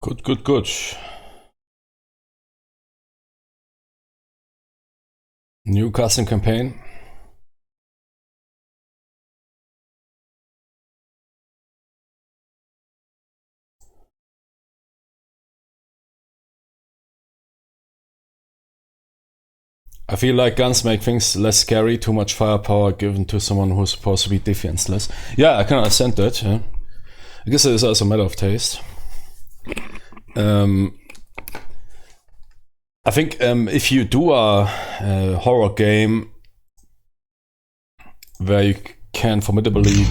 Good, good, good. New custom campaign. I feel like guns make things less scary, too much firepower given to someone who's supposed to be defenseless. Yeah, I can understand that. Yeah. I guess it is also a matter of taste. I think if you do a horror game where you can formidably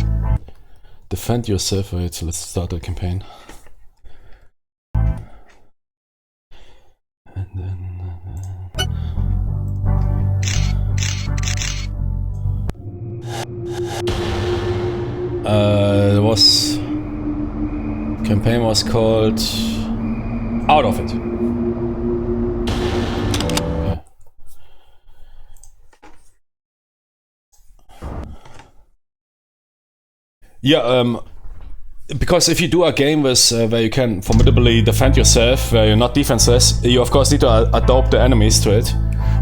defend yourself, wait, let's start the campaign. And then campaign was called Out of It. Okay. Yeah, because if you do a game with where you can formidably defend yourself, where you're not defenseless, you of course need to adopt the enemies to it.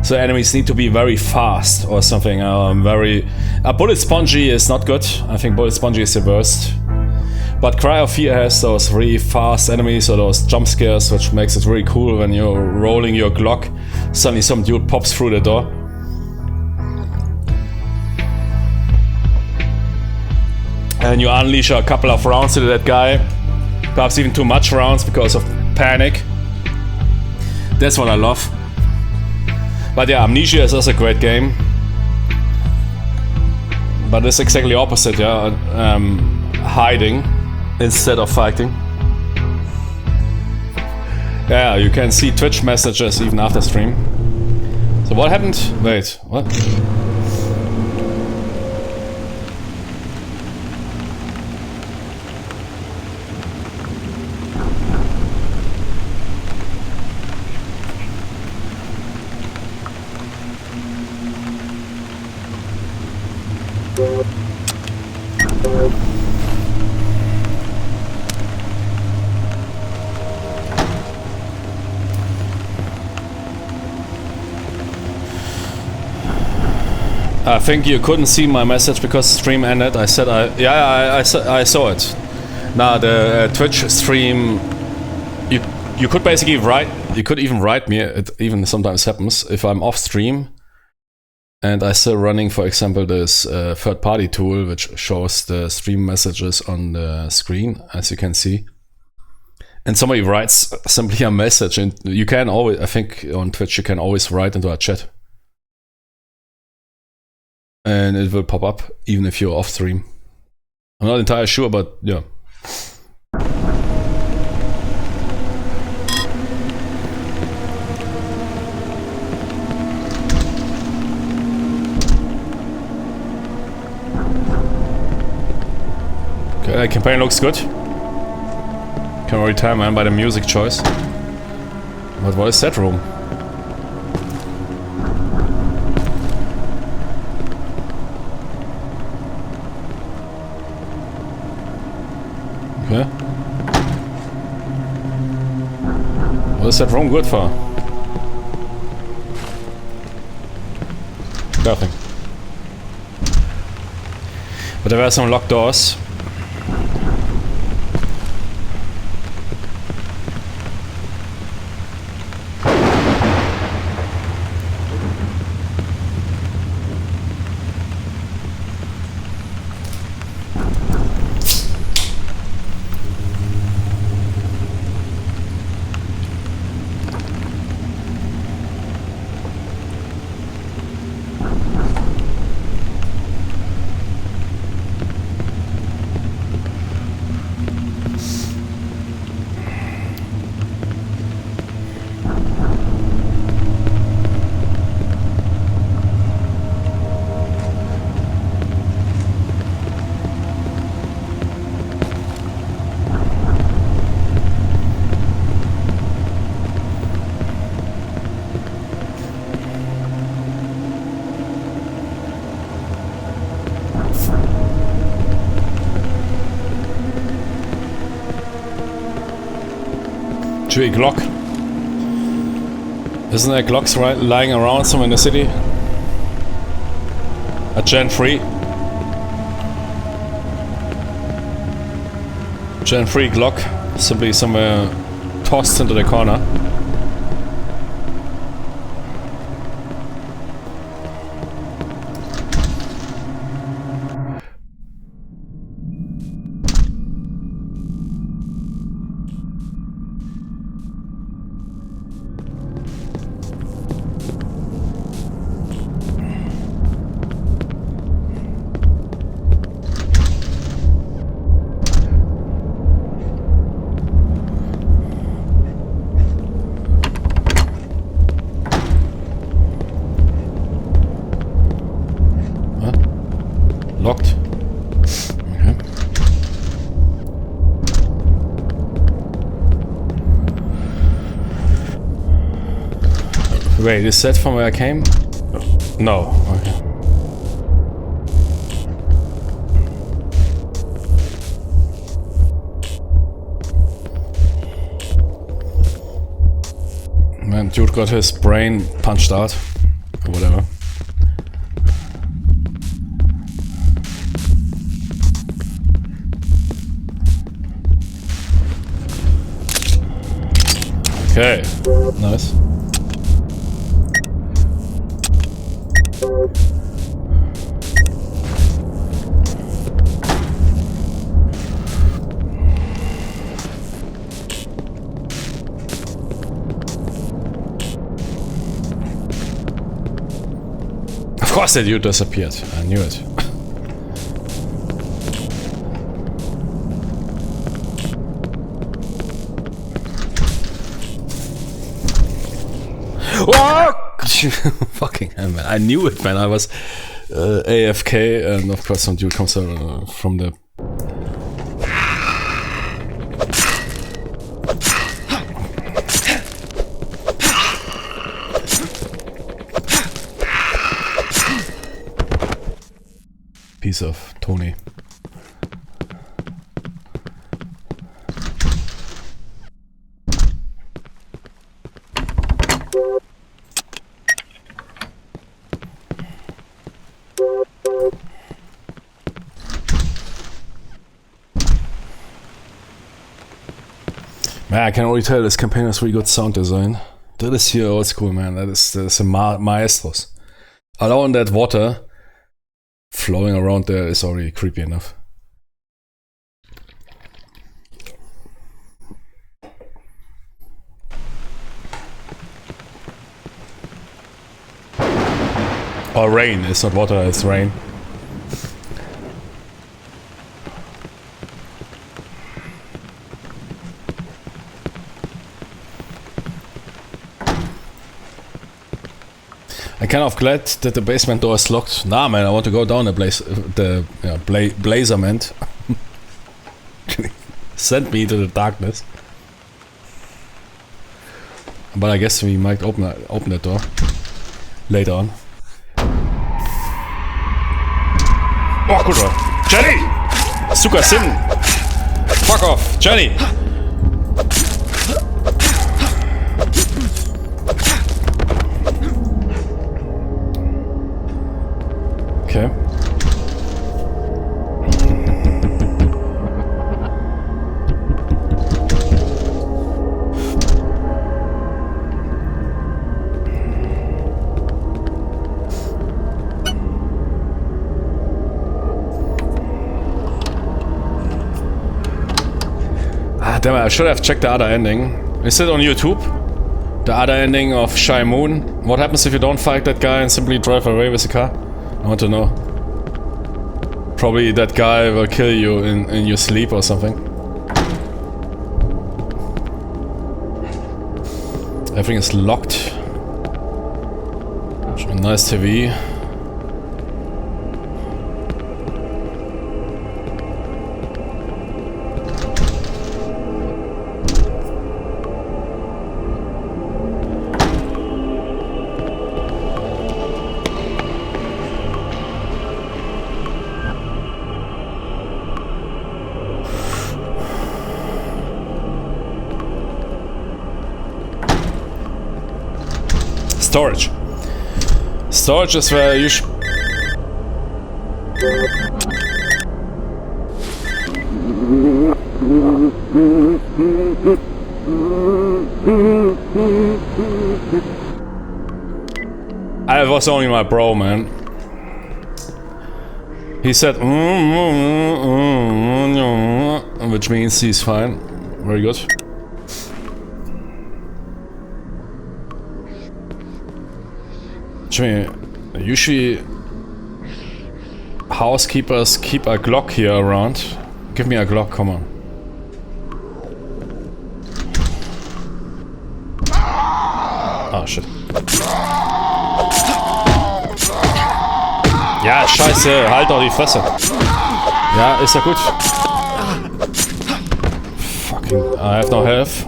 So enemies need to be very fast or something. Bullet Spongy is not good. I think Bullet Spongy is the worst. But Cry of Fear has those really fast enemies or those jump scares, which makes it really cool when you're rolling your Glock. Suddenly some dude pops through the door. And you unleash a couple of rounds to that guy. Perhaps even too much rounds because of panic. That's what I love. But yeah, Amnesia is also a great game. But it's exactly opposite, yeah. Hiding instead of fighting. Yeah, you can see Twitch messages even after stream. So what happened? Wait, what? I think you couldn't see my message because stream ended. I said I saw it. Now the Twitch stream, you could basically write. You could even write me. It even sometimes happens if I'm off stream, and I still running, for example, this third-party tool which shows the stream messages on the screen, as you can see. And somebody writes simply a message, and you can always. I think on Twitch you can always write into a chat. And it will pop up even if you're off stream. I'm not entirely sure, but yeah. Okay, the campaign looks good. Can already tell, man, by the music choice. But what is that room? Okay. What is that room good for? Nothing. But there were some locked doors. to a Glock. Isn't there Glocks lying around somewhere in the city? A Gen 3. Gen 3 Glock, simply somewhere tossed into the corner. Locked. Okay. Wait, is that from where I came? No. Okay. Man, dude got his brain punched out. Or whatever. Okay, nice. Of course that dude disappeared. I knew it. Oh! Fucking hell, man. I knew it, man. I was AFK, and of course some dude comes from the... Piece of Tony. Man, I can already tell this campaign has really good sound design. That is here old school, man. That is a maestros. Alone that water flowing around there is already creepy enough. Or rain, it's not water, it's rain. I'm kind of glad that the basement door is locked. Nah, man, I want to go down the blazerment. Send me to the darkness. But I guess we might open that door later on. Oh, gut, Jenny! Zucker Sinn! Fuck off, Jenny! Okay. Ah, damn it, I should have checked the other ending. Is it on YouTube? The other ending of Shy Moon? What happens if you don't fight that guy and simply drive away with the car? I want to know. Probably that guy will kill you in your sleep or something. Everything is locked. Nice TV. Storage. Storage is where you should... I was only my bro, man. He said, which means he's fine. Very good. Jimmy, usually housekeepers keep a Glock here around. Give me a Glock, come on. Ah, shit. Ja, scheiße, halt doch die Fresse. Ja, ist ja gut. Fucking, I have no health.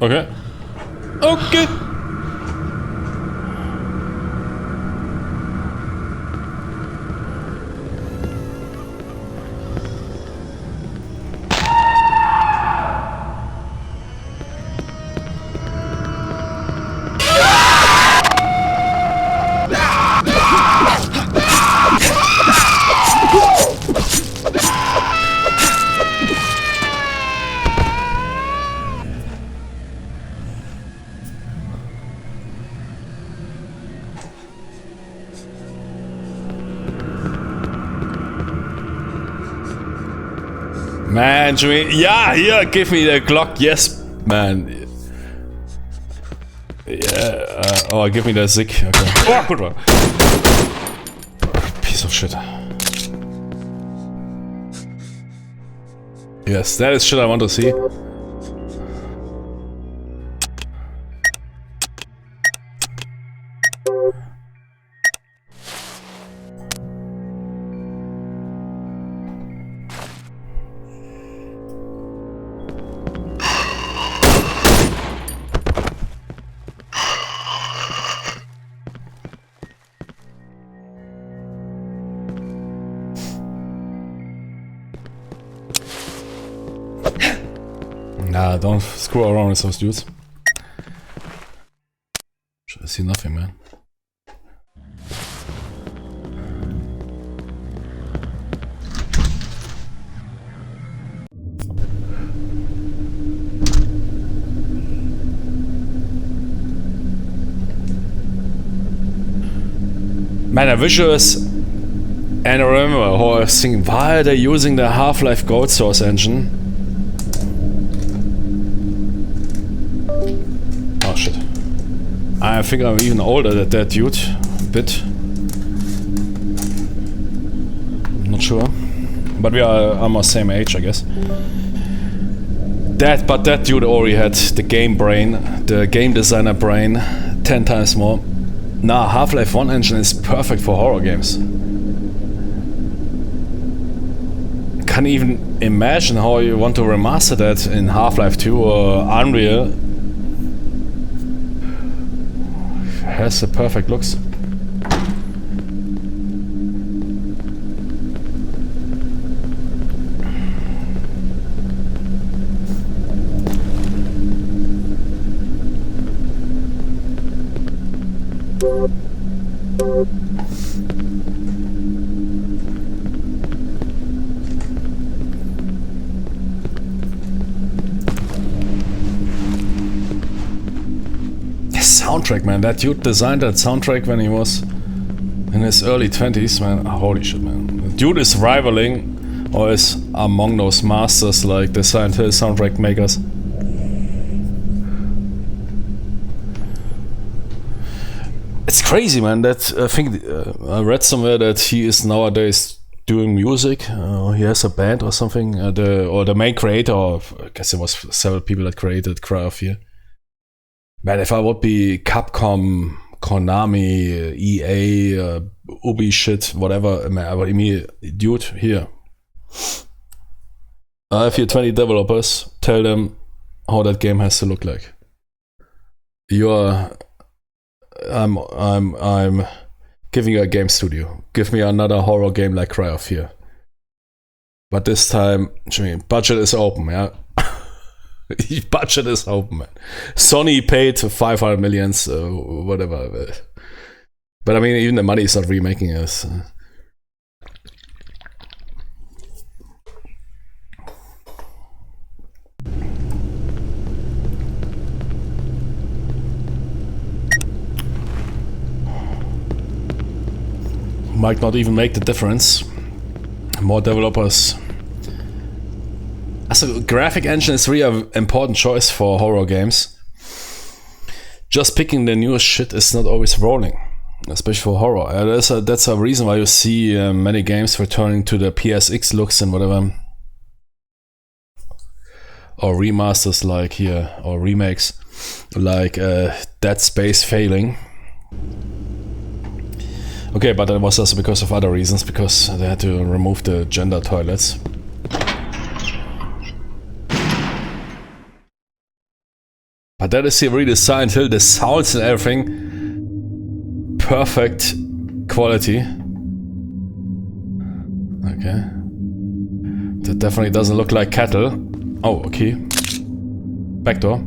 Okay. Okay. Man, Jimmy, yeah, here, give me the Glock, yes, man. Yeah, oh, give me the Zig, okay. Oh, good one. Piece of shit. Yes, that is shit I want to see. Nah, don't screw around with those dudes. I see nothing, man. Man, the visuals, and I remember how I was thinking, why are they using the Half-Life Gold Source engine? Oh shit. I think I'm even older than that dude. A bit. Not sure. But we are almost same age, I guess. But that dude already had the game brain, the game designer brain, 10 times more. Nah, Half-Life 1 engine is perfect for horror games. Can't even imagine how you want to remaster that in Half-Life 2 or Unreal. Has the perfect looks. Soundtrack, man. That dude designed that soundtrack when he was in his early 20s, man. Holy shit, man. The dude is rivaling or is among those masters like the Silent Hill soundtrack makers. It's crazy, man. That I think I read somewhere that he is nowadays doing music. He has a band or something. The main creator, I guess it was several people that created Cry of Fear. Man, if I would be Capcom, Konami, EA, Ubi shit, whatever, man, I would immediately, dude, here. I have here 20 developers. Tell them how that game has to look like. I'm giving you a game studio. Give me another horror game like Cry of Fear. But this time, budget is open, yeah. Budget is open, man. Sony paid 500 million, so whatever. But I mean, even the money is not remaking us. Might not even make the difference. More developers. As a graphic engine is really an important choice for horror games. Just picking the newest shit is not always rolling, especially for horror. That's a reason why you see many games returning to the PSX looks and whatever. Or remasters like here, or remakes like Dead Space failing. Okay, but that was also because of other reasons, because they had to remove the gender toilets. But that is here redesigned, the sounds and everything. Perfect quality. Okay. That definitely doesn't look like cattle. Oh, okay. Backdoor.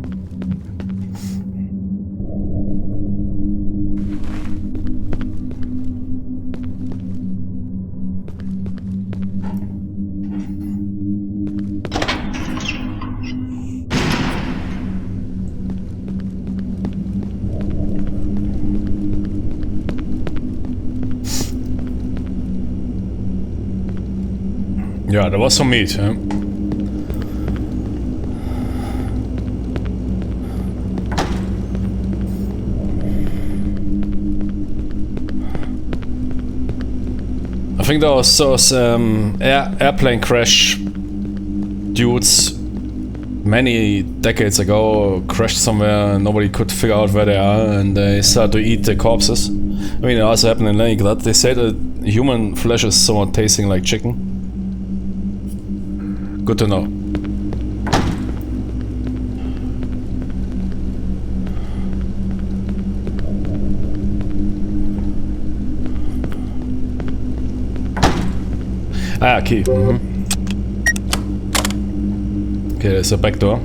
Yeah, there was some meat, huh? I think there was those airplane crash dudes many decades ago crashed somewhere and nobody could figure out where they are, and they started to eat the corpses. I mean, it also happened in Leningrad. They say that human flesh is somewhat tasting like chicken. Good to know. Ah, key. Okay, there's a back door.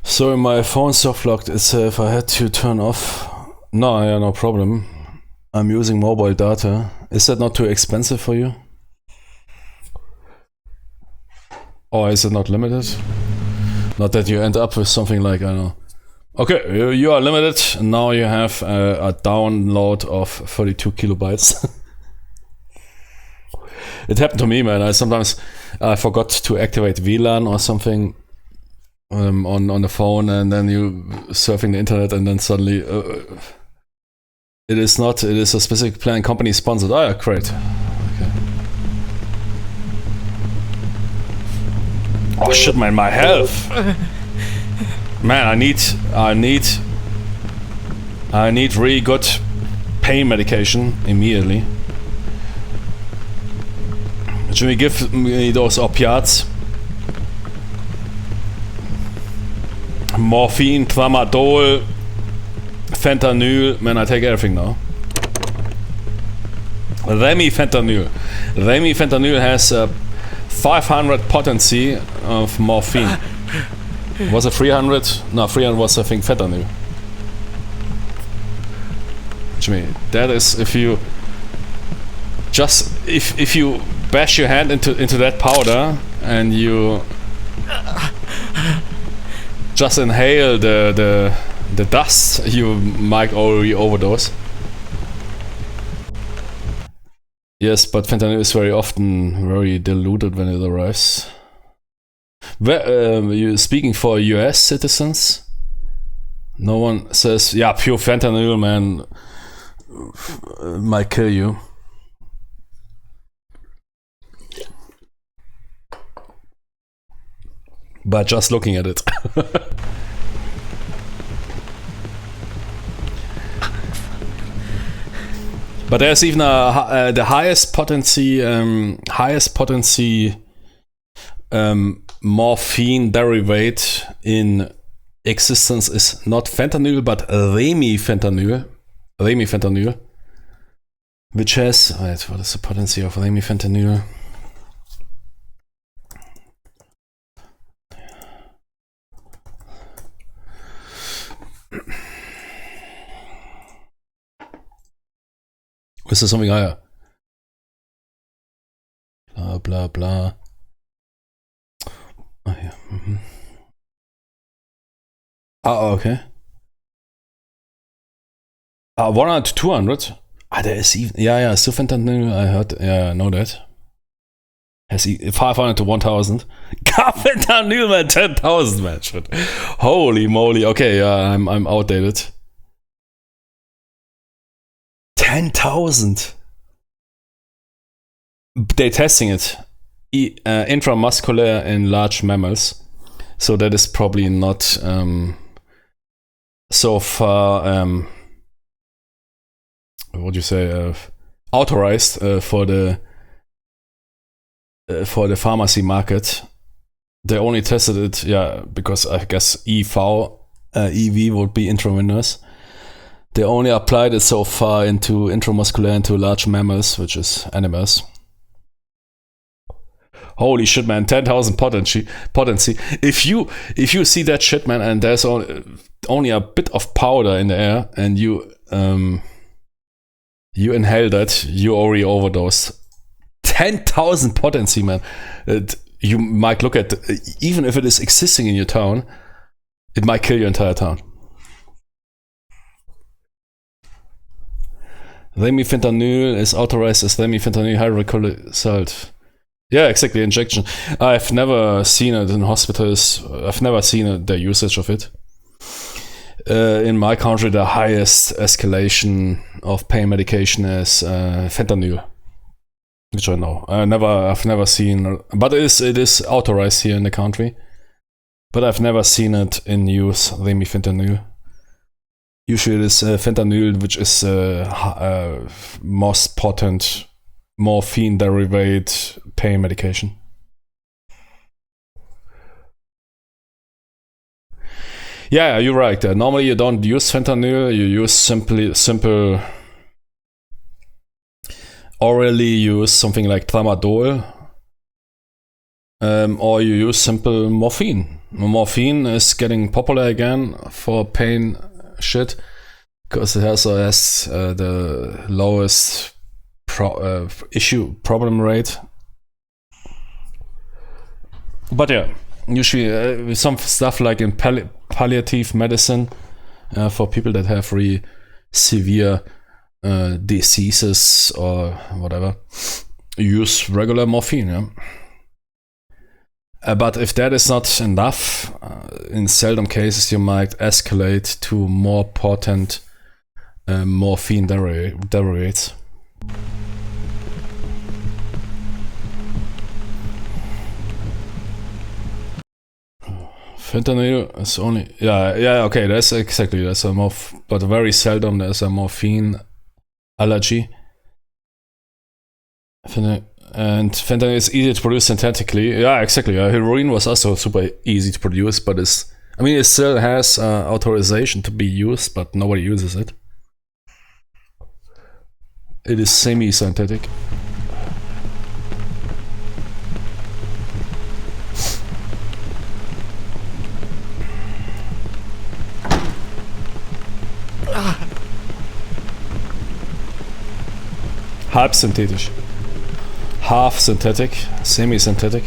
Sorry, my phone soft locked itself. I had to turn off. No, yeah, no problem. I'm using mobile data. Is that not too expensive for you? Or is it not limited? Not that you end up with something like, I don't know. Okay, you are limited. And now you have a download of 32 kilobytes. It happened to me, man. I forgot to activate VLAN or something. On the phone, and then you surfing the internet, and then suddenly it is a specific plan company sponsored. Oh yeah, great. Okay. Oh shit, man, my health. Man, I need really good pain medication immediately. Should we give me those opiates? Morphine, tramadol, fentanyl. Man, I take everything now. Remifentanil. Remifentanil has 500 potency of morphine. Was it 300? No, 300 was, I think, fentanyl. Jimmy, that is if you just if you bash your hand into that powder and you just inhale the dust, you might already overdose. Yes, but fentanyl is very often very diluted when it arrives. You speaking for US citizens? No one says, yeah, pure fentanyl, man, might kill you. By just looking at it. But there's even the highest potency morphine derivate in existence is not fentanyl but remifentanil, which has, wait, what is the potency of remifentanil? Ist das something higher? Bla bla bla. Ah ja. Mhm. Ah, okay. 100 to 200? Ah, there is even, yeah, so fentanyl, I heard, yeah, I know that. Has 500 to 1000. Fentanyl, man, 10,000, man, shit. Holy moly, okay, yeah, I'm outdated. 10,000. They're testing it. Intramuscular in large mammals. So that is probably not so far, what do you say, authorized for the pharmacy market. They only tested it, yeah, because I guess EV would be intravenous. They only applied it so far into intramuscular into large mammals, which is animals. Holy shit, man! 10,000 potency. If you see that shit, man, and there's only a bit of powder in the air, and you inhale that, you already overdose. 10,000 potency, man. You might look at, even if it is existing in your town, it might kill your entire town. Remifentanil is authorized as remifentanil hydrochloride salt. Yeah, exactly, injection. I've never seen it in hospitals. I've never seen the usage of it. In my country, the highest escalation of pain medication is fentanyl, which I know. I've never seen, but it is authorized here in the country. But I've never seen it in use, remifentanil. Usually it is fentanyl, which is most potent morphine derivate pain medication. Yeah, you're right. Normally you don't use fentanyl, you use simple orally use something like tramadol, or you use simple morphine. Morphine is getting popular again for pain shit because it has the lowest problem rate. But yeah, usually some stuff like in palliative medicine for people that have really severe diseases or whatever, use regular morphine. Yeah? But if that is not enough, in seldom cases you might escalate to more potent morphine derivatives. Fentanyl is only yeah okay, that's exactly, that's a but very seldom there's a morphine allergy. And fentanyl is easy to produce synthetically. Yeah, exactly. Heroin was also super easy to produce, but it still has authorization to be used, but nobody uses it. It is semi-synthetic. Halb synthetisch. Half synthetic, semi-synthetic.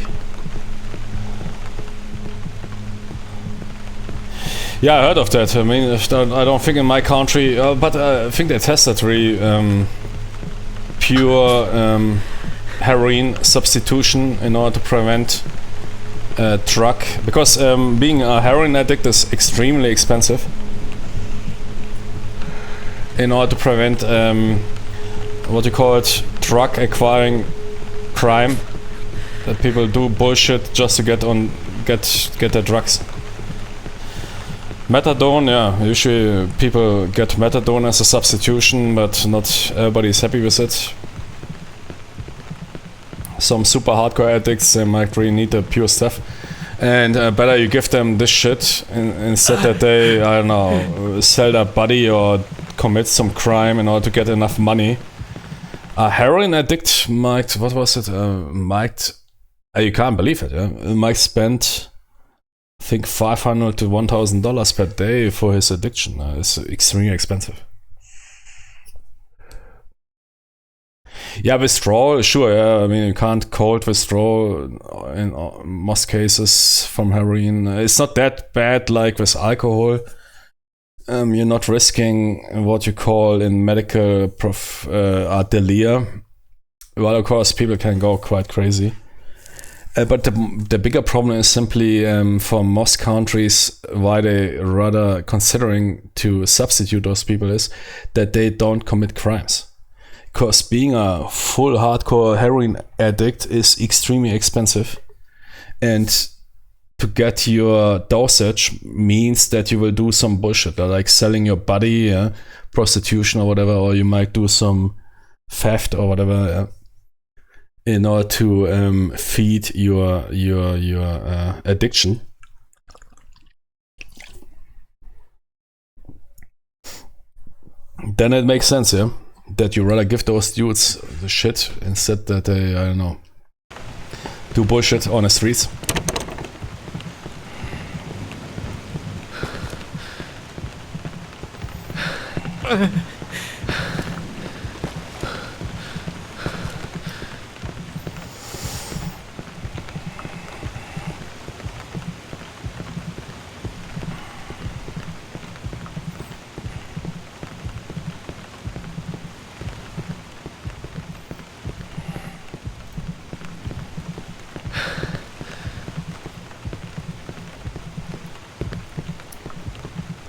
Yeah, I heard of that. I mean, I don't think in my country, but I think they tested really pure heroin substitution in order to prevent drug, because being a heroin addict is extremely expensive. In order to prevent what you call it, drug acquiring crime, that people do bullshit just to get their drugs. Methadone, yeah, usually people get methadone as a substitution, but not everybody is happy with it. Some super hardcore addicts, they might really need the pure stuff, and better you give them this shit instead that they, I don't know, sell their body or commit some crime in order to get enough money. A heroin addict might, what was it? You can't believe it, yeah? Might spend, I think, $500 to $1,000 per day for his addiction. It's extremely expensive. Yeah, withdrawal, sure, yeah. I mean, you can't cold withdraw in most cases from heroin. It's not that bad like with alcohol. You're not risking what you call in medical delir. Well, of course, people can go quite crazy. But the bigger problem is simply for most countries why they rather considering to substitute those people is that they don't commit crimes. Because being a full hardcore heroin addict is extremely expensive. And to get your dosage means that you will do some bullshit, like selling your body, prostitution or whatever, or you might do some theft or whatever in order to feed your addiction. Then it makes sense, yeah, that you rather give those dudes the shit instead that they, I don't know, do bullshit on the streets.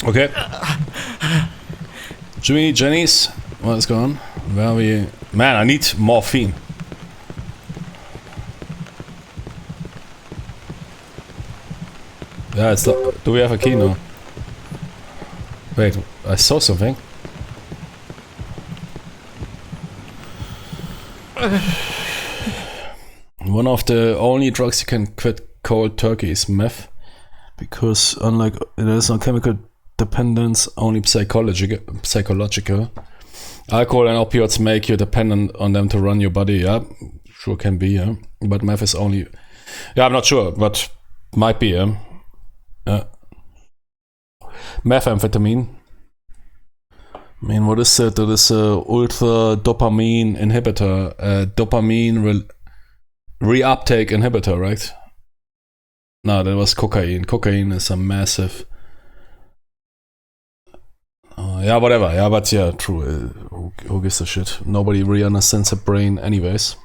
Okay. Jimmy, Jenny's, what is going on? Where are we? Man, I need morphine. Yeah, it's the, do we have a key now? Wait, I saw something. One of the only drugs you can quit cold turkey is meth, because unlike there's no chemical dependence, only psychological. Alcohol and opioids make you dependent on them to run your body. Yeah, sure can be. Yeah, but meth is only. Yeah, I'm not sure, but might be. Yeah. Methamphetamine. I mean, what is it? That is a ultra dopamine inhibitor, dopamine reuptake inhibitor, right? No, that was cocaine. Cocaine is a massive. Yeah, whatever. Yeah, but yeah, true. Who gives a shit? Nobody really understands the brain, anyways.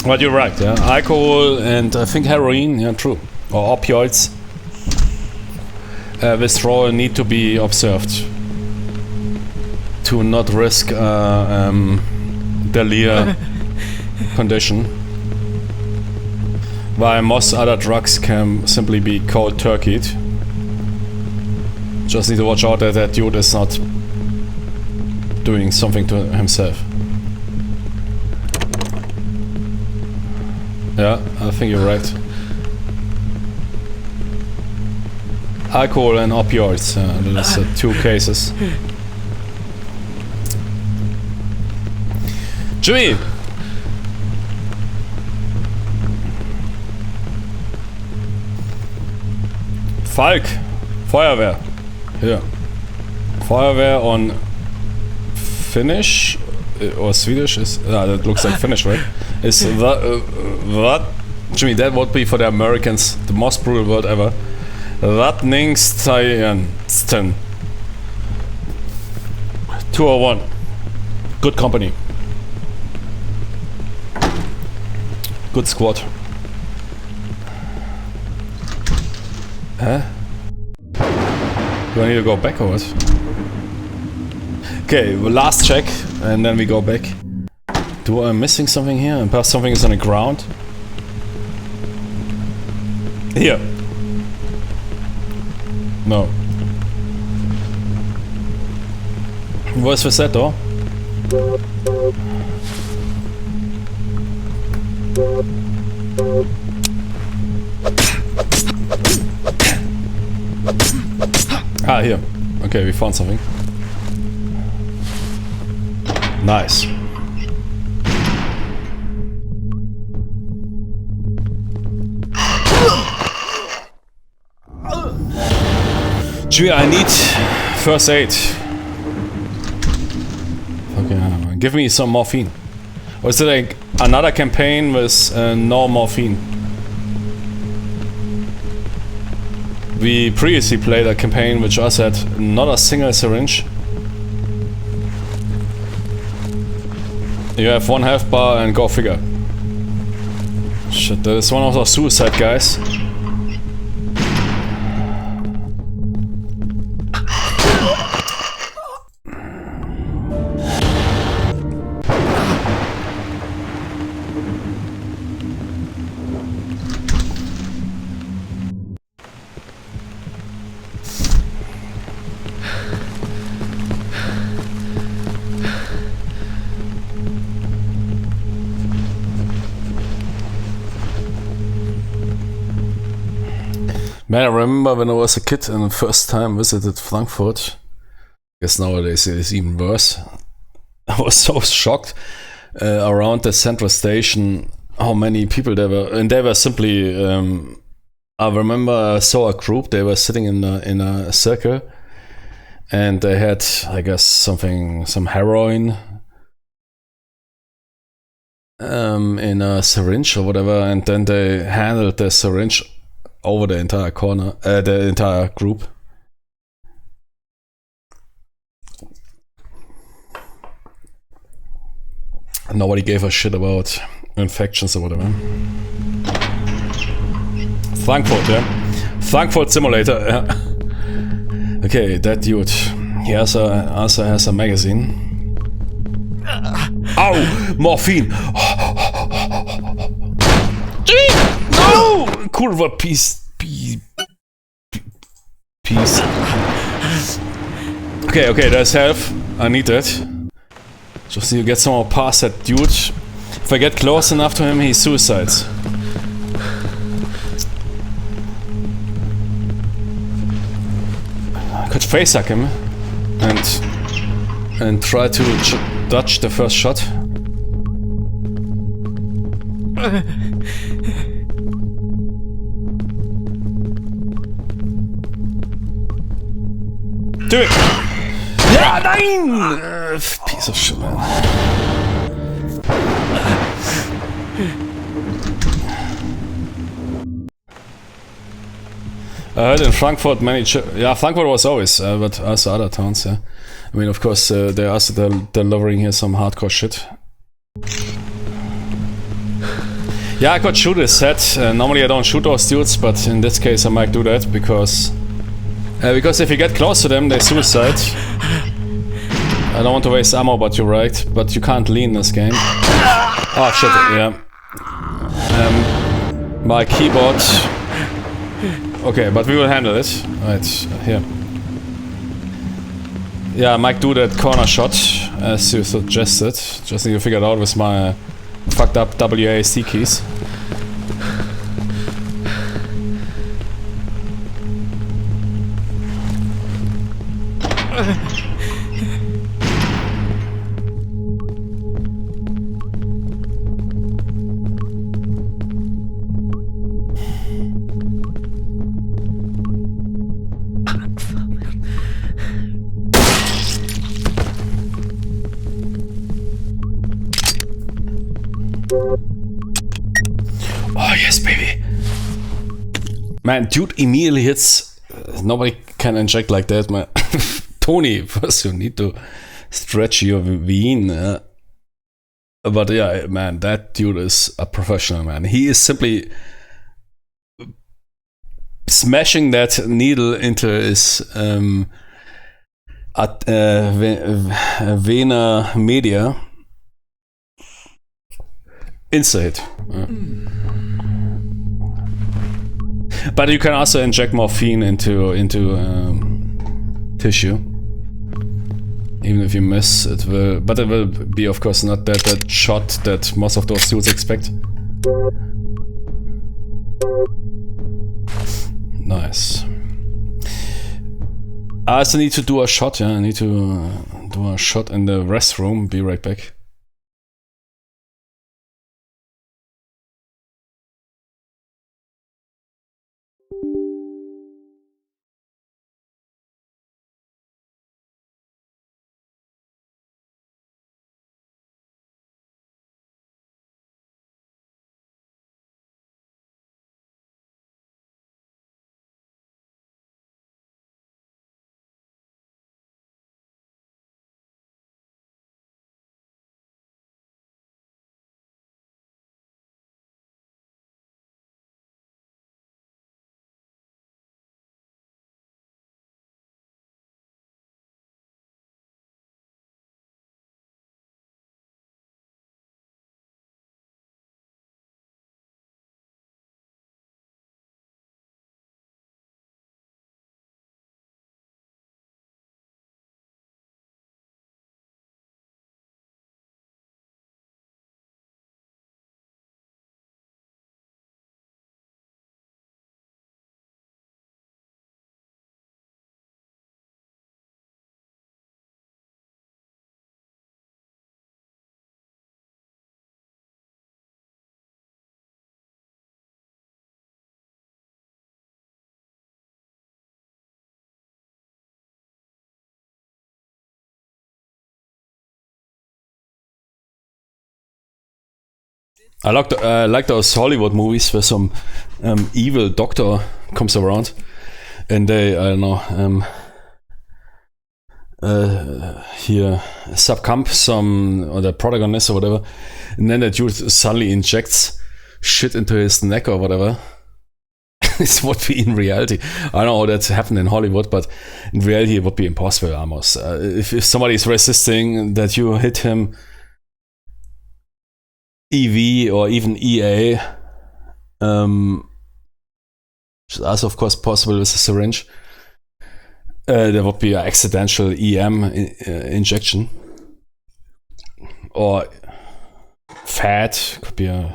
But you're right, yeah. Alcohol and I think heroin, yeah, true. Or opioids. Withdrawal need to be observed to not risk delirium condition. While most other drugs can simply be cold turkeyed. Just need to watch out that that dude is not doing something to himself. Yeah, I think you're right. Alcohol and opioids, there's 2 cases. Jimmy! Falk! Feuerwehr! Here. Feuerwehr on Finnish or Swedish is... that looks like Finnish, right? Is what? Jimmy, that would be for the Americans the most brutal word ever. Räddningstjänsten. 201. Good company. Good squad. Huh? Do I need to go back or what? Okay, last check and then we go back. Do I missing something here? And perhaps something is on the ground? Here. No. Wo ist das door? Ah, here. Okay, we found something. Nice. Gee, I need first aid. Okay, give me some morphine. Or is it like another campaign with no morphine? We previously played a campaign which also had not a single syringe. You have 1 health bar and go figure. Shit, that is one of those suicide guys. Man, I remember when I was a kid and the first time visited Frankfurt. I guess nowadays it is even worse. I was so shocked around the central station how many people there were, and they were simply. I remember I saw a group. They were sitting in a circle, and they had, I guess, some heroin in a syringe or whatever, and then they handled the syringe over the entire the entire group. Nobody gave a shit about infections or whatever. Frankfurt, yeah. Frankfurt Simulator, yeah. Okay, that dude. He also has a magazine. Ow! Morphine! No! Kurva, peace. Okay, there's health. I need that. Just need to get somehow past that dude. If I get close enough to him, he suicides. I could face hack him and try to dodge the first shot. Do it! Ja, nein! Piece of shit, man. I heard in Frankfurt yeah, Frankfurt was always, but also other towns, yeah. I mean, of course, they're also delivering here some hardcore shit. Yeah, I could shoot his head. Normally I don't shoot those dudes, but in this case I might do that because if you get close to them, they suicide. I don't want to waste ammo, but you're right. But you can't lean this game. Oh shit! Yeah. My keyboard. Okay, but we will handle it. Right here. Yeah, I might do that corner shot as you suggested. Just need to figure it out with my fucked up WASD keys. Oh yes, baby. Man, dude immediately hits. Nobody can inject like that, man. Tony, first you need to stretch your vein. But yeah, man, that dude is a professional, man. He is simply smashing that needle into his vena media. Insta-hit. But you can also inject morphine into tissue. Even if you miss, it will. But it will be, of course, not that shot that most of those dudes expect. Nice. I also need to do a shot. Yeah, I need to do a shot in the restroom. Be right back. I like those Hollywood movies where some evil doctor comes around and they, I don't know, here succumb some, or the protagonist or whatever, and then the dude suddenly injects shit into his neck or whatever. It's what be in reality. I don't know how that happened in Hollywood, but in reality it would be impossible almost. If somebody is resisting that you hit him EV or even EA, which is also of course possible with a syringe, there would be an accidental EM injection. Or fat, could be a...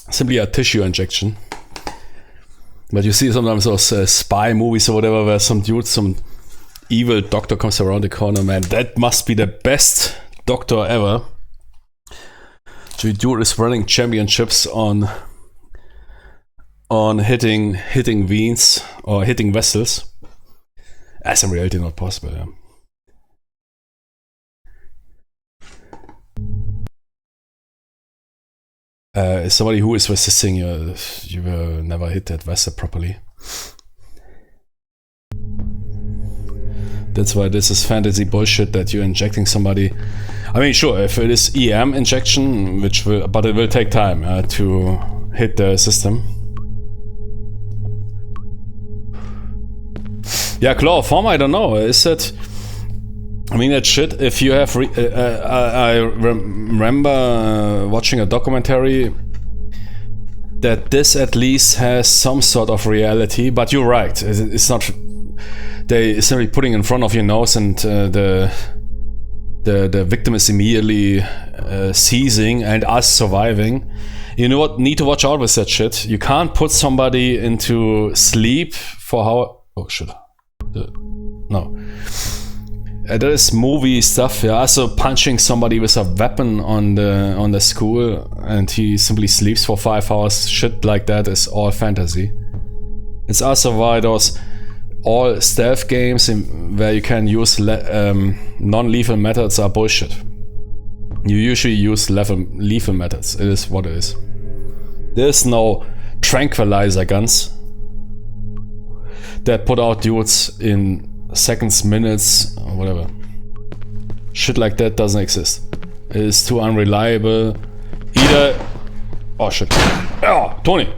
simply a tissue injection. But you see sometimes those spy movies or whatever where some dude, some evil doctor comes around the corner, man. That must be the best doctor ever. The dude is running championships on hitting veins or hitting vessels. That's in reality not possible, yeah. As somebody who is resisting, you will never hit that vessel properly. That's why this is fantasy bullshit that you're injecting somebody. I mean, sure, if it is EM injection, but it will take time to hit the system. Yeah, chloroform, I don't know. Is it? I mean, that shit. If you have, I remember watching a documentary that this at least has some sort of reality. But you're right. It's not. They simply putting in front of your nose, and the victim is immediately seizing and us surviving. You know what? Need to watch out with that shit. You can't put somebody into sleep for how. Oh shit. No. That is movie stuff. Yeah, also punching somebody with a weapon on the school, and he simply sleeps for 5 hours. Shit like that is all fantasy. It's also why those all stealth games where you can use non-lethal methods are bullshit. You usually use lethal methods. It is what it is. There's no tranquilizer guns that put out dudes in seconds, minutes, or whatever. Shit like that doesn't exist. It is too unreliable. Either... Oh shit. Oh, Tony!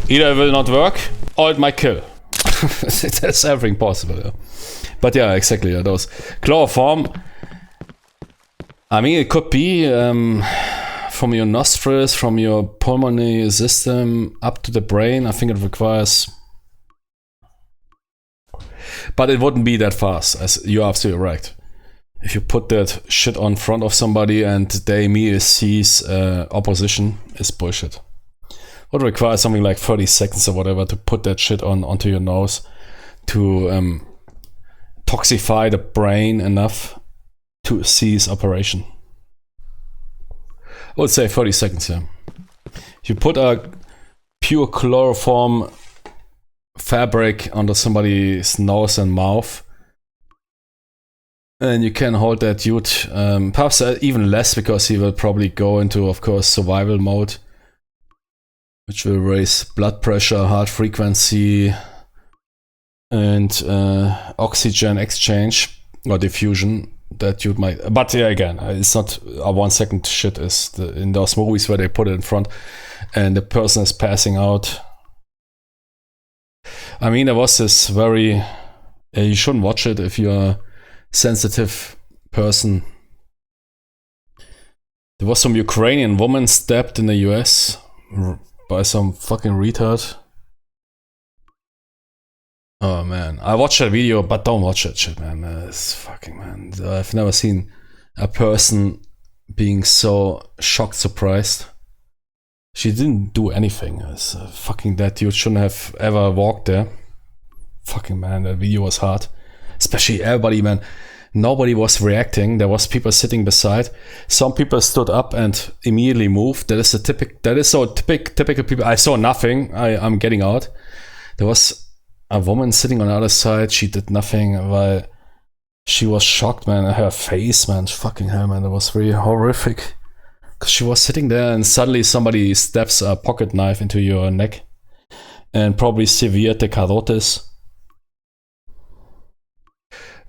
Either it will not work, or it might kill. That's everything possible. Yeah. But yeah, exactly. Yeah, those chloroform. I mean, it could be from your nostrils, from your pulmonary system up to the brain. I think it requires, but it wouldn't be that fast. As you're absolutely right. If you put that shit on front of somebody and they immediately sees opposition, it's bullshit. Would require something like 30 seconds or whatever to put that shit onto your nose to toxify the brain enough to cease operation. I would say 30 seconds, yeah. If you put a pure chloroform fabric under somebody's nose and mouth, and you can hold that dude, perhaps even less, because he will probably go into, of course, survival mode, which will raise blood pressure, heart frequency, and oxygen exchange or diffusion that you might. But yeah, again, it's not a 1 second shit. Is in those movies where they put it in front and the person is passing out. I mean, there was this very. You shouldn't watch it if you're a sensitive person. There was some Ukrainian woman stabbed in the US by some fucking retard. Oh man, I watched that video, but don't watch that shit, man. It's fucking, man. I've never seen a person being so shocked, surprised. She didn't do anything. It's fucking, that dude shouldn't have ever walked there. Fucking man, that video was hard. Especially everybody, man. Nobody was reacting. There was people sitting beside. Some people stood up and immediately moved. That is so typical people. I saw nothing. I'm getting out. There was a woman sitting on the other side. She did nothing while she was shocked, man. Her face, man. Fucking hell, man. That was really horrific. Because she was sitting there and suddenly somebody stabs a pocket knife into your neck and probably severed the carotis.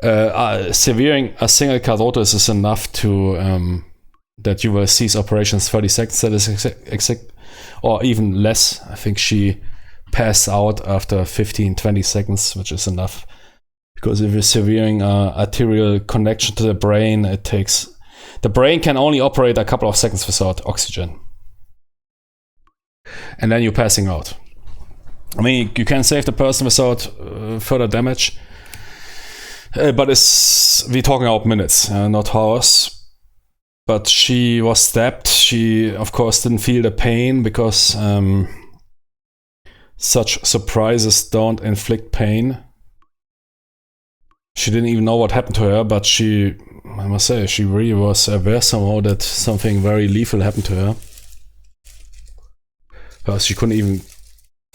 Severing a single carotis is enough to that you will cease operations 30 seconds. That is exact, or even less. I think she passed out after 15-20 seconds, which is enough. Because if you're severing arterial connection to the brain, it takes. The brain can only operate a couple of seconds without oxygen, and then you're passing out. I mean, you can save the person without further damage. But we're talking about minutes, not hours. But she was stabbed. She, of course, didn't feel the pain because such surprises don't inflict pain. She didn't even know what happened to her, but I must say, she really was aware somehow that something very lethal happened to her. Because she couldn't even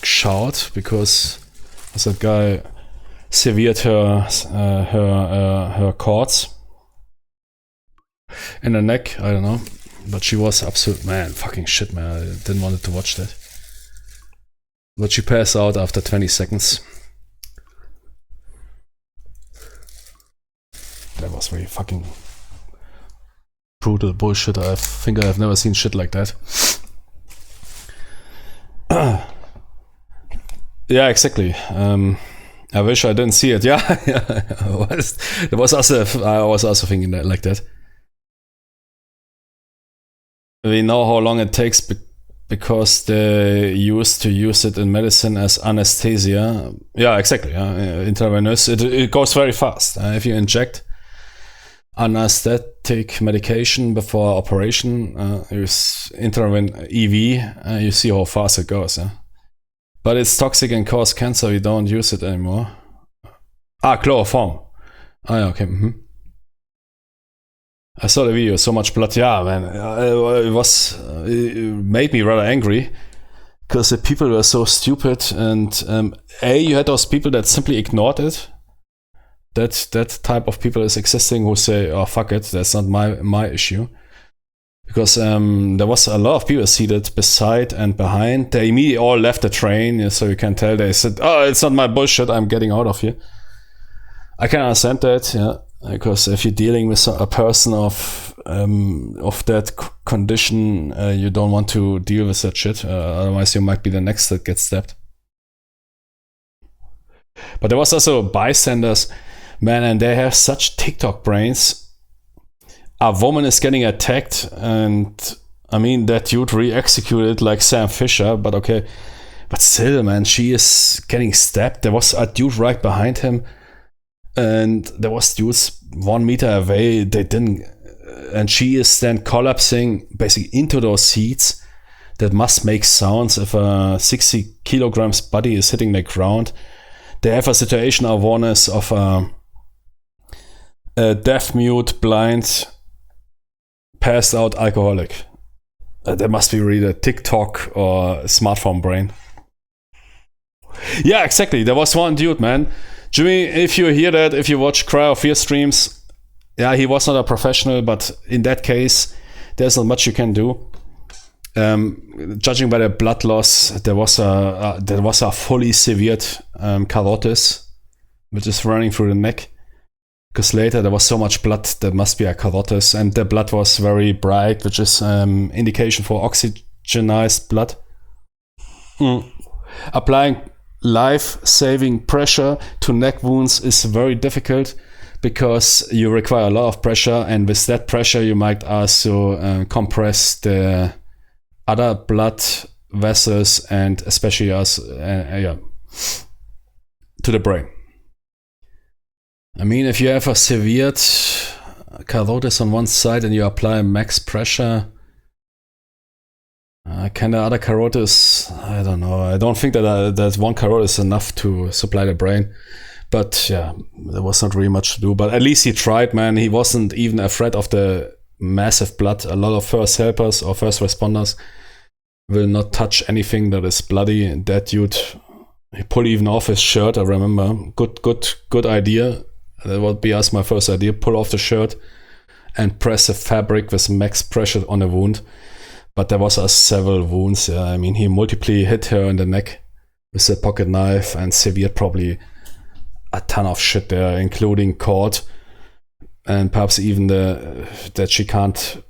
shout because that guy severed her cords in the neck. I don't know, but she was absolute, man, fucking shit, man. I didn't want to watch that, but she passed out after 20 seconds. that was really fucking brutal bullshit. I think I've never seen shit like that. Yeah, exactly. I wish I didn't see it. Yeah, I was also thinking that like that. We know how long it takes because they used to use it in medicine as anesthesia. Yeah, exactly. Intravenous. It goes very fast. If you inject anesthetic medication before operation, use EV, you see how fast it goes. But it's toxic and cause cancer. We don't use it anymore. Chloroform. Yeah, okay. I saw the video, so much blood. Yeah, man, it made me rather angry because the people were so stupid, and you had those people that simply ignored it. That type of people is existing who say, "Oh fuck it, that's not my issue," because there was a lot of people seated beside and behind. They immediately all left the train, so you can tell they said, "Oh, it's not my bullshit. I'm getting out of here." I can understand that, yeah. Because if you're dealing with a person of that condition, you don't want to deal with that shit. Otherwise, you might be the next that gets stabbed. But there was also bystanders, man, and they have such TikTok brains. A woman is getting attacked, and I mean that dude re-executed like Sam Fisher, but okay. But still, man, she is getting stabbed. There was a dude right behind him. And there was dudes 1 meter away. They didn't, and she is then collapsing basically into those seats. That must make sounds if a 60 kilograms body is hitting the ground. They have a situation of one is of a deaf, mute, blind, passed out alcoholic. That must be really a TikTok or smartphone brain. Yeah, exactly. There was one dude, man. Jimmy, if you hear that, if you watch Cry of Fear streams, yeah, he was not a professional, but in that case, there's not much you can do. Judging by the blood loss, there was a fully severed carotis, which is running through the neck. Because later there was so much blood, there must be a carotis, and the blood was very bright, which is indication for oxygenized blood. Applying life-saving pressure to neck wounds is very difficult because you require a lot of pressure, and with that pressure you might also compress the other blood vessels and especially to the brain. I mean, if you have a severe carotis on one side and you apply max pressure, can the other carotis? I don't know. I don't think that one carotis is enough to supply the brain. But yeah, there was not really much to do. But at least he tried, man. He wasn't even afraid of the massive blood. A lot of first helpers or first responders will not touch anything that is bloody. And that dude, he pulled even off his shirt. I remember. Good idea. That would be as my first idea. Pull off the shirt and press the fabric with max pressure on the wound. But there was several wounds. Yeah. I mean, he multiply hit her in the neck with a pocket knife and severed probably a ton of shit there, including cord, and perhaps even that she can't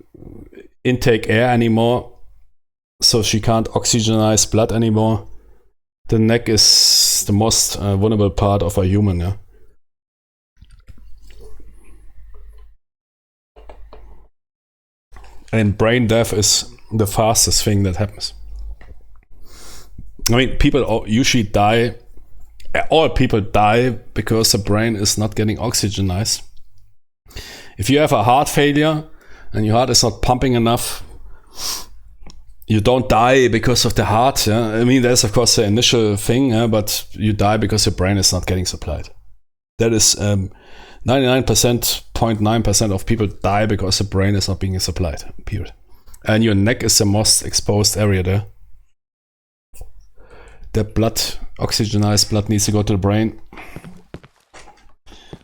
intake air anymore, so she can't oxygenize blood anymore. The neck is the most vulnerable part of a human. Yeah. And brain death is the fastest thing that happens. I mean, people usually die. All people die because the brain is not getting oxygenized. If you have a heart failure and your heart is not pumping enough, you don't die because of the heart. Yeah? I mean, there's of course the initial thing, but you die because your brain is not getting supplied. That is 99.9% of people die because the brain is not being supplied. Period. And your neck is the most exposed area there. The blood, oxygenized blood, needs to go to the brain.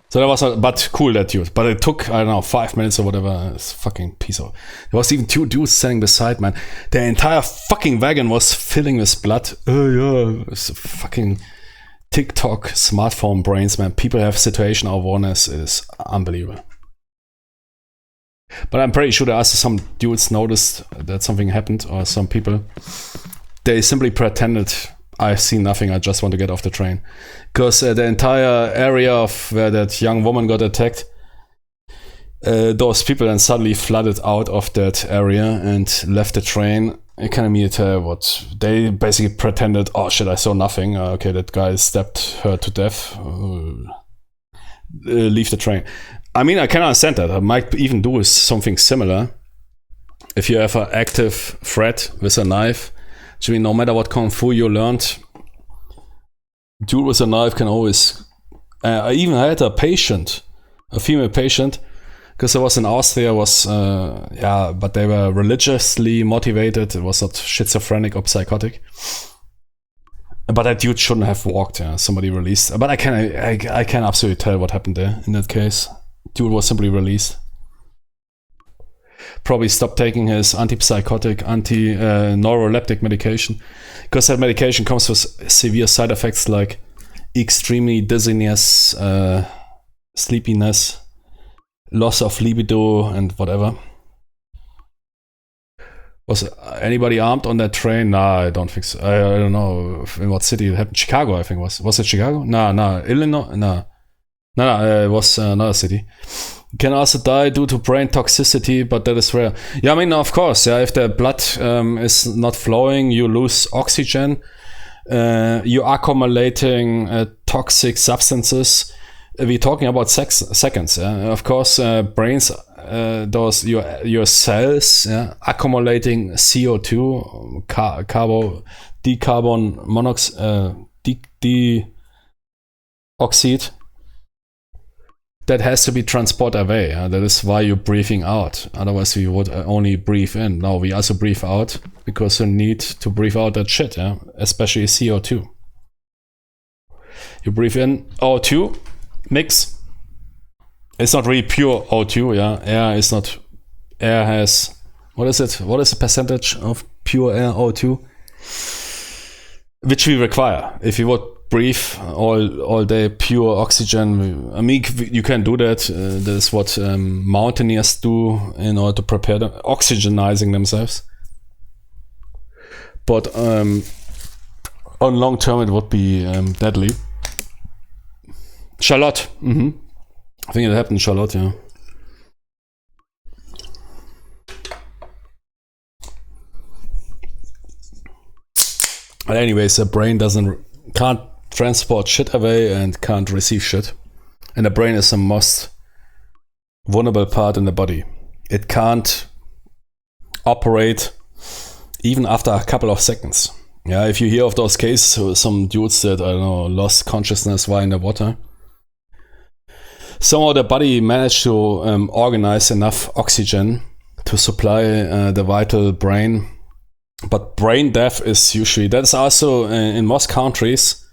So that was, but cool, that dude. But it took, I don't know, 5 minutes or whatever. It's fucking piece of. There was even 2 dudes standing beside, man. The entire fucking wagon was filling with blood. Oh yeah, it's fucking TikTok smartphone brains, man. People have situation awareness. It is unbelievable. But I'm pretty sure there are some dudes noticed that something happened, or some people. They simply pretended, I see nothing, I just want to get off the train. Because the entire area of where that young woman got attacked, those people then suddenly flooded out of that area and left the train. I can't immediately tell what they basically pretended. Oh shit, I saw nothing. Okay, that guy stabbed her to death. Leave the train. I mean, I can understand that. I might even do something similar. If you have an active threat with a knife, which means no matter what kung fu you learned, dude with a knife can always. I even had a patient, a female patient. Because I was in Austria, but they were religiously motivated. It was not schizophrenic or psychotic. But that dude shouldn't have walked. Somebody released. But I can absolutely tell what happened there in that case. Dude was simply released. Probably stopped taking his antipsychotic, neuroleptic medication. Because that medication comes with severe side effects like extremely dizziness, sleepiness, loss of libido, and whatever. Was anybody armed on that train? Nah, I don't think so. I don't know in what city it happened. Chicago, I think was it Chicago? No, Illinois? No, it was another city. You can also die due to brain toxicity, but that is rare. Yeah, I mean, of course, if the blood is not flowing, you lose oxygen. You're accumulating toxic substances. We're talking about seconds. Of course, brains, those your cells, accumulating CO2, decarbon monoxide, deoxide. That has to be transported away. That is why you're breathing out. Otherwise, we would only breathe in. Now we also breathe out because you need to breathe out that shit, especially CO2. You breathe in O2. Mix. It's not really pure O2, Air is not. Air has. What is it? What is the percentage of pure air O2? Which we require. If you would breathe all day pure oxygen, I mean, you can do that. That is what mountaineers do in order to prepare them, oxygenizing themselves. But on long term, it would be deadly. Charlotte. I think it happened in Charlotte, But anyways, the brain can't transport shit away and can't receive shit. And the brain is the most vulnerable part in the body. It can't operate even after a couple of seconds. Yeah, if you hear of those cases, some dudes that, I don't know, lost consciousness while in the water. Somehow the body managed to organize enough oxygen to supply the vital brain. But brain death is usually, that's also in most countries,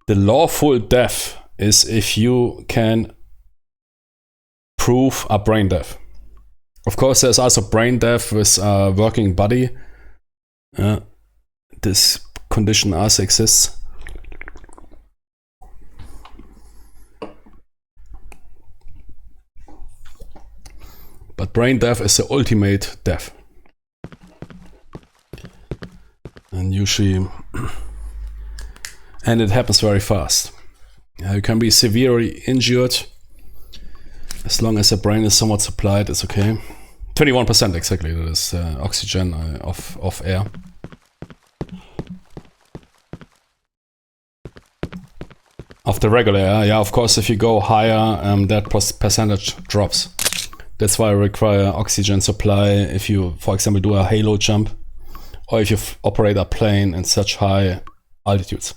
the lawful death is if you can prove a brain death. Of course, there's also brain death with a working body. This condition also exists. But brain death is the ultimate death. And usually, and it happens very fast. You can be severely injured. As long as the brain is somewhat supplied, it's okay. 21% exactly, that is oxygen of air. Of the regular air, of course, if you go higher, that percentage drops. That's why I require oxygen supply if you, for example, do a halo jump, or if you operate a plane in such high altitudes.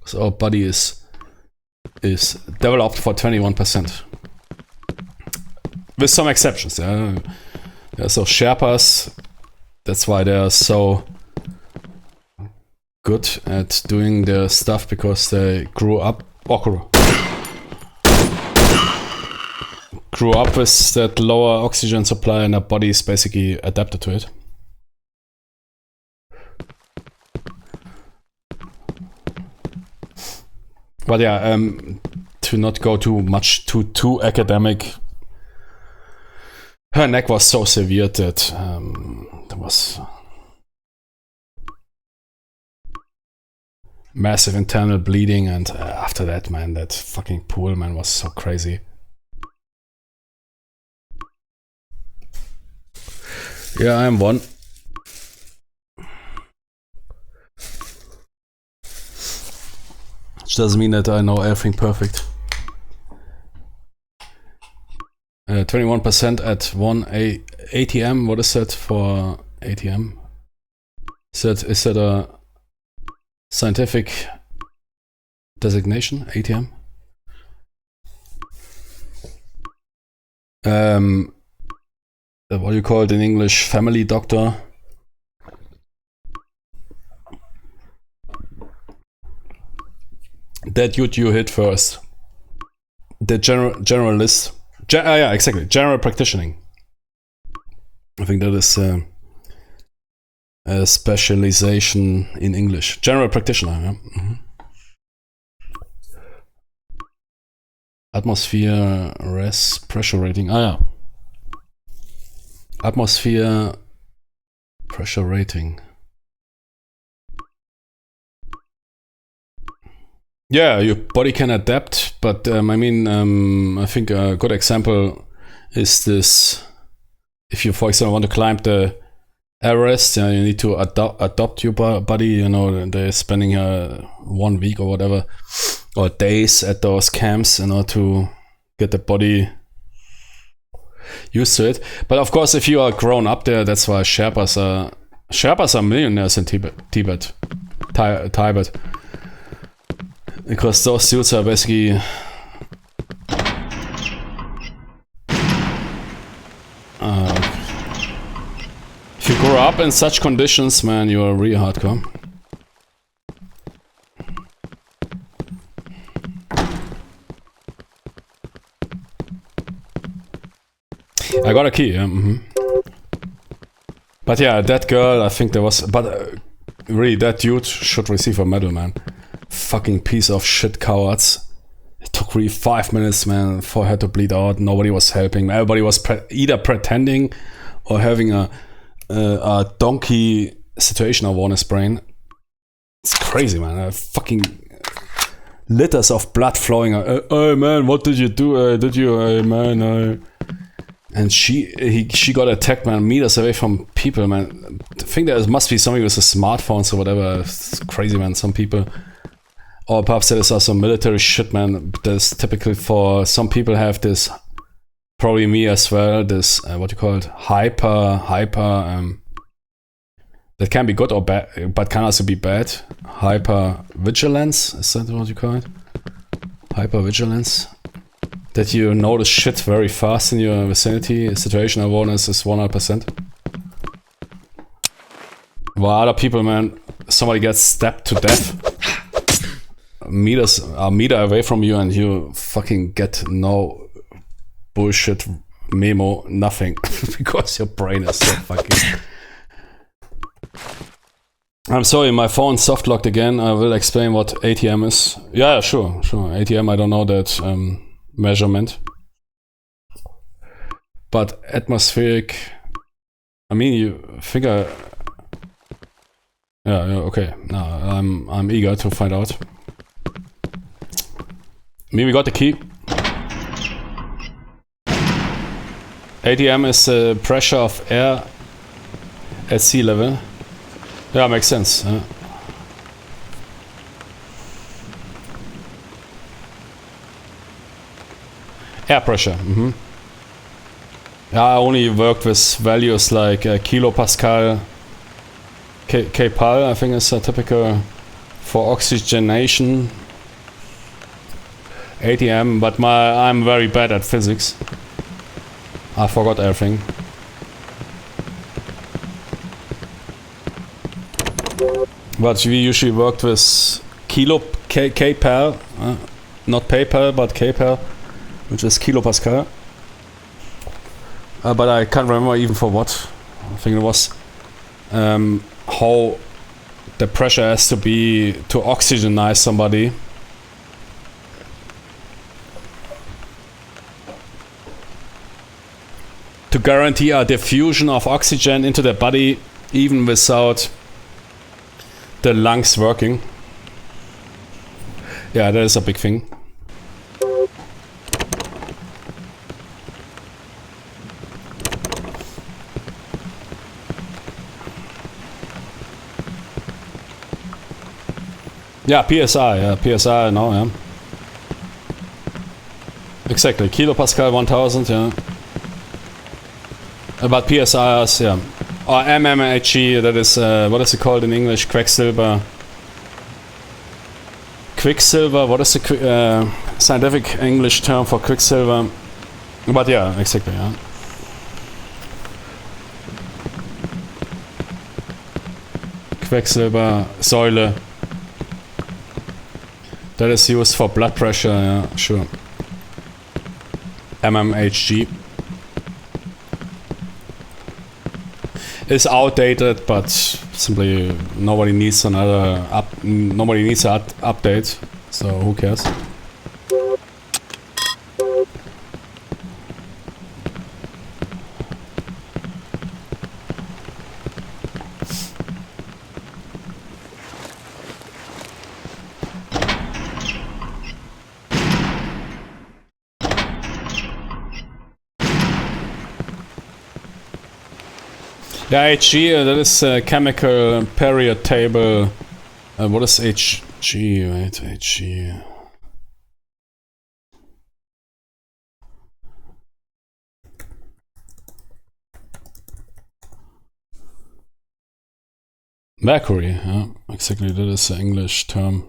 So our body is developed for 21%. With some exceptions. There are so Sherpas, that's why they are so good at doing their stuff, because they grew up with that lower oxygen supply and their body is basically adapted to it. But to not go too academic, her neck was so severe that there was massive internal bleeding, and after that, man, that fucking pool, man, was so crazy. Yeah, I am one. Which doesn't mean that I know everything perfect. 21% at 1 ATM. What is that for ATM? Is that a scientific designation? ATM? What do you call it in English? Family doctor. That you hit first. The generalist. Yeah, exactly. General practitioning. I think that is a specialization in English. General practitioner. Yeah? Mm-hmm. Atmosphere, res, pressure rating. Ah, yeah. Atmosphere, pressure rating. Yeah, your body can adapt, but I mean, I think a good example is this. If you, for example, want to climb the Everest, you need to adopt your body. You know, they're spending 1 week or whatever, or days at those camps, you know, to get the body used to it. But of course, if you are grown up there, that's why Sherpas are millionaires in Tibet. Because those suits are basically if you grow up in such conditions, man, you are really hardcore. I got a key, yeah. Mm-hmm. But yeah, that girl, I think there was, but really, that dude should receive a medal, man. Fucking piece of shit cowards. It took really 5 minutes, man, for her to bleed out. Nobody was helping. Everybody was either pretending or having a donkey situation over on his brain. It's crazy, man. Fucking liters of blood flowing. Oh man, what did you do? Did you, man? And she got attacked, man, meters away from people, man. I think there must be something with the smartphones or whatever. It's crazy, man. Some people. Or perhaps there is also military shit, man. There's typically for some people have this, probably me as well, this, what you call it, hyper, that can be good or bad, but can also be bad. Hyper vigilance, is that what you call it? Hyper vigilance. That you notice shit very fast in your vicinity. Situational awareness is 100%. While other people, man, somebody gets stabbed to death. A meter away from you and you fucking get no bullshit memo, nothing. Because your brain is so fucking... I'm sorry, my phone soft locked again. I will explain what ATM is. Yeah, sure. ATM, I don't know that measurement. But atmospheric... I mean, you figure... Yeah, okay. No, I'm eager to find out. Me, we got the key. ATM is the pressure of air at sea level. Yeah, makes sense. Air pressure. Mm-hmm. Yeah, I only worked with values like kilopascal, kPa, I think is a typical for oxygenation. ATM, but I'm very bad at physics. I forgot everything. But we usually worked with kPa, not PayPal, but kPa, which is kilopascal. But I can't remember even for what. I think it was how the pressure has to be to oxygenize somebody. to guarantee a diffusion of oxygen into the body even without the lungs working. Yeah, that is a big thing. Yeah, PSI, PSI, no, yeah. Exactly, kilopascal 1000, yeah. But PSIs, yeah. Or mmHg, that is, what is it called in English? Quecksilver. Quicksilver, what is the scientific English term for quicksilver? But yeah, exactly, yeah. Quecksilber, Säule. That is used for blood pressure, yeah, sure. mmHg. It's outdated, but simply nobody needs another nobody needs an update, so who cares? Yeah, Hg, that is chemical period table. What is Hg? Wait, Hg. Mercury, yeah, exactly, that is the English term.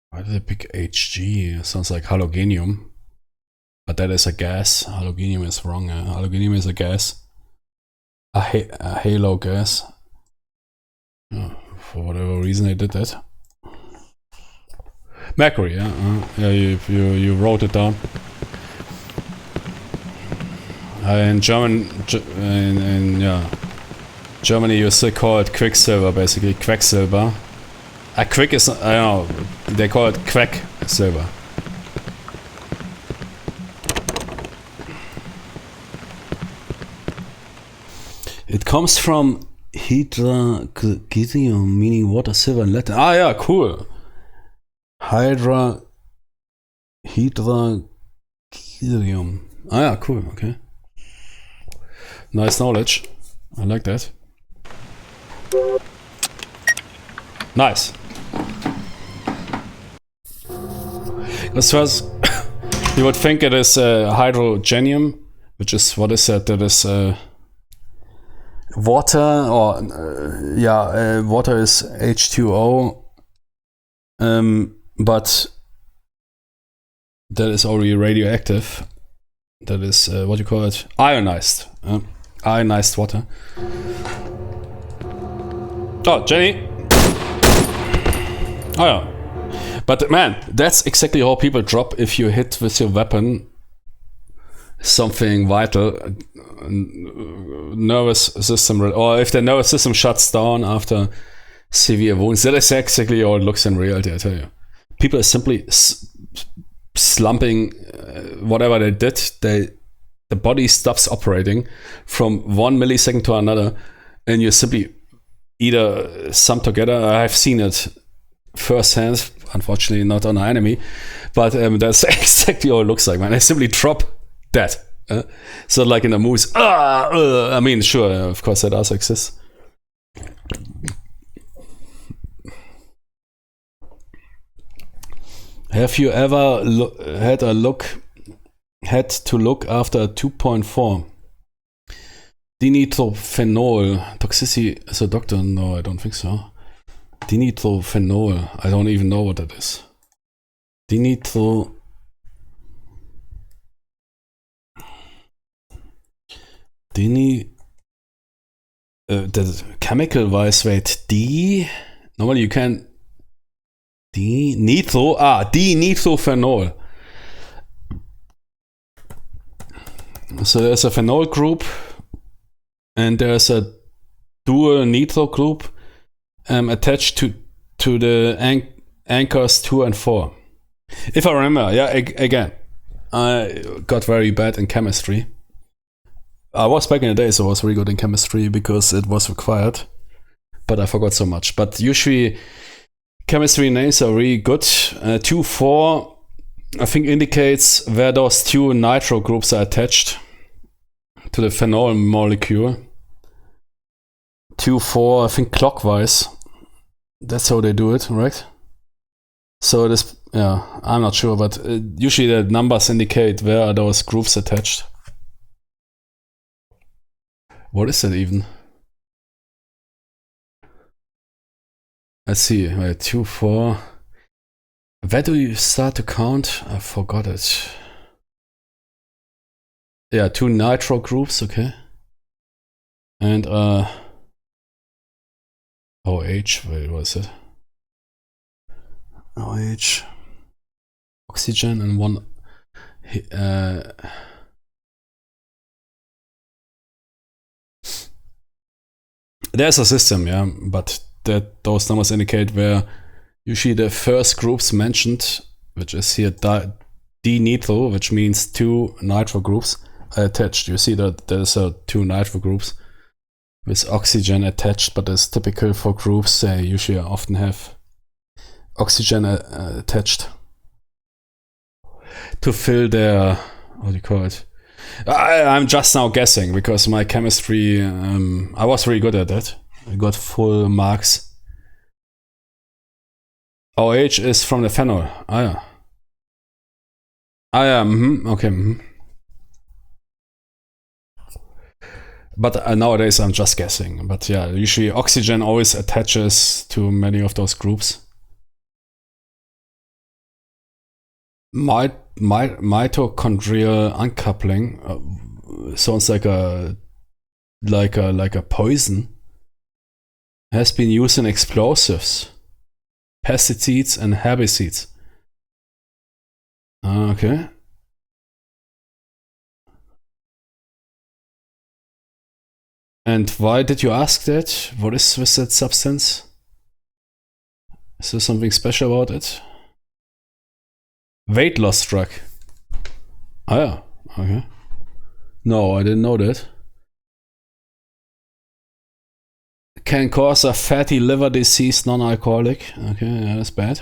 Why did they pick Hg? Sounds like halogenium. But that is a gas. Halogenium is wrong. Halogenium is a gas. A halo gas. For whatever reason they did that. Mercury, yeah. Yeah, you wrote it down. In German, yeah, Germany you still call it Quicksilver, basically Quecksilber. A quick is, I don't know, they call it Quecksilver. It comes from hydragirium, meaning water, silver in Latin. Ah, yeah, cool. Hydragirium. Ah, yeah, cool. Okay. Nice knowledge. I like that. Nice. Because first, you would think it is hydrogenium, which is, what is that? That is water, or water is H2O, but that is already radioactive. That is what you call it, ionized, ionized water. Oh, Jenny. Oh yeah, but man, that's exactly how people drop if you hit with your weapon something vital. Nervous system, or if the nervous system shuts down after severe wounds. That is exactly how it looks in reality, I tell you. People are simply slumping whatever they did. The body stops operating from 1 millisecond to another, and you simply either sum together. I've seen it firsthand, unfortunately not on an enemy, but that's exactly how it looks like, man. They simply drop dead. So like in the movies, I mean, sure, of course that does exist. Have you ever had to look after 2.4 dinitrophenol toxicity as a doctor? No, I don't think so. Dinitrophenol, I don't even know what that is. The chemical wise, wait, normally you can dinitrophenol. So there's a phenol group and there's a dual nitro group attached to the anchors 2 and 4. If I remember, yeah, again, I got very bad in chemistry. I was back in the days, I was really good in chemistry because it was required, but I forgot so much. But usually, chemistry names are really good. 2,4, I think, indicates where those two nitro groups are attached to the phenol molecule. 2,4, I think, clockwise. That's how they do it, right? So it is, yeah, I'm not sure, but usually the numbers indicate where are those groups attached. What is that even? Let's see, wait, 2,4. Where do you start to count? I forgot it. Yeah, 2 nitro groups, okay. And OH, wait, what is it? OH, oxygen, and one there's a system, yeah, but that those numbers indicate where usually the first groups mentioned, which is here D-nitro, which means 2 nitro groups, are attached. You see that there's 2 nitro groups with oxygen attached, but it's typical for groups. They usually often have oxygen attached to fill their, what do you call it? I'm just now guessing because my chemistry, I was really good at that. I got full marks. OH is from the phenol. Ah, yeah. Ah, yeah. Okay. But nowadays I'm just guessing. But yeah, usually oxygen always attaches to many of those groups. Mitochondrial uncoupling sounds like a poison. Has been used in explosives, pesticides, and herbicides. Okay. And why did you ask that? What is with that substance? Is there something special about it? Weight loss drug. Oh yeah, okay. No, I didn't know that. Can cause a fatty liver disease, non-alcoholic. Okay, yeah, that's bad.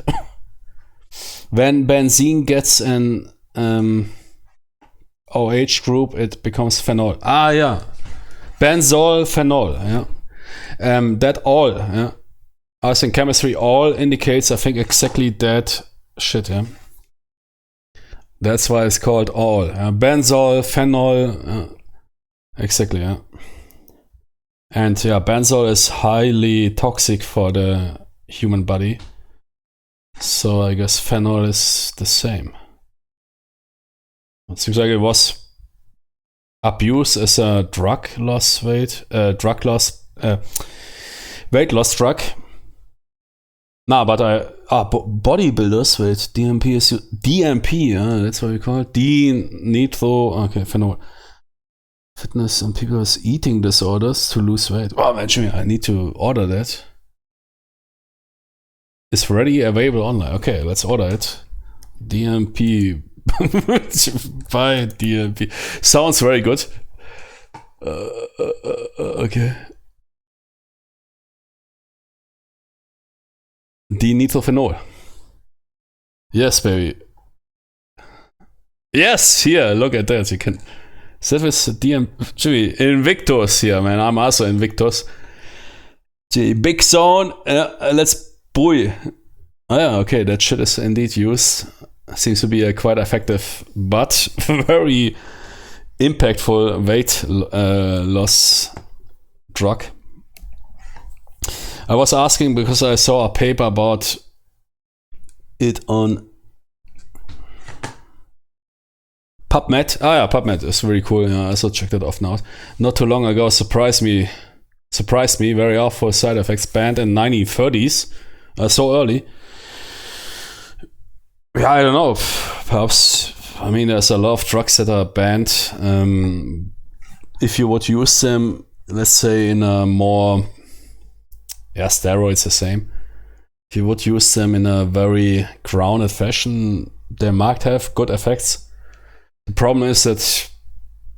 When benzene gets an OH group, it becomes phenol. Ah, yeah. Benzol, phenol, yeah. That all, yeah. As in chemistry, all indicates, I think, exactly that shit, yeah. That's why it's called all. Benzol, phenol, exactly, yeah. And yeah, benzol is highly toxic for the human body. So I guess phenol is the same. It seems like it was abused as a weight loss drug. Nah, but bodybuilders with DMP is DMP, yeah, that's what we call it. D-nitro, okay, phenol. Fitness and people with eating disorders to lose weight. Oh, imagine I need to order that. It's already available online. Okay, let's order it. DMP. Buy DMP. Sounds very good. Okay. D-nitrophenol. Yes, baby. Yes, here, look at that. You can. That was DMP. Invictus here, man. I'm also Invictus. Big Zone. Let's buoy. Oh, yeah, okay. That shit is indeed used. Seems to be a quite effective, but very impactful weight loss drug. I was asking because I saw a paper about it on PubMed. Ah, yeah, PubMed is very cool. Yeah, I also checked it off now. Not too long ago, surprised me. Very awful side effects banned in 1930s. So early. Yeah, I don't know. Perhaps. I mean, there's a lot of drugs that are banned. If you would use them, let's say in a more, steroids the same. If you would use them in a very grounded fashion, they might have good effects. The problem is that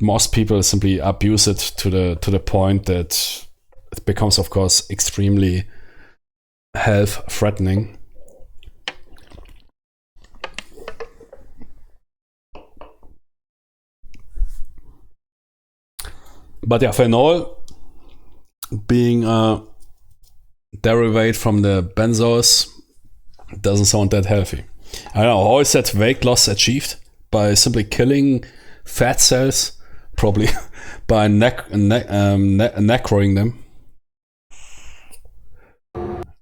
most people simply abuse it to the point that it becomes, of course, extremely health threatening. But yeah, phenol being a derivative from the benzols doesn't sound that healthy. I don't know, how is that weight loss achieved? By simply killing fat cells? Probably by necroing them.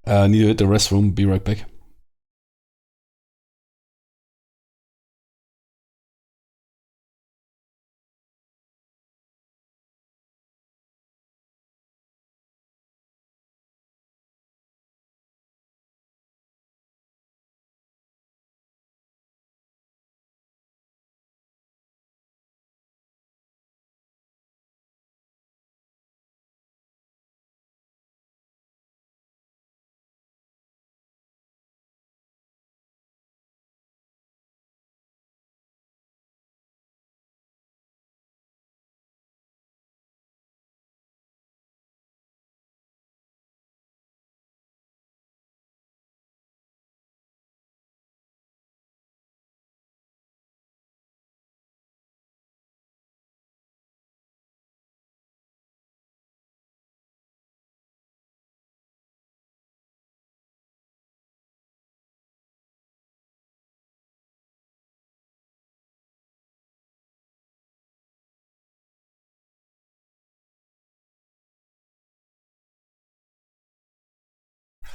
Need to hit the restroom, be right back.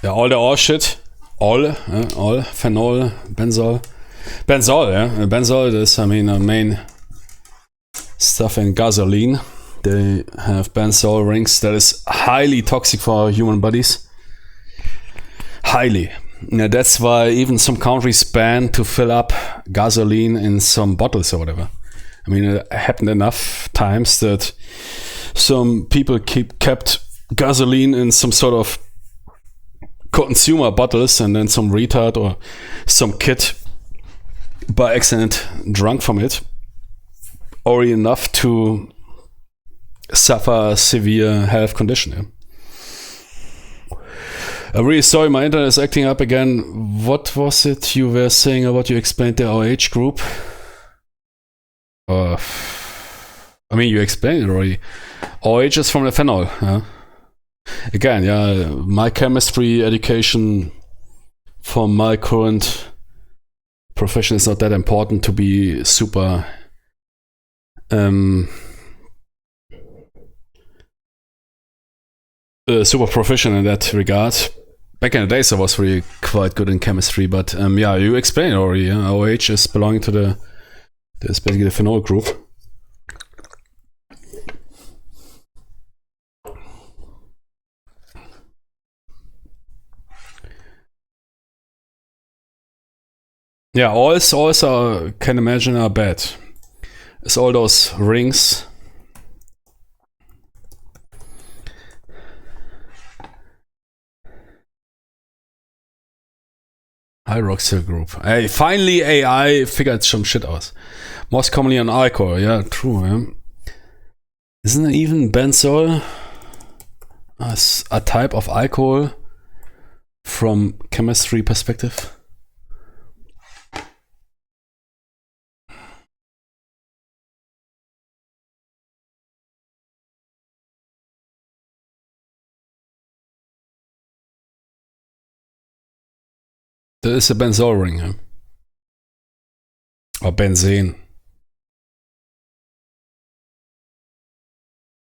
Yeah, all shit. All phenol, benzol. Benzol, yeah. Benzol is, I mean, a main stuff in gasoline. They have benzol rings that is highly toxic for human bodies. Highly. Yeah, that's why even some countries ban to fill up gasoline in some bottles or whatever. I mean, it happened enough times that some people kept gasoline in some sort of consumer bottles, and then some retard or some kid by accident drunk from it, or enough to suffer severe health condition. Yeah? I'm really sorry, my internet is acting up again. What was it you were saying about, you explained the OH group? I mean, you explained it already. OH is from the phenol. Yeah? Again, yeah, my chemistry education for my current profession is not that important to be super super proficient in that regard. Back in the days, I was really quite good in chemistry, but yeah, you explained it already. Yeah? OH is belonging to that's basically the phenol group. Yeah, also can imagine are bad. It's all those rings. Hydroxyl group. Hey, finally AI figured some shit out. Most commonly on alcohol. Yeah, true. Yeah. Isn't it even benzol as a type of alcohol from chemistry perspective? That is a benzol ring, yeah? Or benzene.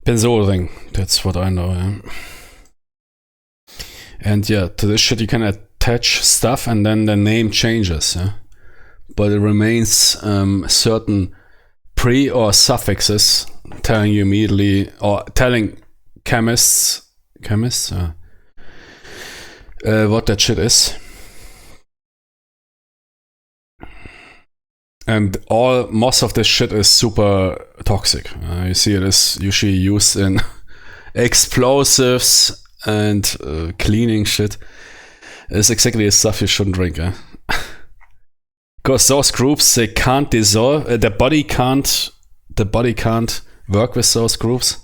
Benzol ring, that's what I know, yeah. And yeah, to this shit you can attach stuff and then the name changes, yeah? But it remains certain pre or suffixes telling you immediately, or telling chemists what that shit is. And most of this shit is super toxic. You see, it is usually used in explosives and cleaning shit. It's exactly the stuff you shouldn't drink. because those groups, they can't dissolve. The body can't work with those groups.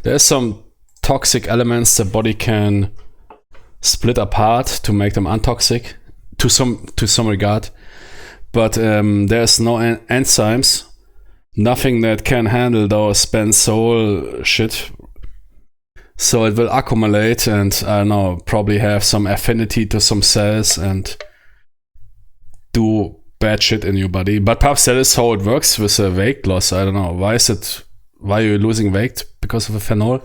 There's some toxic elements the body can split apart to make them untoxic to some regard, but there's no enzymes, nothing that can handle those benzol shit. So it will accumulate and, I don't know, probably have some affinity to some cells and do bad shit in your body. But perhaps that is how it works with a weight loss. I don't know. Why are you losing weight? Because of a phenol?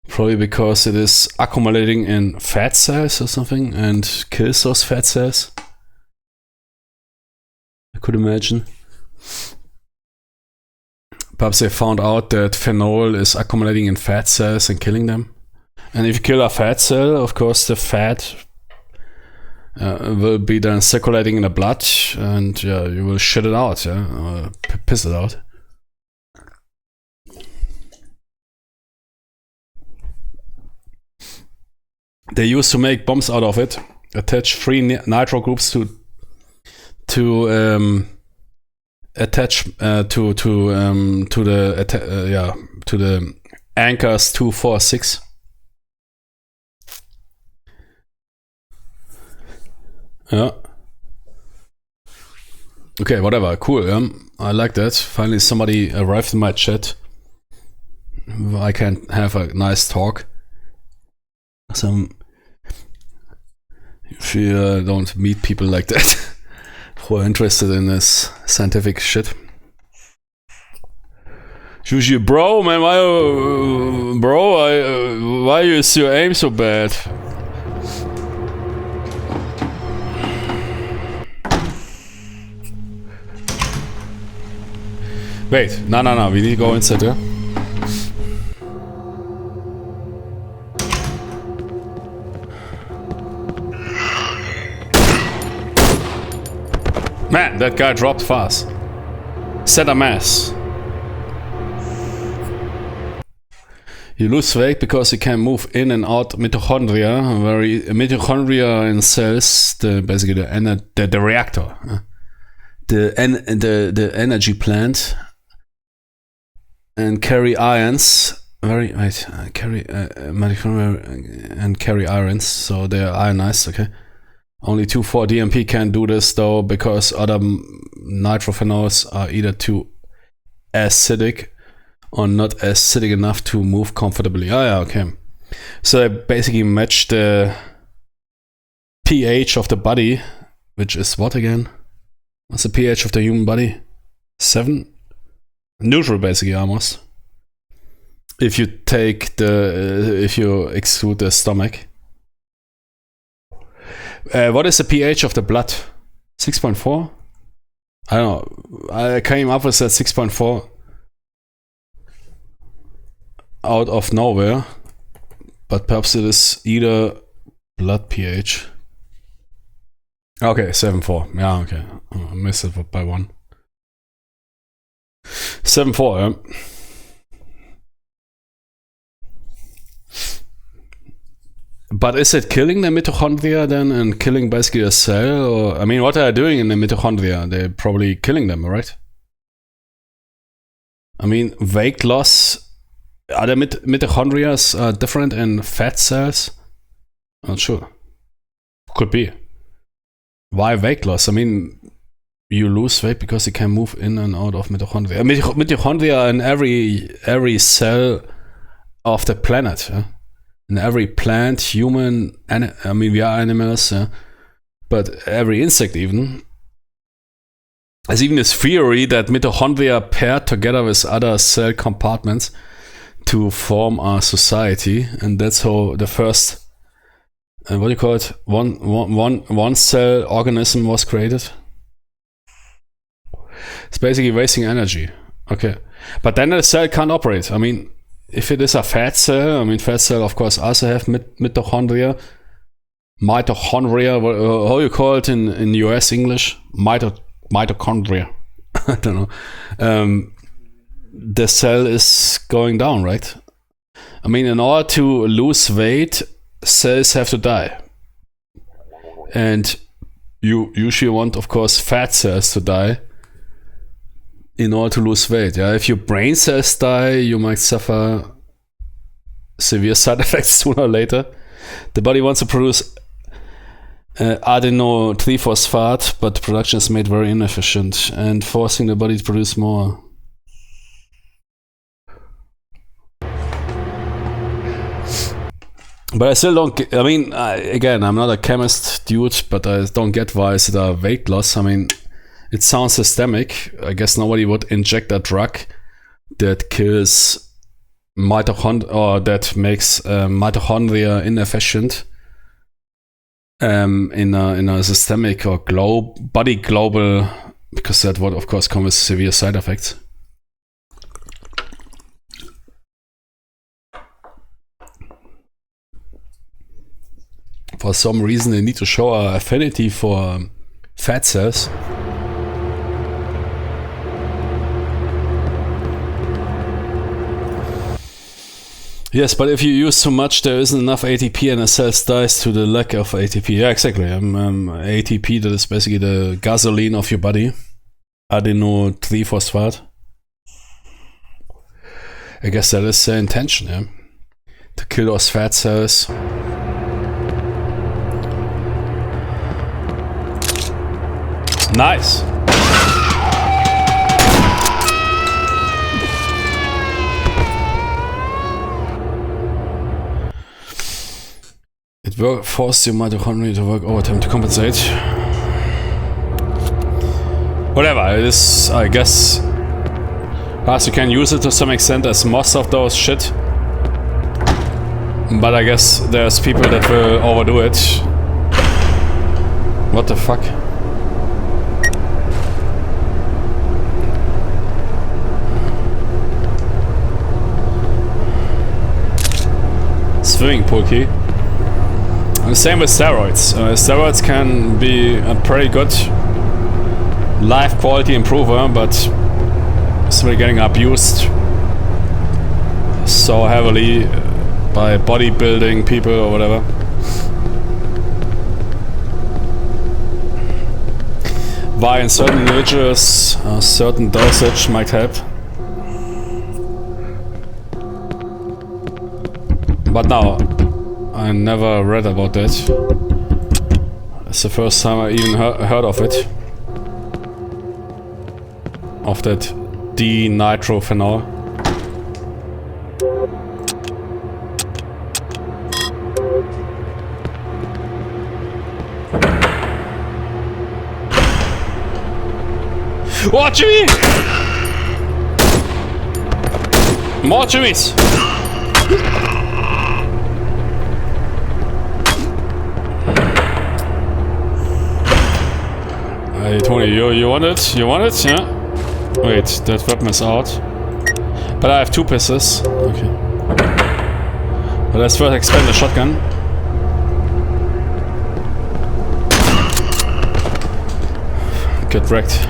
Probably because it is accumulating in fat cells or something and kills those fat cells. I could imagine. Perhaps they found out that phenol is accumulating in fat cells and killing them. And if you kill a fat cell, of course the fat will be then circulating in the blood, and yeah, you will shit it out, or piss it out. They used to make bombs out of it, attach 3 nitro groups to attach to the anchors 2, 4, 6. Yeah. Okay, whatever. Cool. I like that. Finally, somebody arrived in my chat. I can have a nice talk. If you don't meet people like that who are interested in this scientific shit. Usually, bro, man, why is your aim so bad? Wait, no, we need to go inside, yeah? Man, that guy dropped fast. Set a mess. You lose weight because you can move in and out mitochondria. Mitochondria in cells, basically the reactor, the energy plant, and carry ions. Carry mitochondria and carry ions, so they are ionized. Okay. Only 2,4-DMP can do this though, because other nitrophenols are either too acidic or not acidic enough to move comfortably. Oh yeah, okay. So they basically match the pH of the body, which is what again? What's the pH of the human body? 7? Neutral, basically, almost. If you if you exclude the stomach. What is the pH of the blood? 6.4? I don't know. I came up with that 6.4 out of nowhere, but perhaps it is either blood pH. Okay, 7.4. Yeah, okay. I missed it by 1. 7.4, yeah. But is it killing the mitochondria then, and killing basically a cell? Or, I mean, what are they doing in the mitochondria? They're probably killing them, right? I mean, weight loss, are the mitochondria different in fat cells? Not sure. Could be. Why weight loss? I mean, you lose weight because you can move in and out of mitochondria. Mitochondria in every cell of the planet. Yeah? In every plant, human, I mean, we are animals, but every insect even. There's even this theory that mitochondria paired together with other cell compartments to form our society, and that's how the first, what do you call it, one cell organism was created. It's basically wasting energy. Okay, but then the cell can't operate. I mean, if it is a fat cell, I mean, fat cell, of course, also have mitochondria. Mitochondria, how you call it in US English? Mitochondria. I don't know. The cell is going down, right? I mean, in order to lose weight, cells have to die. And you usually want, of course, fat cells to die in order to lose weight. Yeah, if your brain cells die, you might suffer severe side effects sooner or later. The body wants to produce adeno-3-phosphate, but the production is made very inefficient and forcing the body to produce more. But I still don't get, I mean, again, I'm not a chemist dude, but I don't get why is it a weight loss. I mean, it sounds systemic. I guess nobody would inject a drug that kills mitochondria, or that makes mitochondria inefficient in a systemic or body global, because that would of course come with severe side effects. For some reason they need to show an affinity for fat cells. Yes, but if you use too much, there isn't enough ATP and the cells dies to the lack of ATP. Yeah, exactly. ATP, that is basically the gasoline of your body. Adeno-3-phosphate. I guess that is the intention, yeah. To kill those fat cells. Nice! It forces your mitochondria to work overtime to compensate. Whatever, it is, I guess. Plus you can use it to some extent as most of those shit. But I guess there's people that will overdo it. What the fuck? Swimming pool key. And the same with steroids. Steroids can be a pretty good life quality improver, but it's really getting abused so heavily by bodybuilding people or whatever. Why in certain individuals a certain dosage might help. But now, I never read about that. It's the first time I even heard of it. Of that D-nitrophenol. Watch me! More chewies! Hey Tony, you want it? You want it? Yeah? Wait, that weapon is out. But I have 2 pistols. Okay. But let's first expand the shotgun. Get wrecked.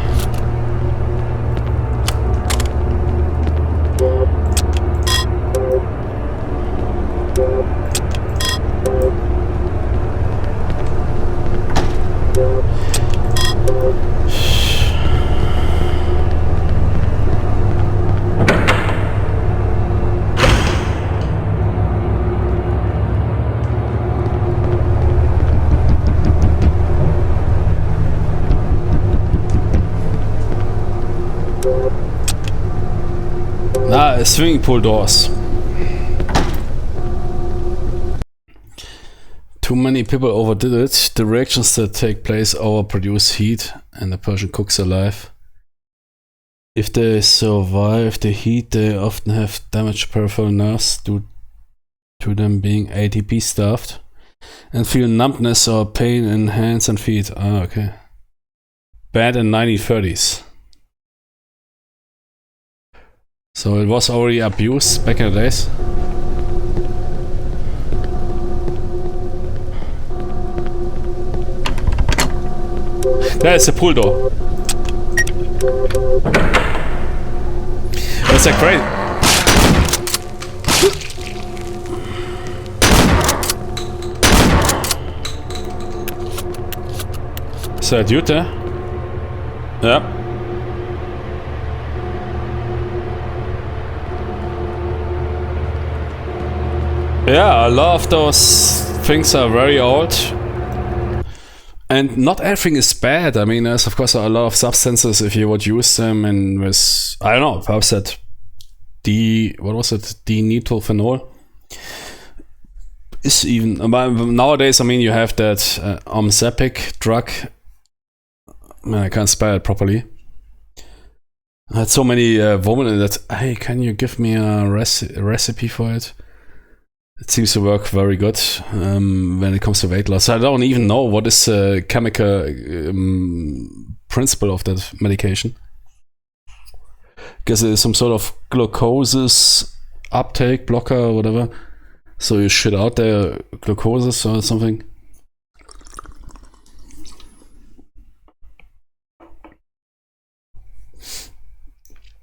Swimming pool doors. Too many people overdid it. The reactions that take place overproduce heat and the person cooks alive. If they survive the heat, they often have damaged peripheral nerves due to them being ATP starved and feel numbness or pain in hands and feet. Ah, okay. Bad in 1930s. So it was already abused back in the days. That is a pool door. That's a great. Is that dude there? Yeah. Yeah, a lot of those things are very old. And not everything is bad. I mean, there's of course a lot of substances if you would use them and with, I don't know, perhaps that D-nitrophenol is even, nowadays, I mean, you have that Omzepic drug. Man, I can't spell it properly. I had so many women in that, hey, can you give me a recipe for it? It seems to work very good when it comes to weight loss. I don't even know what is the chemical principle of that medication. Guess it's some sort of glucose uptake blocker or whatever. So you shit out the glucose or something.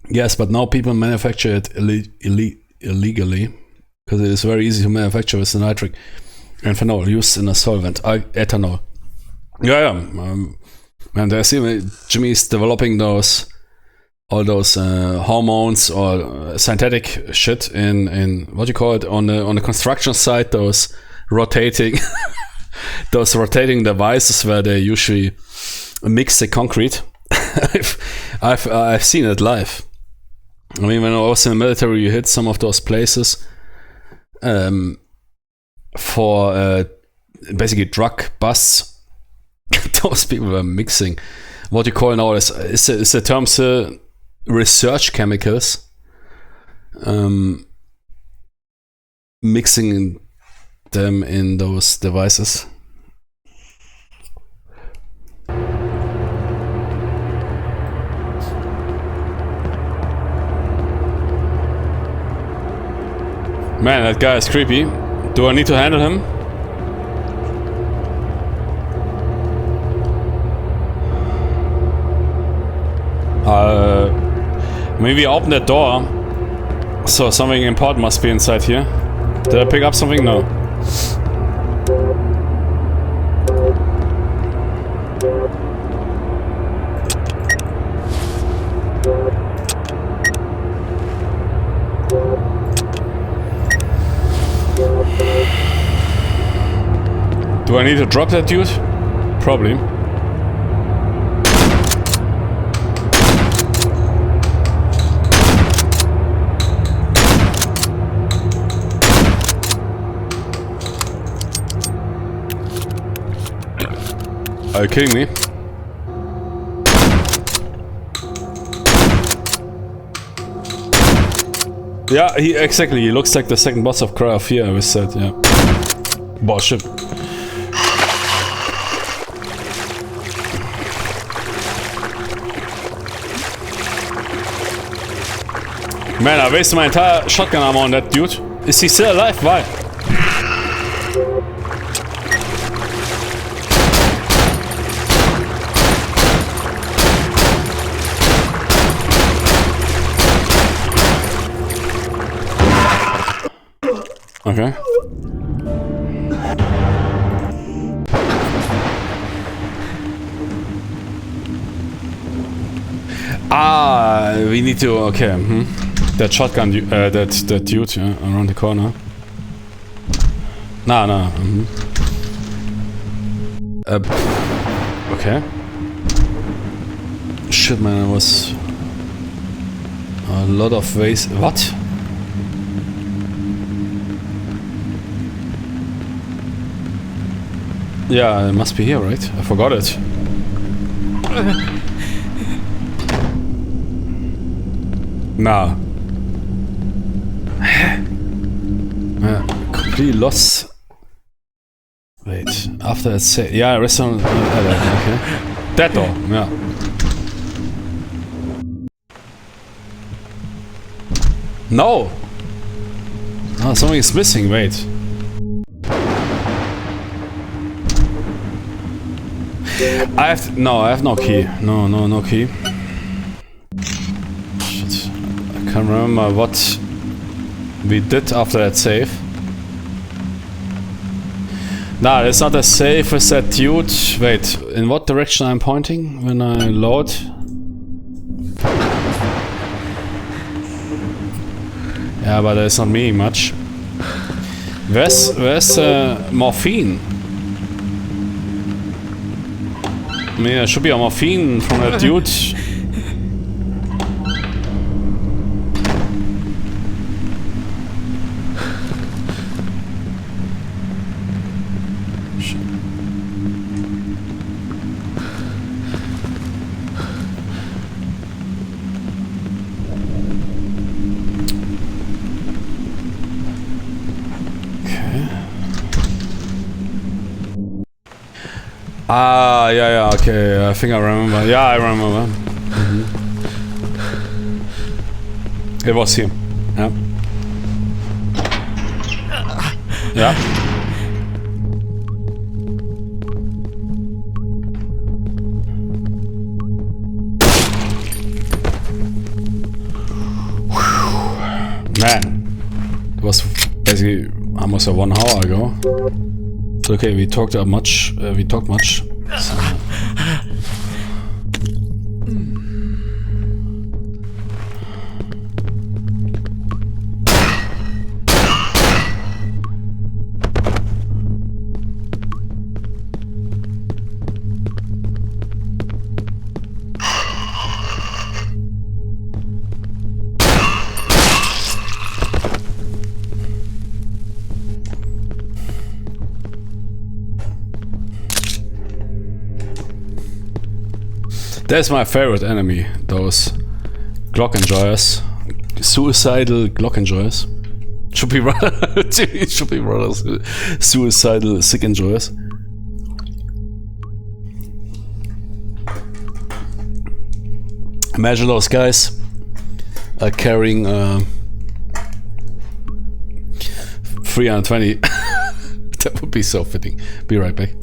Yes, but now people manufacture it illegally. Because it is very easy to manufacture with the nitric and phenol used in a solvent, ethanol. Yeah. And I see Jimmy's developing all those hormones or synthetic shit in what do you call it on the construction site. Those rotating devices where they usually mix the concrete. I've seen it live. I mean, when I was in the military, you hit some of those places. For basically drug busts. Those people were mixing what you call now is the term research chemicals, mixing them in those devices. Man, that guy is creepy. Do I need to handle him? Maybe open that door. So something important must be inside here. Did I pick up something? No. Do I need to drop that dude? Probably. Are you kidding me? Yeah, exactly. He looks like the second boss of Cry of Fear, I was said, yeah. Bullshit. Man, I wasted my entire shotgun ammo on that dude. Is he still alive? Why? Okay. We need to, okay, that shotgun, that dude, yeah, around the corner. No. Okay. Shit, man, it was a lot of ways. What? Yeah, it must be here, right? I forgot it. Nah. Yeah, completely lost. Wait, after that say, yeah, restaurant. Okay. That door, yeah. No! Oh, something is missing, wait. I have no key. No key. Shit. I can't remember what we did after that save. Nah, it's not as safe as that dude. Wait, in what direction I'm pointing when I load? Yeah, but it's not meaning much. Where's morphine? I mean, there should be a morphine from that dude. Ah, yeah, okay, I think I remember. Yeah, I remember. It was him. Yeah. Yeah. Man, it was basically almost 1 hour ago. Okay, we talked much. We talked much. So. That's my favorite enemy, those Glock enjoyers. Suicidal Glock enjoyers. Should be rather, should be rather suicidal sick enjoyers. Imagine those guys are carrying 320. That would be so fitting. Be right back.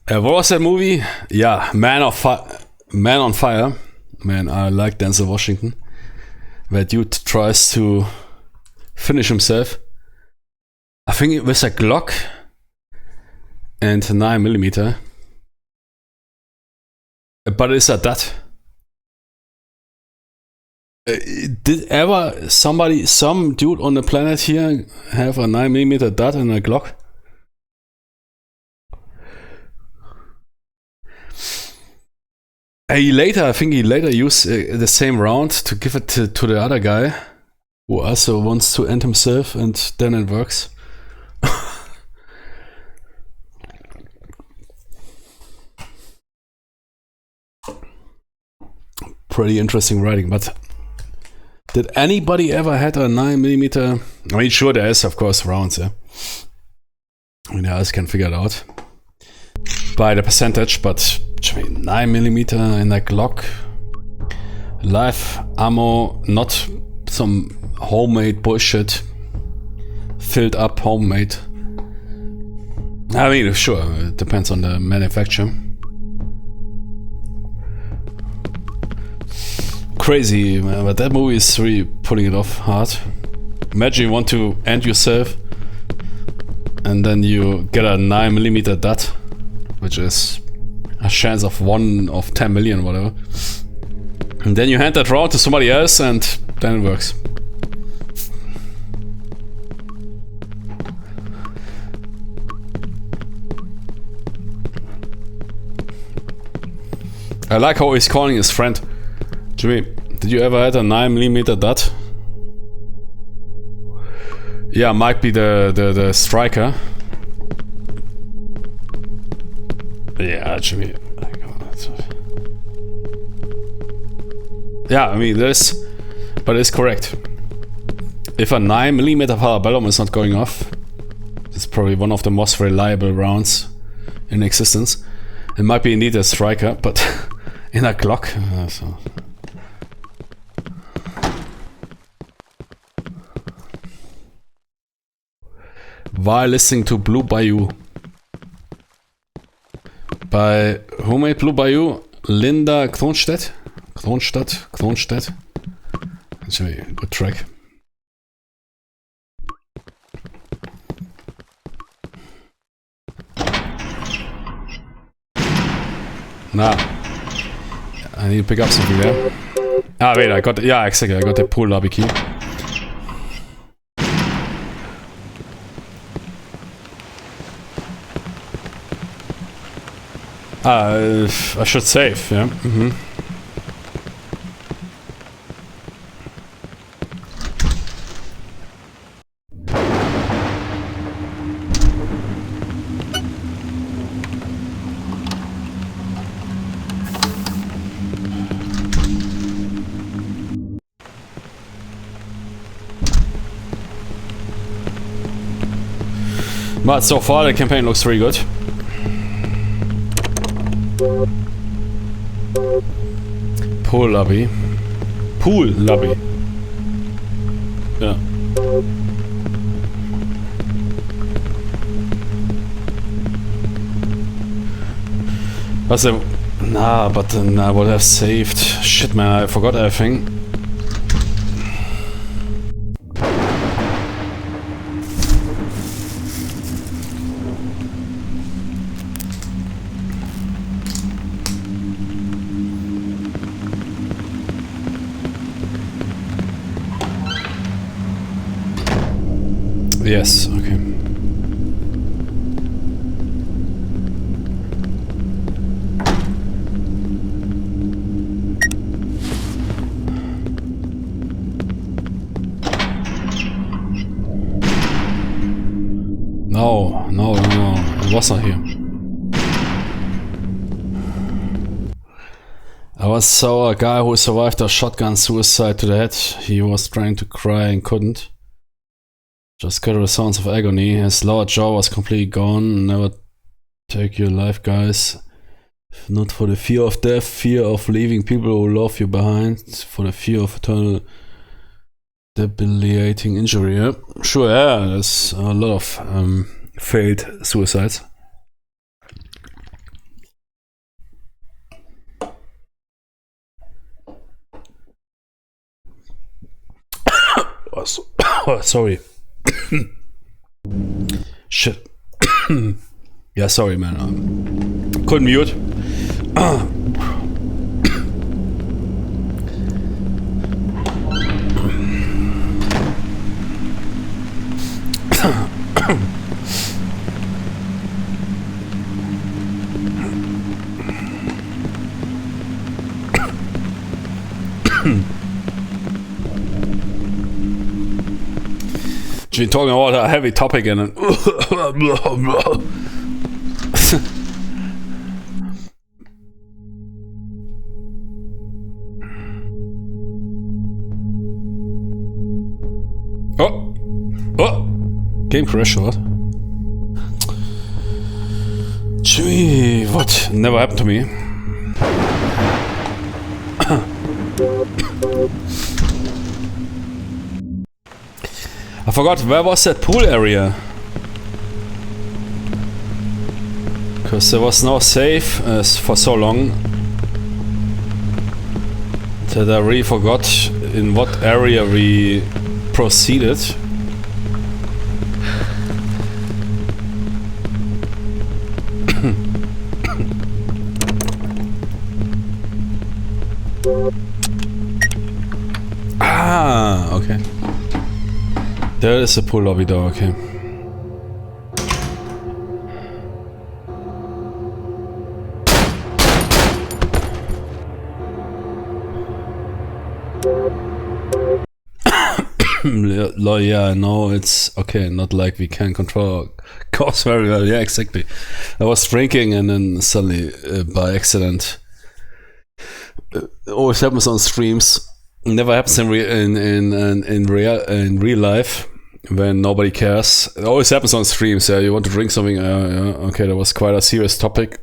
What was that movie? Yeah, Man on Fire. Man, I like Denzel Washington. Where dude tries to finish himself. I think it was a Glock and 9mm. But it's a dot. Did ever some dude on the planet here have a 9mm dot and a Glock? I think he later used the same round to give it to the other guy who also wants to end himself, and then it works. Pretty interesting writing, but Did anybody ever had a 9mm? I mean, sure, there is, of course, rounds, yeah. I mean, I can figure it out by the percentage, but 9mm in a Glock, live ammo, not some homemade bullshit, filled up homemade. I mean, sure, it depends on the manufacturer. Crazy, man, but that movie is really pulling it off hard. Imagine you want to end yourself and then you get a 9mm dot, which is a chance of 1 of 10 million, whatever. And then you hand that round to somebody else and then it works. I like how he's calling his friend. Jimmy, did you ever had a 9mm dot? Yeah, might be the striker. Yeah, Jimmy. Yeah, I mean, but it's correct. If a 9mm Parabellum is not going off, it's probably one of the most reliable rounds in existence. It might be indeed a striker, but in a Glock. So. While listening to Blue Bayou. By who made Blue Bayou? Linda Kronstedt? Kronstedt? That's a good track. Nah. I need to pick up something there. Ah, wait, I got the pool lobby key. I should save, yeah. But so far the campaign looks really good. Pool lobby. Yeah. But then I would have saved. Shit, man, I forgot everything. Yes, okay. No, it was not here. I saw a guy who survived a shotgun suicide to the head. He was trying to cry and couldn't. Just cut the sounds of agony. His lower jaw was completely gone. Never take your life, guys. If not for the fear of death, fear of leaving people who love you behind, for the fear of eternal debilitating injury. Yeah, sure, yeah, there's a lot of failed suicides. Oh, sorry. Shit. Yeah, sorry, man. Couldn't mute. She's talking about a heavy topic and Game crash or what? Jimmy, what? Never happened to me. I forgot, where was that pool area? Because there was no safe for so long that I really forgot in what area we proceeded. Ah, okay. There is a pool lobby door, okay. Yeah, I know it's okay, not like we can control course very well. Yeah, exactly. I was drinking and then suddenly by accident. Always happens on streams. Never happens in real life when nobody cares. It always happens on streams. Yeah, you want to drink something? Yeah, okay, that was quite a serious topic.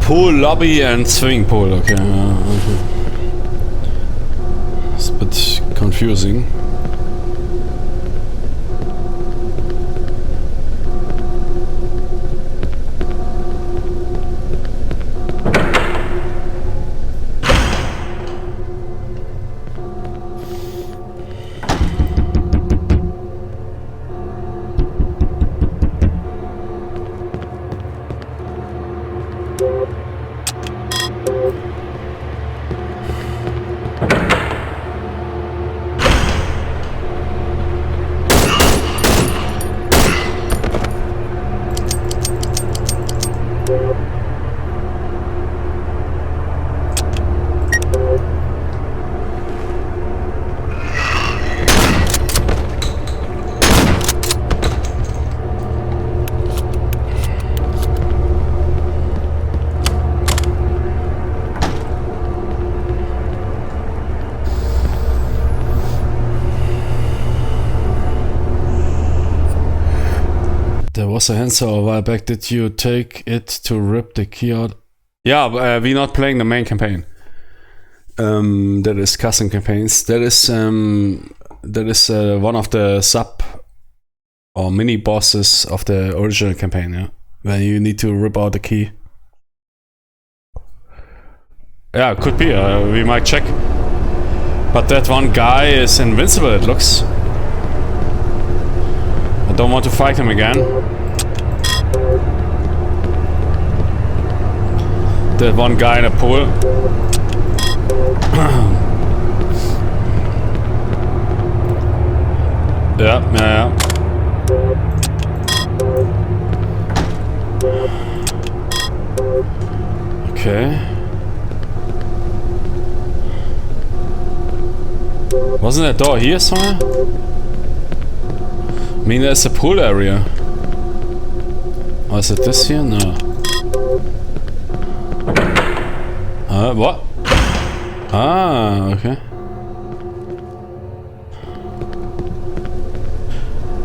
Pool, lobby and swimming pool, okay. Okay. It's a bit confusing. There was a answer a while back. Did you take it to rip the key out? Yeah, we're not playing the main campaign. That is custom campaigns. That is one of the sub or mini bosses of the original campaign. Yeah, where you need to rip out the key. Yeah, could be. We might check. But that one guy is invincible. It looks. I don't want to fight him again. That one guy in a pool. Yeah. Okay. Wasn't that door here somewhere? I mean, there's a pool area. Oh, is it this here? No. What? Ah, okay.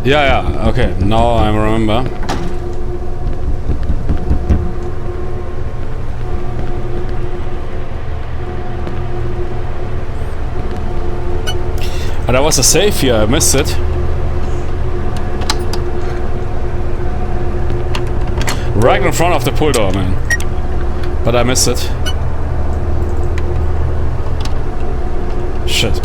Yeah, okay, now I remember. And there was a safe here, I missed it. Right in front of the pull door, man. But I missed it. Shit.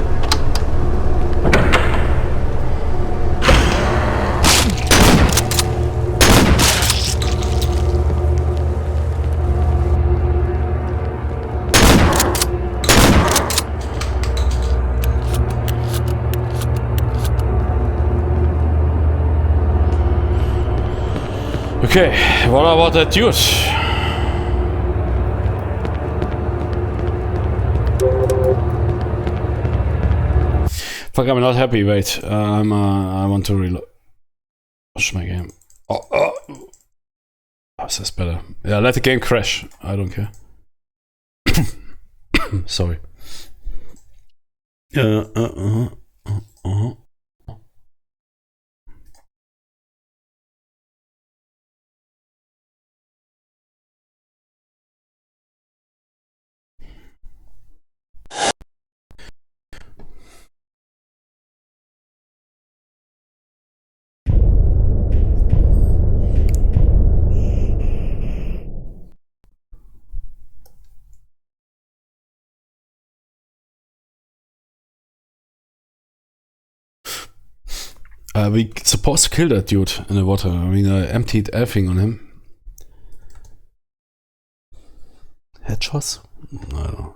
Okay, what about that dude? Fuck, I'm not happy. Wait, I want to reload. Watch my game. Oh, this is better. Yeah, let the game crash. I don't care. Sorry. We supposed to kill that dude in the water. I mean, I emptied everything on him. Headshots? I don't know.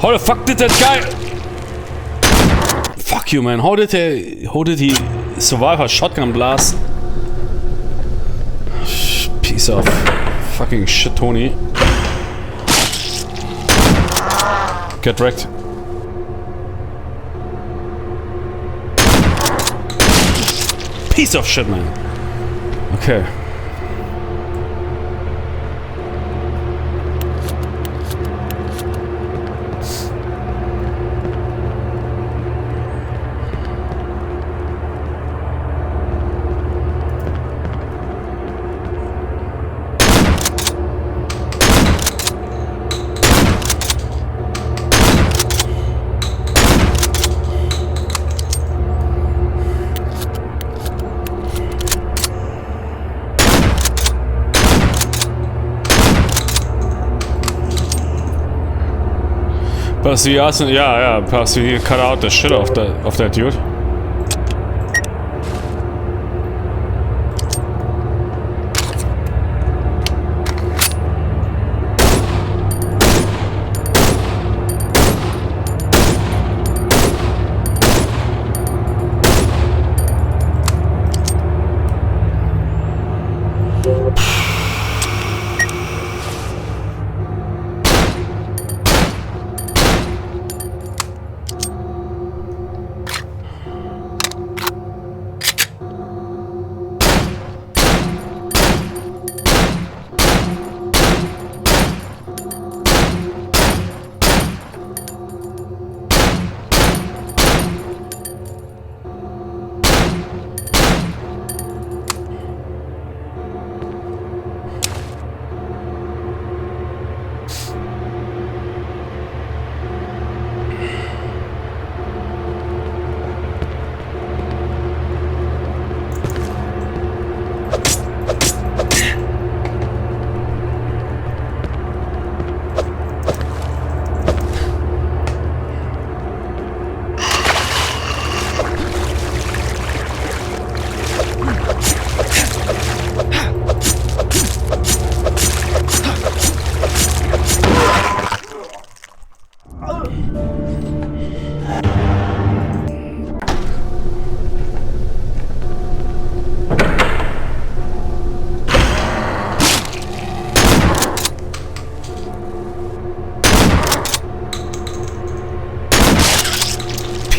How the fuck did that guy? Fuck you, man. How did he survive a shotgun blast? Piece of fucking shit, Tony. Get wrecked. Piece of shit, man. Okay. Percy Arson, yeah, Percy cut out the shit of that dude.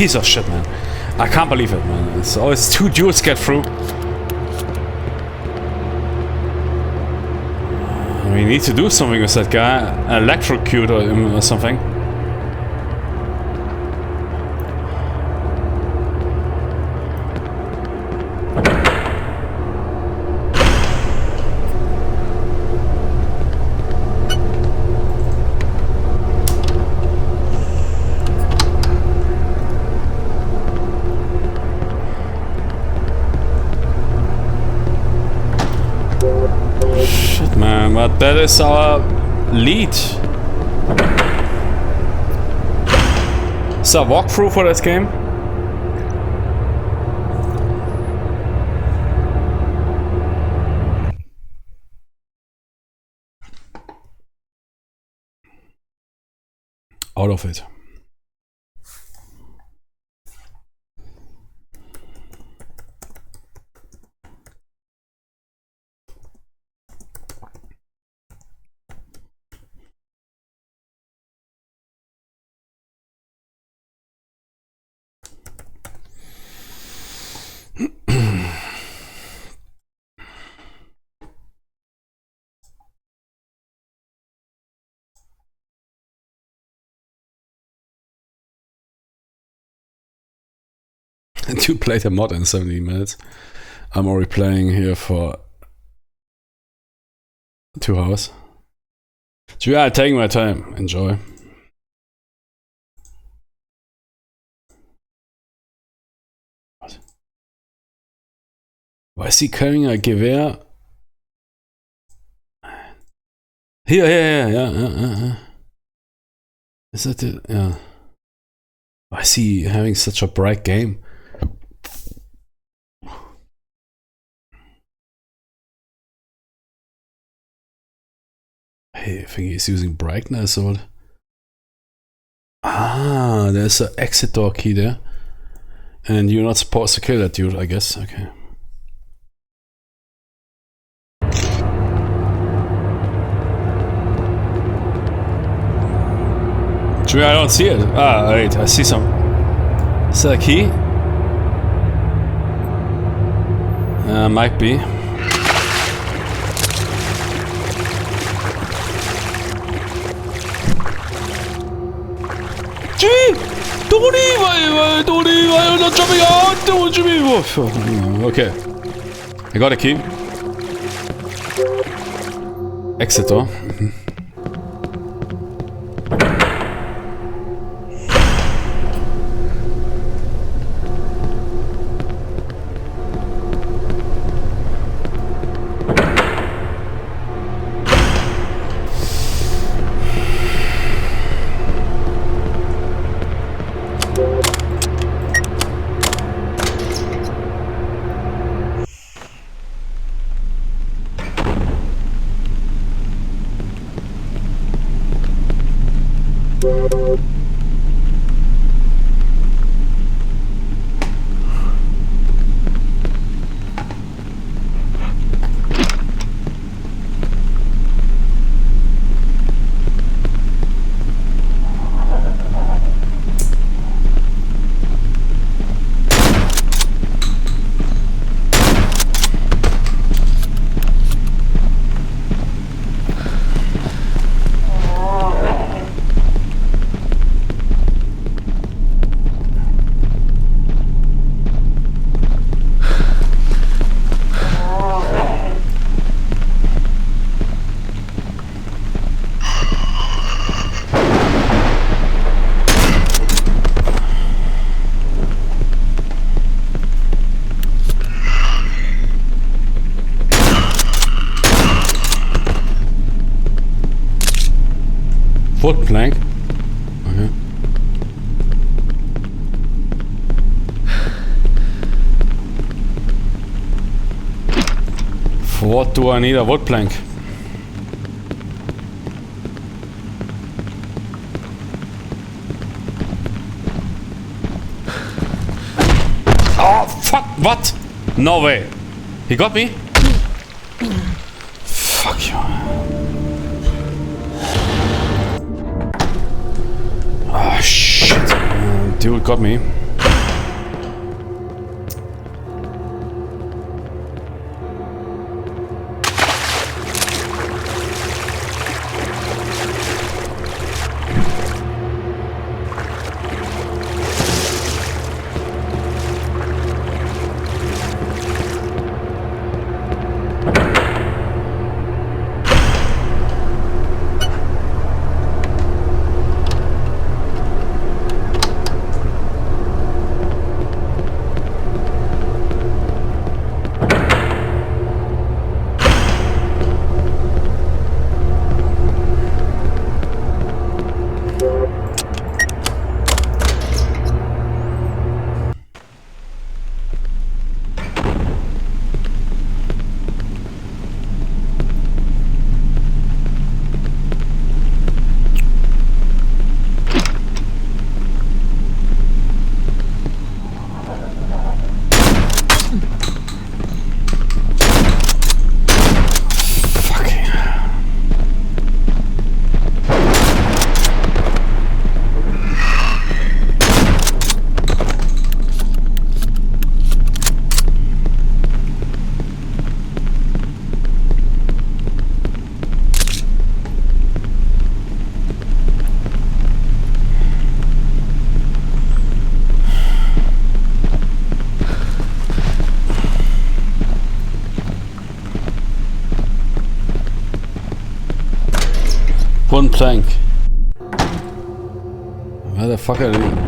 piece of shit, man. I can't believe it, man. It's always 2 duels get through. We need to do something with that guy. Electrocute him or something. But that is our lead. Is there a walkthrough for this game? Out of it. And you played a mod in 70 minutes. I'm already playing here for 2 hours. So yeah, I'm taking my time. Enjoy. What? Why is he carrying a Gewehr? Here, yeah. Is that it? Yeah. Why is he having such a bright game? Hey, I think he's using brightness or what? Ah, there's an exit door key there. And you're not supposed to kill that dude, I guess. Okay. Jimmy, I don't see it. Ah, wait, I see some. Is that a key? Might be. Jimmy! Tony, why are you not jumping out? Jimmy! Okay. I got a key. Exit door. Wood plank. Okay. For what do I need a wood plank? Oh fuck! What? No way! He got me? Fuck you. Oh shit. Dude got me. plank. Hvad the fuck er det?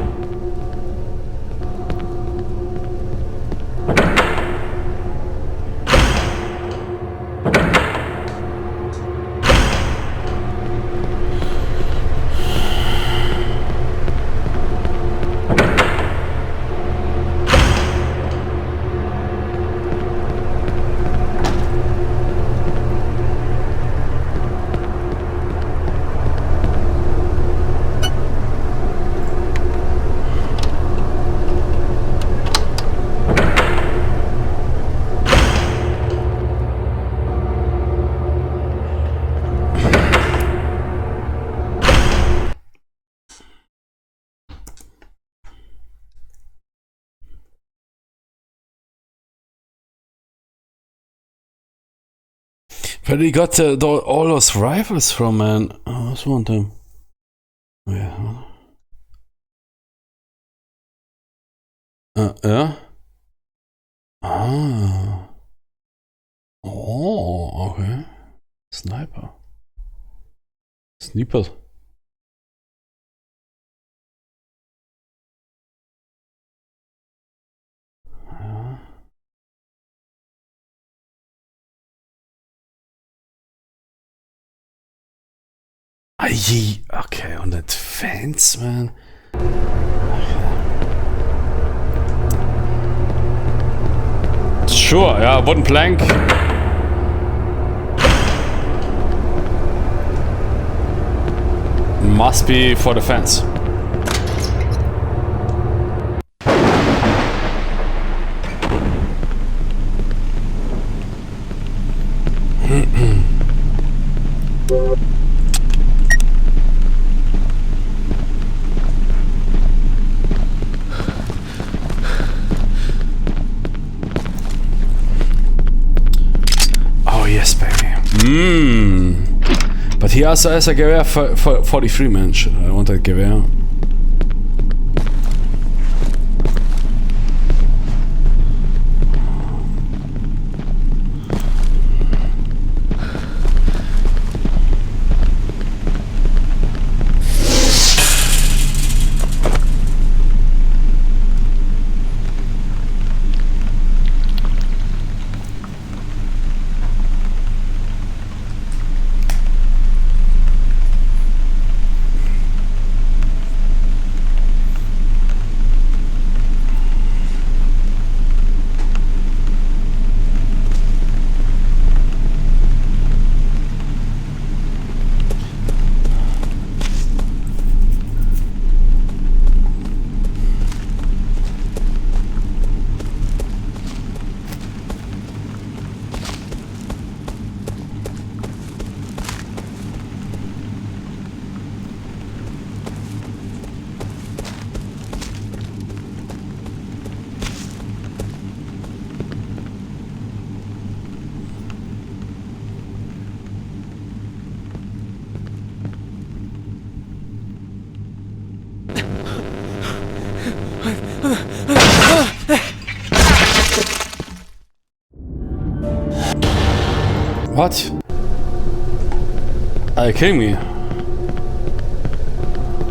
But he got all those rifles from, man. I was want them. Yeah. Yeah. Ah. Oh, okay. Sniper. Sniper. Ja. Okay, und das Fans, man. Sure, yeah, wooden plank. Must be for the fence. Yes, baby. But he also has a Gewehr for 43, man. Shit, I want that Gewehr. What? Are you kidding me?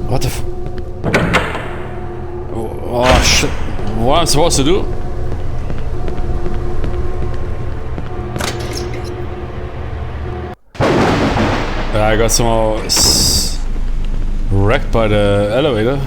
What the f... Oh shit. What am I supposed to do? I got somehow wrecked by the elevator.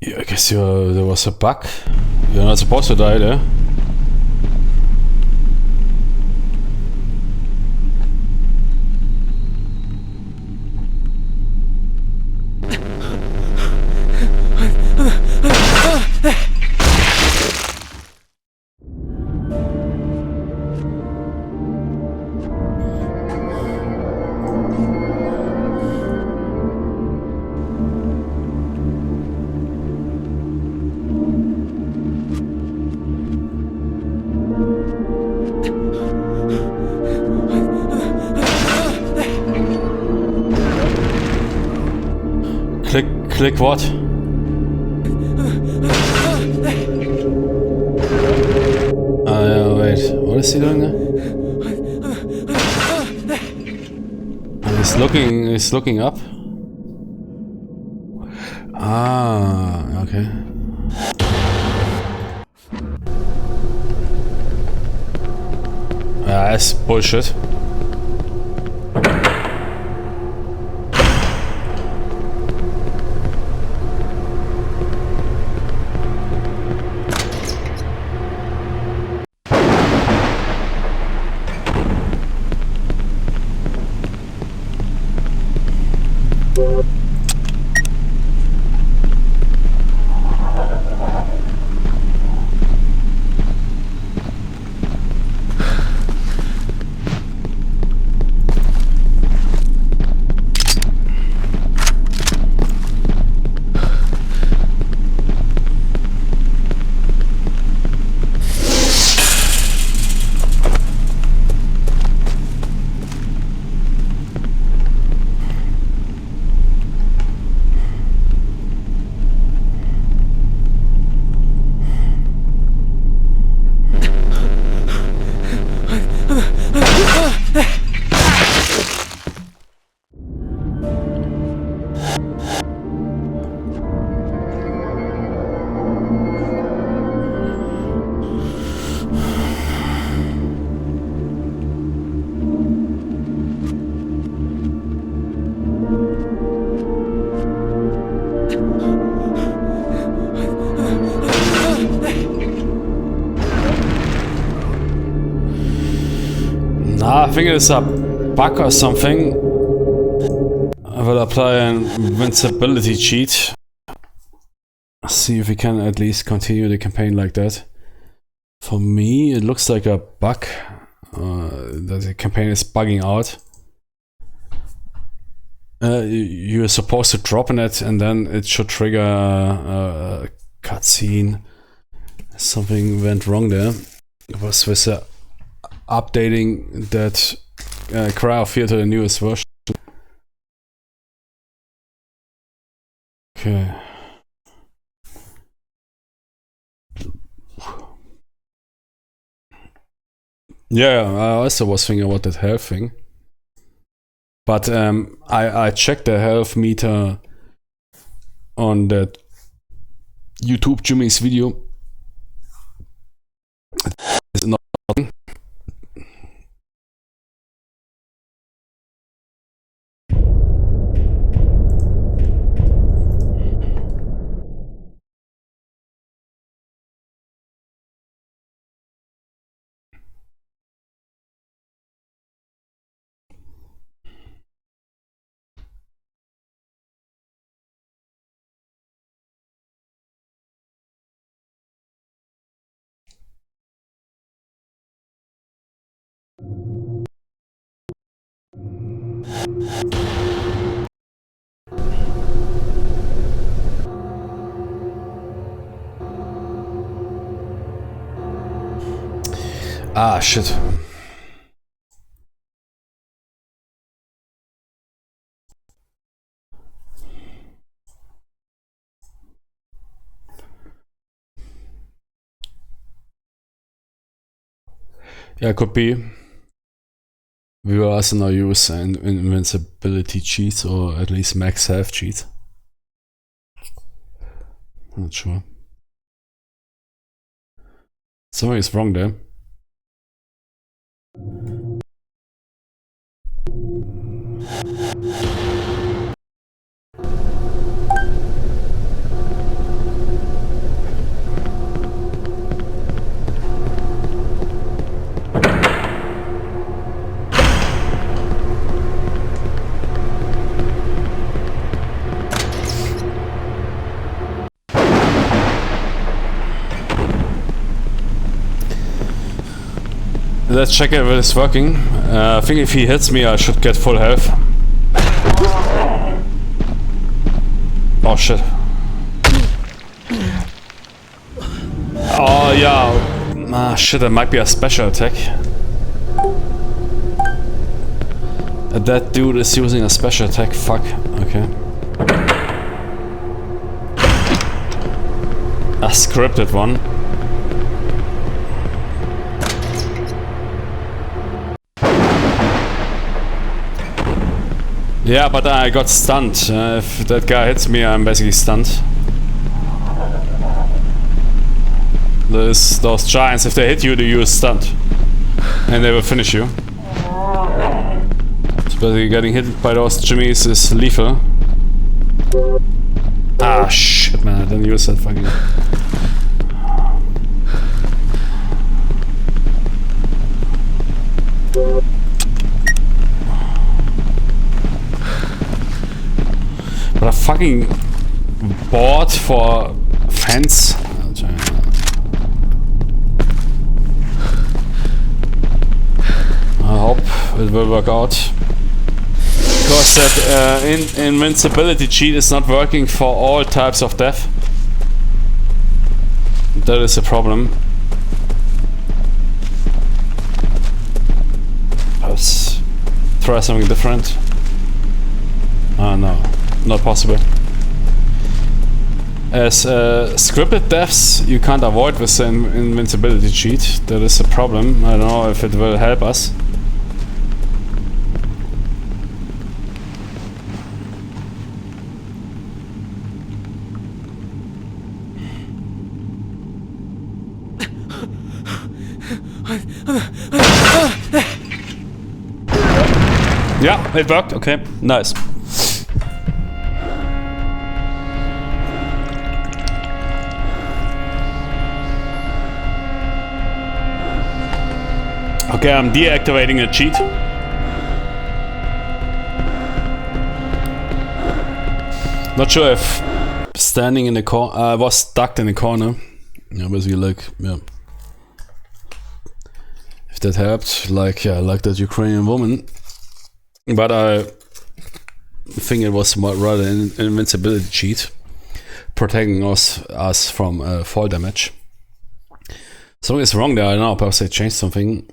Yeah, I guess there was a bug. You're not supposed to die there. Click what? Wait, what is he doing there? He's looking up. Ah, okay. That's bullshit. I think it's a bug or something. I will apply an invincibility cheat. See if we can at least continue the campaign like that. For me, it looks like a bug. That the campaign is bugging out. You're supposed to drop in it and then it should trigger a cutscene. Something went wrong there. It was with updating that cryosphere to the newest version. Okay. Yeah, I also was thinking about that health thing. But I checked the health meter on that YouTube Jimmy's video. It's not. Ah, shit. Yeah, it could be. We will also now use an invincibility cheat or at least max health cheat. Not sure. Something is wrong there. Let's check if it is working. I think if he hits me, I should get full health. Oh shit. Oh yeah. Ah shit, that might be a special attack. That dude is using a special attack. Fuck. Okay. A scripted one. Yeah, but I got stunned. If that guy hits me, I'm basically stunned. Those giants, if they hit you, you're stunned. And they will finish you. So basically getting hit by those jimmies is lethal. Ah, shit, man, I didn't use that fucking... But a fucking board for fence. I hope it will work out. Because that invincibility cheat is not working for all types of death. That is a problem. Let's try something different. Oh no. Not possible. As scripted deaths you can't avoid with the invincibility cheat. That is a problem. I don't know if it will help us. Yeah, it worked. Okay, nice. Okay, I'm deactivating a cheat. Not sure if standing in the corner. I was stuck in the corner. Yeah, basically like, yeah. If that helped, like, yeah, like that Ukrainian woman. But I think it was rather an invincibility cheat, protecting us from fall damage. Something is wrong there, I don't know, perhaps they changed something.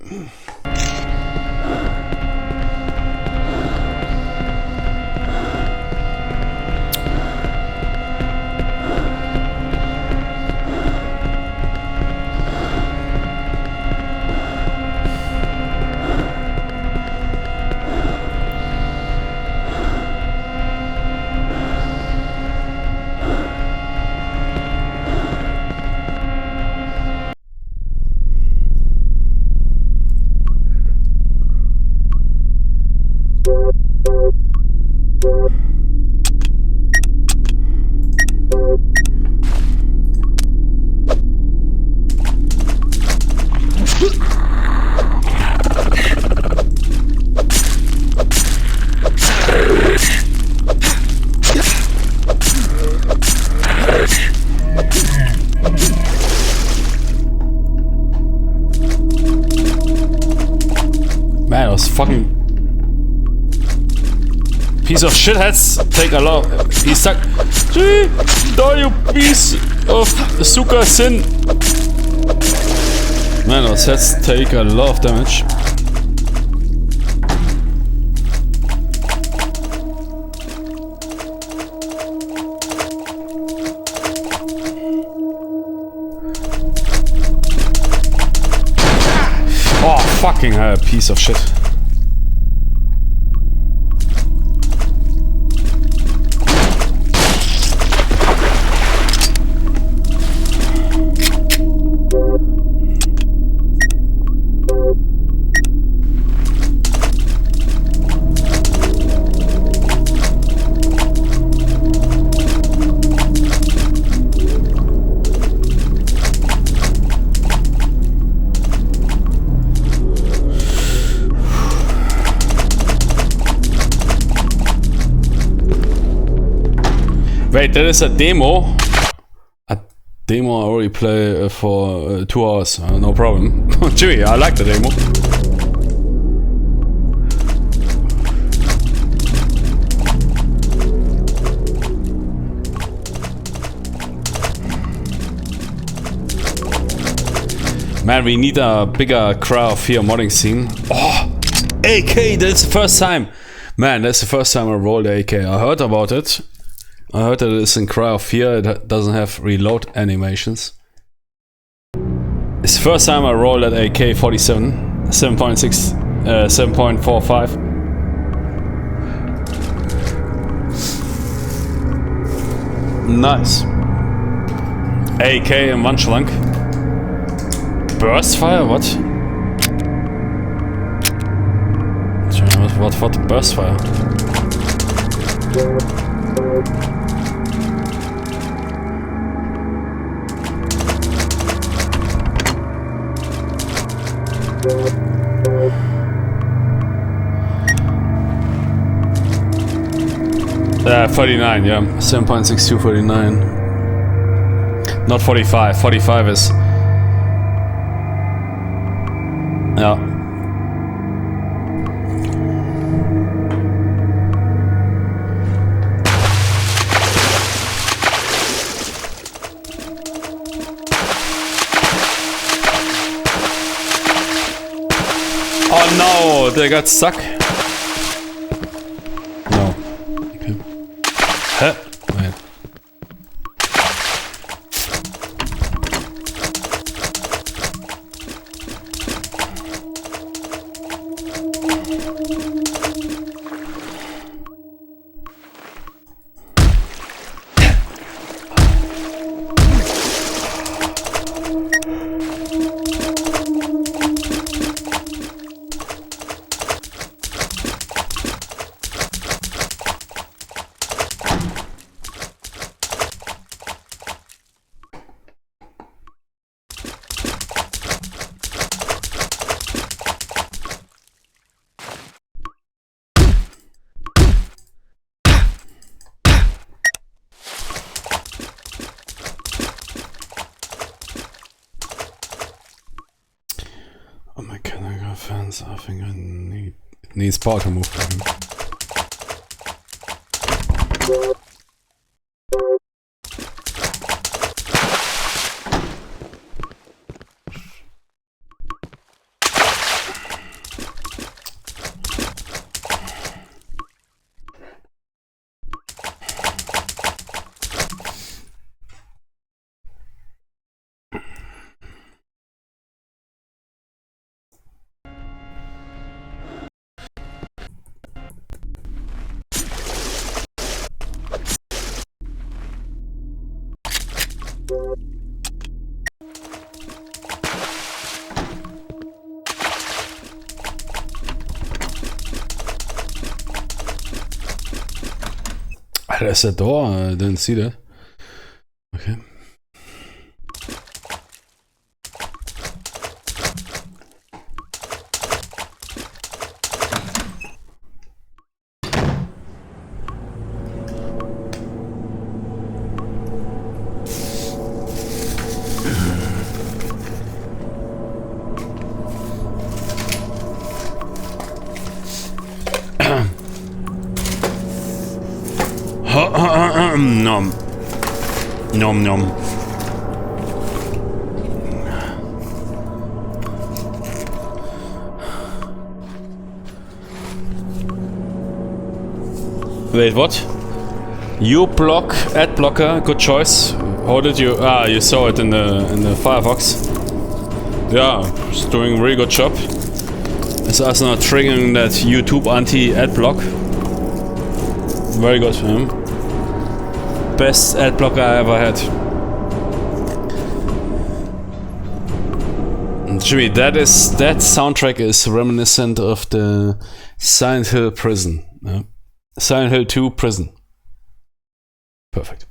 Man, those fucking piece of shitheads take a lot. He's stuck. Die, you piece of suka sin. Man, those heads take a lot of damage. Oh, fucking hell, piece of shit. Wait, that is a demo? A Demo I already play for 2 hours. No problem. Jimmy, I like the demo. Man, we need a bigger Cry of Fear modding scene. Oh, AK, that's the first time. Man, that's the first time I rolled AK. I heard about it. I heard that it's in Cry of Fear. It doesn't have reload animations. It's the first time I rolled at AK-47, 7.6, 7.45. Nice. AK in one slunk. Burst fire? What? What burst fire? Yeah, 49, yeah. 7.62, 49. Not 45. 45 is... Yeah. Oh no, they got stuck. No. Okay. Huh? Wait. Oh my god, I got fans. I think it needs power to move for him. There's a door, I didn't see that. Okay. Nom. Nom nom. Wait, what? You block ad blocker, good choice. How did you you saw it in the Firefox. Yeah, it's doing a really good job. It's also not triggering that YouTube anti-ad block. Very good for him. Best ad blocker I ever had. Jimmy, that soundtrack is reminiscent of the Silent Hill prison. Yeah. Silent Hill 2 prison. Perfect.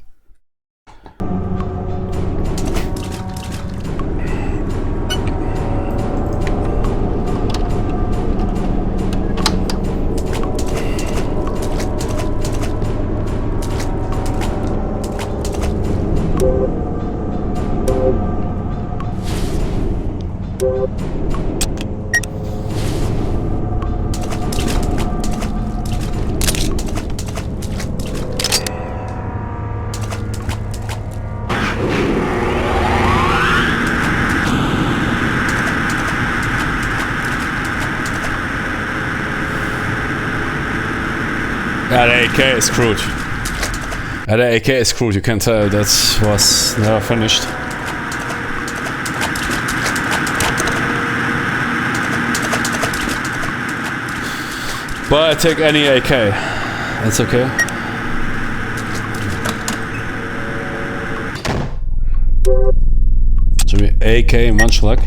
Yeah, the AK is screwed. Yeah, the AK is screwed, you can tell that was never finished. But I take any AK. That's okay. So we AK in one schlag.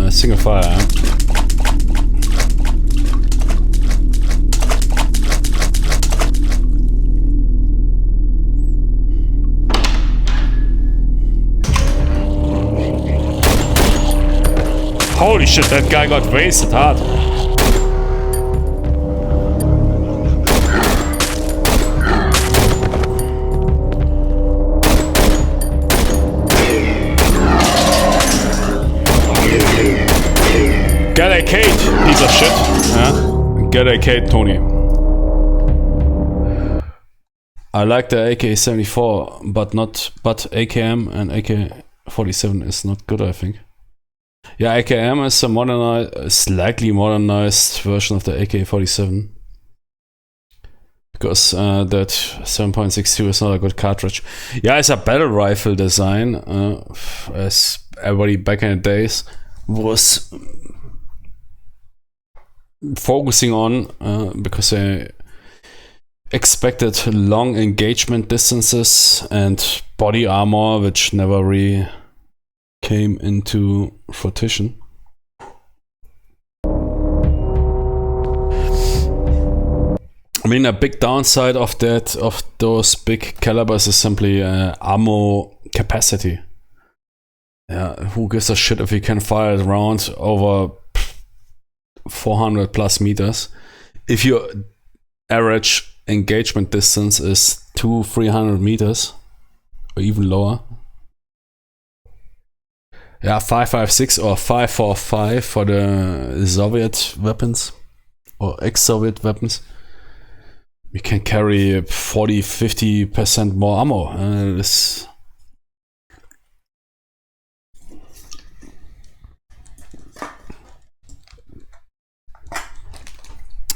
Single fire. Holy shit, that guy got wasted hard. Get a Kate, piece of shit. Yeah. Get a Kate, Tony. I like the AK-74, but AKM and AK-47 is not good, I think. Yeah, AKM is a slightly modernized version of the AK-47. Because that 7.62 is not a good cartridge. Yeah, it's a battle rifle design, as everybody back in the days was focusing on, because they expected long engagement distances and body armor, which never really came into fruition. I mean, a big downside of those big calibers is simply ammo capacity. Yeah, who gives a shit if you can fire it around over 400 plus meters? If your average engagement distance is 200-300 meters or even lower. Yeah, 5.56 or 5.45 for the Soviet weapons or ex-Soviet weapons. We can carry 40-50% more ammo.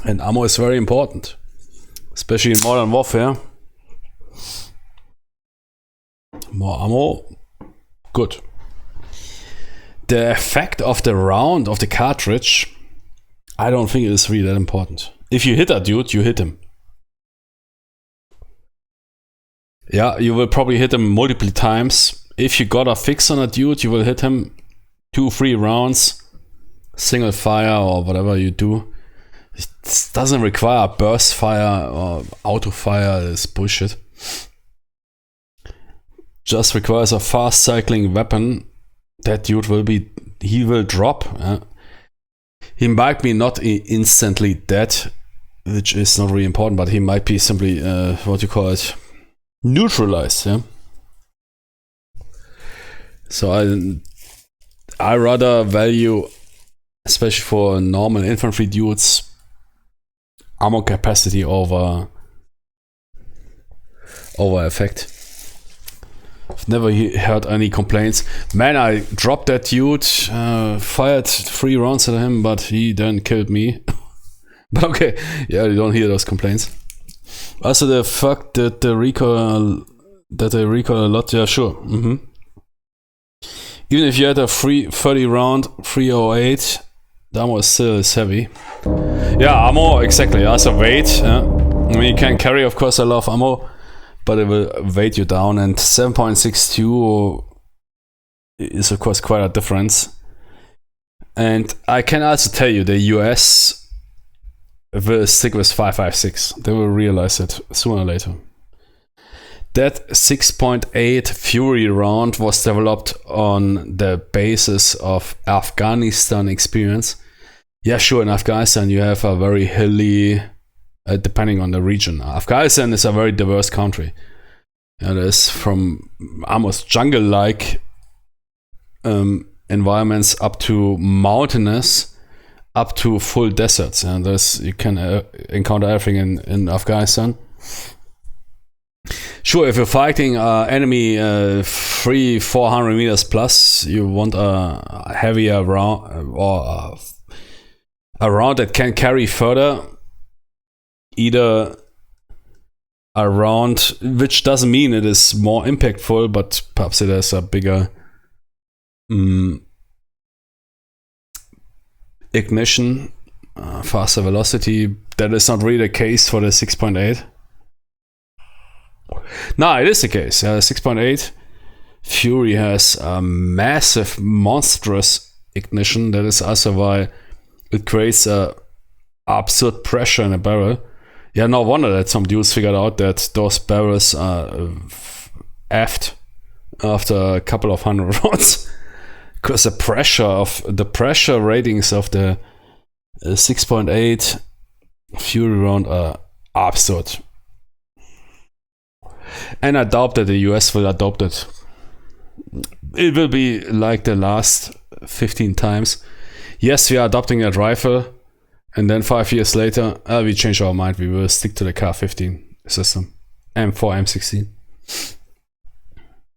And ammo is very important, especially in modern warfare. More ammo, good. The effect of the round of the cartridge, I don't think it is really that important. If you hit a dude, you hit him. Yeah, you will probably hit him multiple times. If you got a fix on a dude, you will hit him 2-3 rounds, single fire or whatever you do. It doesn't require burst fire or auto fire, it's bullshit. Just requires a fast cycling weapon. That dude he will drop. He might be not instantly dead, which is not really important, but he might be simply, what you call it, neutralized. Yeah. So I rather value, especially for normal infantry dudes, ammo capacity over effect. I've never heard any complaints. Man, I dropped that dude, fired 3 rounds at him, but he then killed me. But okay, yeah, you don't hear those complaints. Also, the fact that they recoil a lot, yeah, sure. Even if you had a 30 round 308, the ammo still is heavy. Yeah, ammo, exactly. Also weight. I mean, you can carry, of course, a lot of ammo, but it will weight you down. And 7.62 is, of course, quite a difference. And I can also tell you, the US will stick with 5.56. They will realize it sooner or later. That 6.8 Fury round was developed on the basis of Afghanistan experience. Yeah, sure, in Afghanistan you have a very hilly, depending on the region. Afghanistan is a very diverse country. It is from almost jungle-like environments up to mountainous, up to full deserts. And you can encounter everything in Afghanistan. Sure, if you're fighting enemy 400 meters plus, you want a heavier round or a round that can carry further. Either a round, which doesn't mean it is more impactful, but perhaps it has a bigger ignition, faster velocity. That is not really the case for the 6.8. No, it is the case. 6.8 Fury has a massive, monstrous ignition. That is also why it creates a absurd pressure in a barrel. Yeah, no wonder that some dudes figured out that those barrels are effed after a couple of hundred rounds, because the pressure ratings of the 6.8 Fury round are absurd. And I doubt that the US will adopt it. It will be like the last 15 times. Yes, we are adopting that rifle, and then 5 years later, we change our mind. We will stick to the Kar-15 system, M4, M16,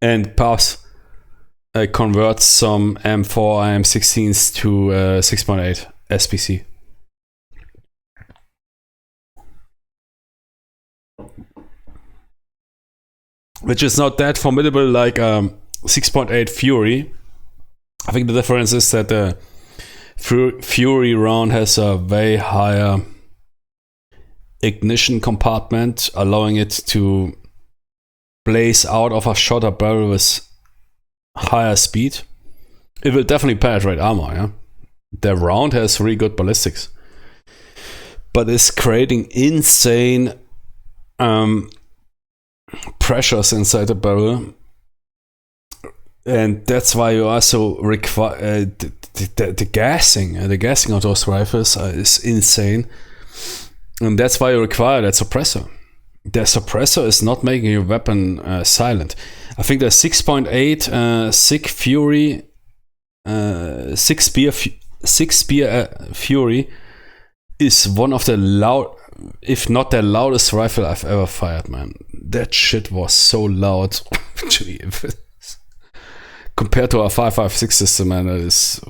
and perhaps convert some M4, M16s to 6.8 SPC. Which is not that formidable like 6.8 Fury. I think the difference is that the Fury round has a way higher ignition compartment, allowing it to blaze out of a shorter barrel with higher speed. It will definitely penetrate armor, yeah? The round has really good ballistics, but it's creating insane pressures inside the barrel, and that's why you also require the gassing of those rifles is insane, and that's why you require that suppressor. The suppressor is not making your weapon silent. I think the 6.8 SIG Fury, 6-spear Fury is one of the loud, if not the loudest rifle I've ever fired, man. That shit was so loud. Compared to a 5.56 system, man, it's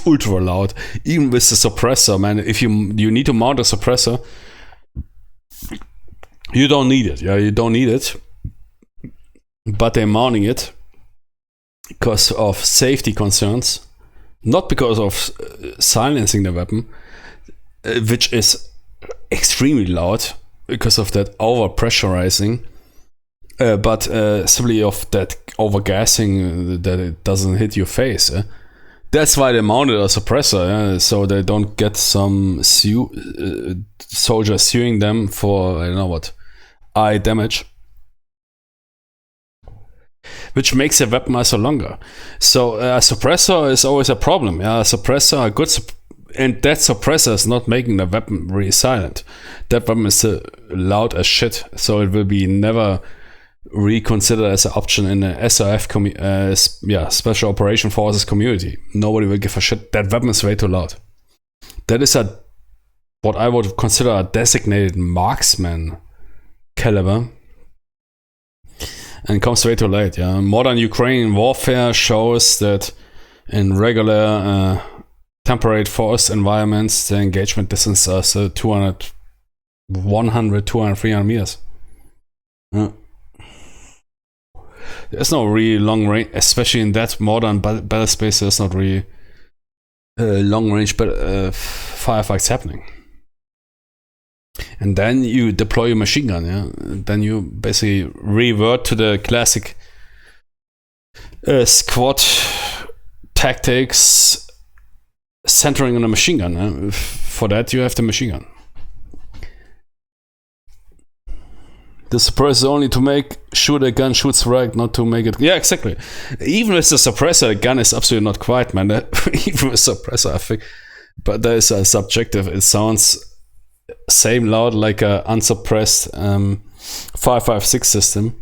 ultra loud. Even with the suppressor, man, if you need to mount a suppressor, you don't need it. Yeah, you don't need it. But they're mounting it because of safety concerns, not because of silencing the weapon, which is extremely loud because of that over pressurizing, but simply of that over gassing that it doesn't hit your face. That's why they mounted a suppressor, so they don't get some soldier suing them for, I don't know what, eye damage, which makes the weapon also longer. So a suppressor is always a problem. Yeah, a suppressor, a good and that suppressor is not making the weapon really silent. That weapon is loud as shit, so it will be never reconsidered as an option in the SOF Special Operation Forces community. Nobody will give a shit. That weapon is way too loud. That is what I would consider a designated marksman caliber, and comes way too late. Yeah, modern Ukrainian warfare shows that in regular temperate forest environments, the engagement distance is 200, 100, 200, 300 meters. There's no really long range, especially in that modern battle space. There's not really long range firefights happening. And then you deploy your machine gun. Yeah, then you basically revert to the classic squad tactics, centering on a machine gun. For that, you have the machine gun. The suppressor is only to make sure the gun shoots right, not to make it. Yeah, exactly. Even with the suppressor, the gun is absolutely not quiet, man. Even with suppressor, I think. But that is subjective. It sounds same loud like a unsuppressed 5.56 system.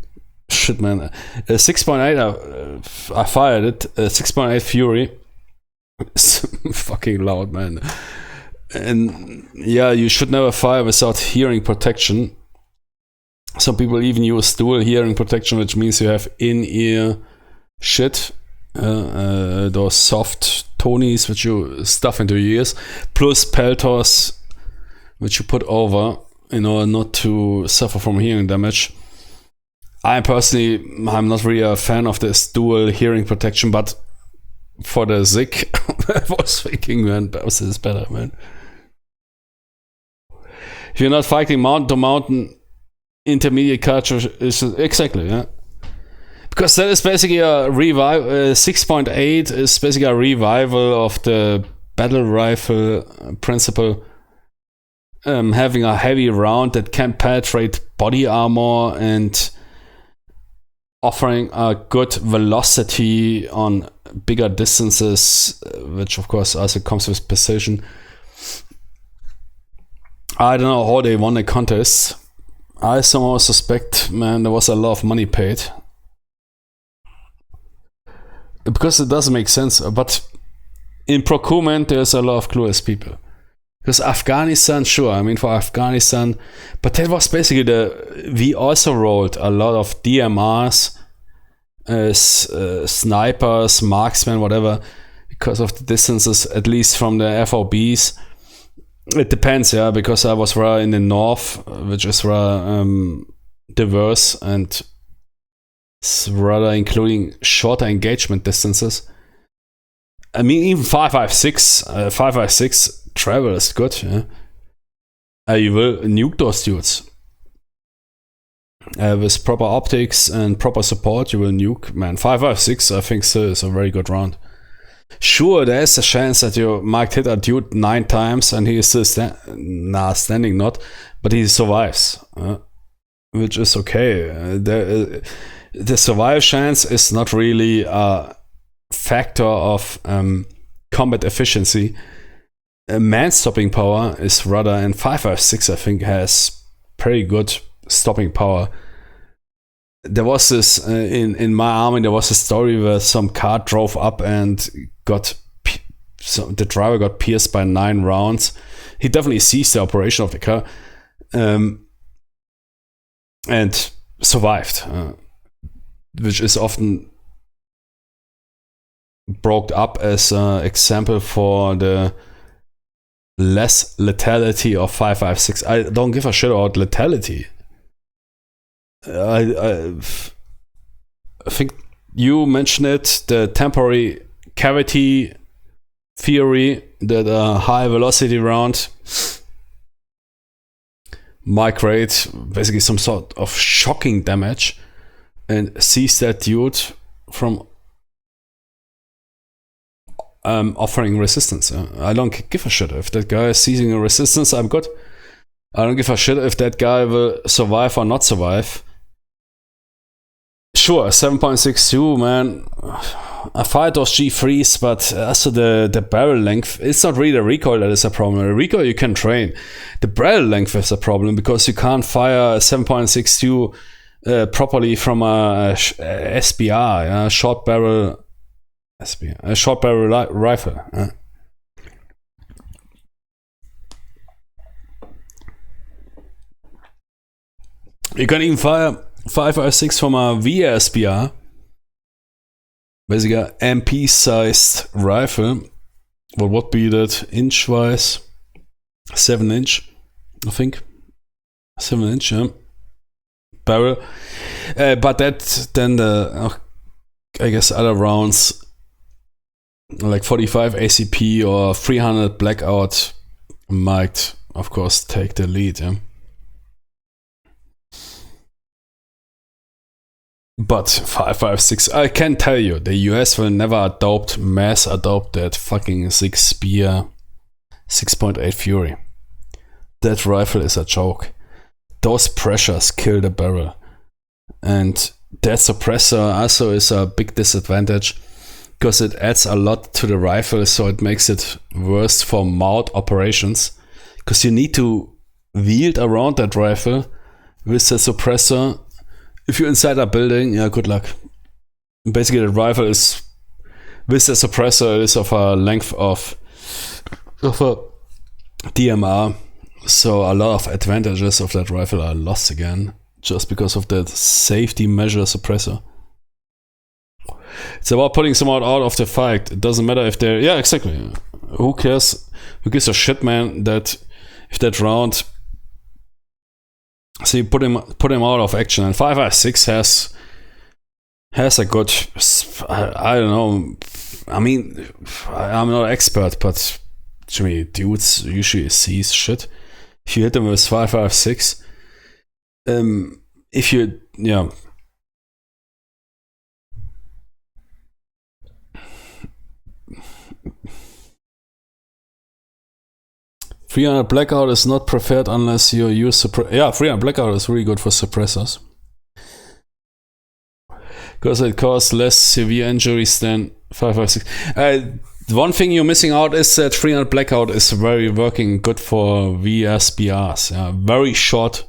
Shit, man. 6.8, I fired it. 6.8 Fury. It's fucking loud, man. And yeah, you should never fire without hearing protection. Some people even use dual hearing protection, which means you have in-ear shit, those soft tonies which you stuff into your ears, plus peltors which you put over in order not to suffer from hearing damage. I'm not really a fan of this dual hearing protection, but for the Zig, I was thinking, man, Bose is better, man. If you're not fighting mountain to mountain, intermediate culture is exactly, yeah. Because that is basically a revival. 6.8 is basically a revival of the battle rifle principle. Having a heavy round that can penetrate body armor and offering a good velocity on bigger distances, which of course also comes with precision. I don't know how they won the contest. I somehow suspect, man, there was a lot of money paid. Because it doesn't make sense. But in procurement, there's a lot of clueless people. Because Afghanistan, sure, I mean, for Afghanistan, but that was basically we also rolled a lot of DMRs, snipers, marksmen, whatever, because of the distances, at least from the FOBs. It depends, yeah, because I was rather in the north, which is rather diverse and rather including shorter engagement distances. I mean, even 5.56 travel is good, yeah. You will nuke those dudes. With proper optics and proper support, you will nuke, man. 5.56, I think, still is a very good round. Sure, there is a chance that you might hit a dude 9 times and he is still standing, not, but he survives, which is okay. The survival chance is not really a factor of combat efficiency. Man stopping power is rather, and 5.56 I think has pretty good stopping power. There was this in my army. There was a story where some car drove up and the driver got pierced by 9 rounds. He definitely seized the operation of the car and survived, which is often brought up as an example for the less lethality of 5.56. I don't give a shit about lethality. I think you mentioned it, the temporary cavity theory, that a high velocity round might create basically some sort of shocking damage and seize that dude from offering resistance. I don't give a shit if that guy is seizing a resistance. I'm good. I don't give a shit if that guy will survive or not survive. Sure, 7.62, man. I fired those G3s, but also the barrel length, it's not really the recoil that is a problem. The recoil you can train. The barrel length is a problem because you can't fire a 7.62 properly from a SBR, a short barrel rifle. You can even fire 5.56 from a VSBR, basically an MP-sized rifle. What would be that inch-wise? 7 inch, I think. 7 inch, yeah. Barrel. But that then I guess other rounds like 45 ACP or 300 Blackout might, of course, take the lead, yeah. But 5.56, I can tell you, the US will never mass adopt that fucking 6 spear 6.8 Fury. That rifle is a joke. Those pressures kill the barrel. And that suppressor also is a big disadvantage because it adds a lot to the rifle, so it makes it worse for mount operations. Because you need to wield around that rifle with the suppressor. If you're inside a building, yeah, good luck. Basically, the rifle is, with the suppressor, is of a length of a DMR. So a lot of advantages of that rifle are lost again just because of that safety measure suppressor. It's about putting someone out of the fight. It doesn't matter if they're... Yeah, exactly. Who cares? Who gives a shit, man, that if that round... So you put him out of action. And 5.56 has a good... I don't know. I mean, I'm not an expert, but Jimmy, dudes usually sees shit. If you hit them with 5.56, if you... Yeah... 300 blackout is not preferred unless you use 300 blackout is really good for suppressors. Because it causes less severe injuries than 5.56. One thing you're missing out is that 300 blackout is very working good for VSBRs. Yeah, very short.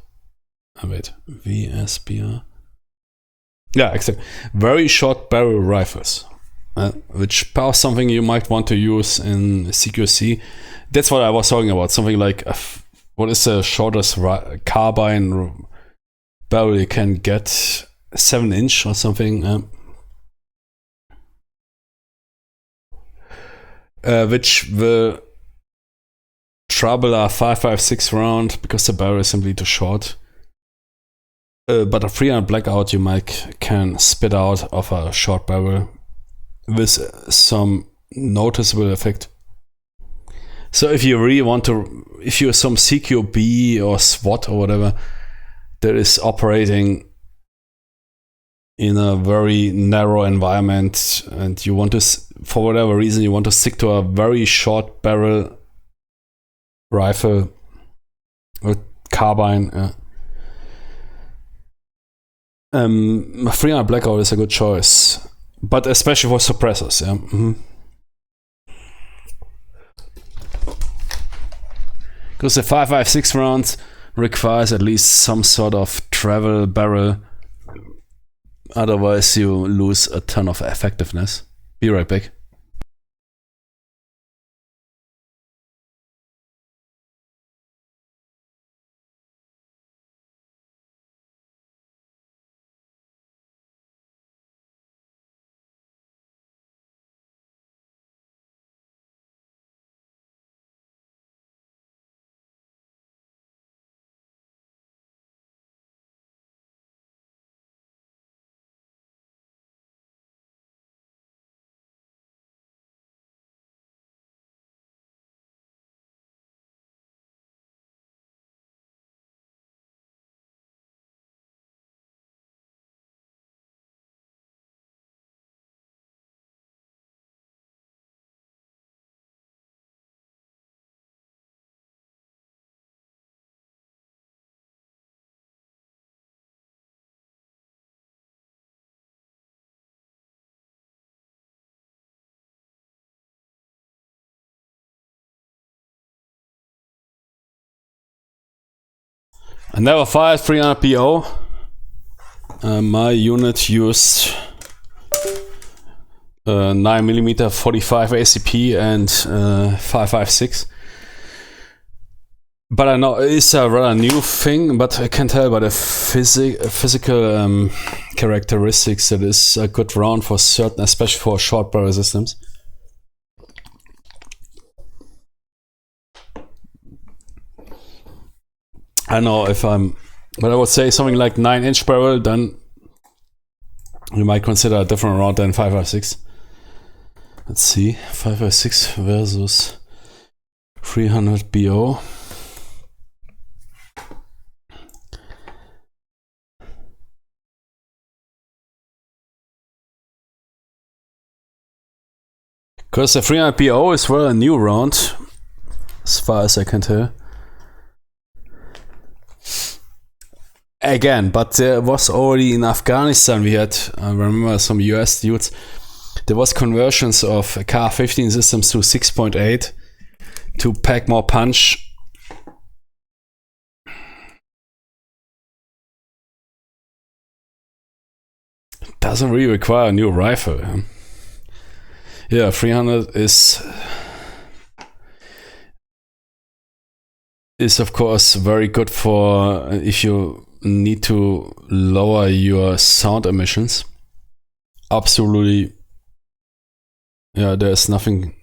Wait, VSBR. Yeah, exactly. Very short barrel rifles, which is something you might want to use in CQC. That's what I was talking about. Something like what is the shortest carbine barrel you can get? 7-inch or something. Which will trouble a 5.56 round because the barrel is simply too short. But a 300 blackout you can spit out of a short barrel with some noticeable effect. So if you really want to, if you're some CQB or SWAT or whatever that is operating in a very narrow environment and you want to, for whatever reason, you want to stick to a very short barrel rifle or carbine, a 300 blackout is a good choice, but especially for suppressors. Yeah. Mm-hmm. Because the 5.56 rounds requires at least some sort of travel barrel. Otherwise, you lose a ton of effectiveness. Be right back. I never fired 300 PO. My unit used 9mm 45 ACP and 5.56. But I know it's a rather new thing, but I can tell by the physical characteristics that is a good round for certain, especially for short barrel systems. I don't know if but I would say something like 9-inch barrel, then you might consider a different round than 5.56. Let's see, 5.56 versus 300 BO. Because the 300 BO is well a new round, as far as I can tell. Again, but there was already in Afghanistan, we had, I remember some US dudes, there was conversions of Kar-15 systems to 6.8 to pack more punch. Doesn't really require a new rifle. Yeah, 300 is of course very good for if you need to lower your sound emissions. Absolutely. Yeah, there's nothing.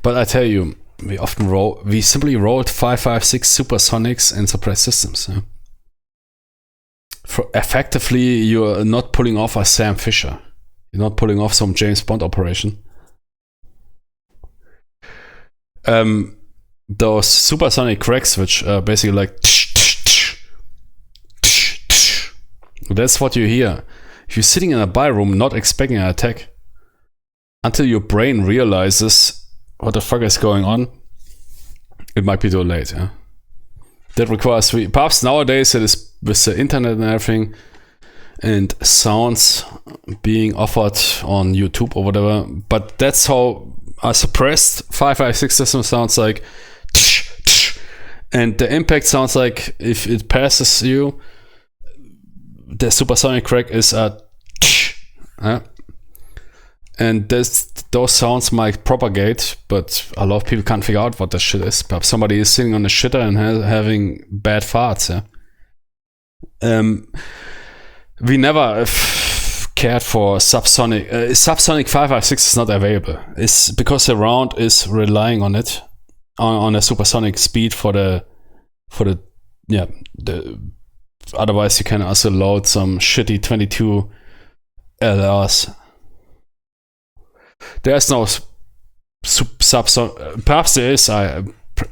But I tell you, we simply rolled 556 supersonics in suppressed systems. Yeah? Effectively, you're not pulling off a Sam Fisher. You're not pulling off some James Bond operation. Those supersonic cracks, which are basically like that's what you hear. If you're sitting in a ballroom not expecting an attack, until your brain realizes what the fuck is going on, it might be too late. Yeah? That requires perhaps nowadays it is with the internet and everything, and sounds being offered on YouTube or whatever. But that's how a suppressed 556 system sounds like, and the impact sounds like if it passes you, the supersonic crack is a and those sounds might propagate, but a lot of people can't figure out what the shit is. Perhaps somebody is sitting on a shitter and having bad farts. Yeah. We never cared for subsonic. Subsonic 556 is not available. It's because the round is relying on it, on a supersonic speed for the. Otherwise, you can also load some shitty 22 LRs. There's no subsonic. Perhaps there is.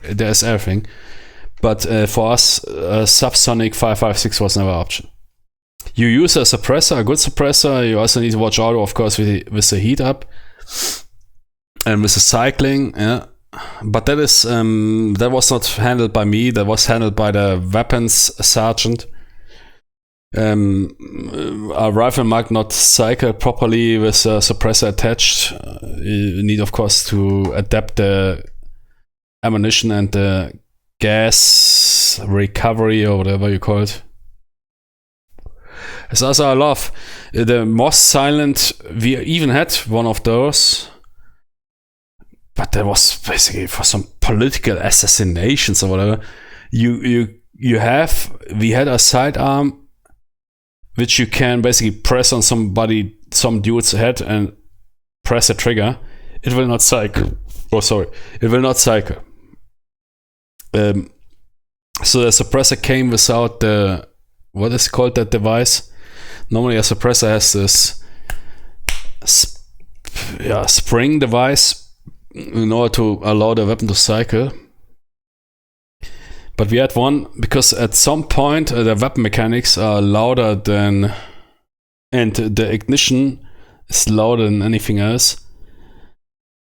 There's everything, but for us, subsonic 556 was never an option. You use a suppressor, a good suppressor. You also need to watch out, of course, with the heat up and with the cycling. Yeah, but that was not handled by me. That was handled by the weapons sergeant. A rifle might not cycle properly with a suppressor attached. You need, of course, to adapt the ammunition and the gas recovery or whatever you call it. It's also I love the Moss Silent. We even had one of those, but that was basically for some political assassinations or whatever. We had a sidearm which you can basically press on some dude's head and press a trigger. It will not cycle. It will not cycle. So the suppressor came without the, what is called that device? Normally a suppressor has this spring device in order to allow the weapon to cycle. But we had one because at some point the weapon mechanics are louder than, and the ignition is louder than anything else.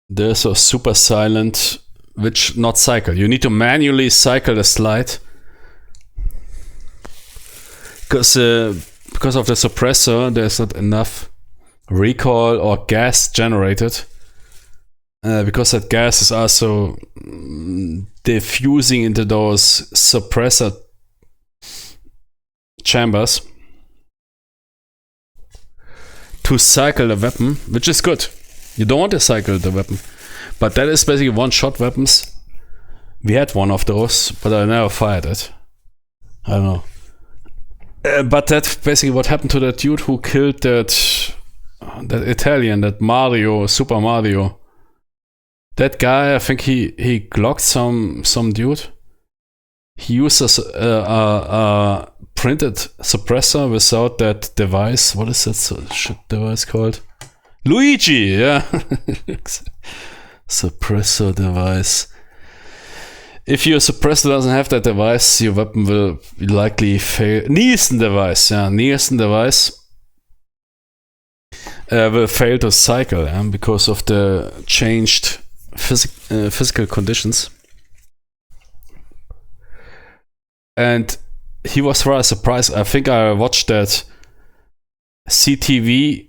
There's a super silent, which not cycle. You need to manually cycle the slide because of the suppressor. There's not enough recoil or gas generated. Because that gas is also diffusing into those suppressor chambers to cycle the weapon, which is good. You don't want to cycle the weapon, but that is basically one-shot weapons. We had one of those, but I never fired it. I don't know. But that's basically what happened to that dude who killed that Italian, that Mario, Super Mario. That guy, I think he glocked some dude. He used a printed suppressor without that device. What is that shit device called? Luigi, yeah. Suppressor device. If your suppressor doesn't have that device, your weapon will likely fail. Nielsen device, yeah. Nielsen device will fail to cycle, yeah, because of the changed physical conditions. And he was rather surprised. I think I watched that CCTV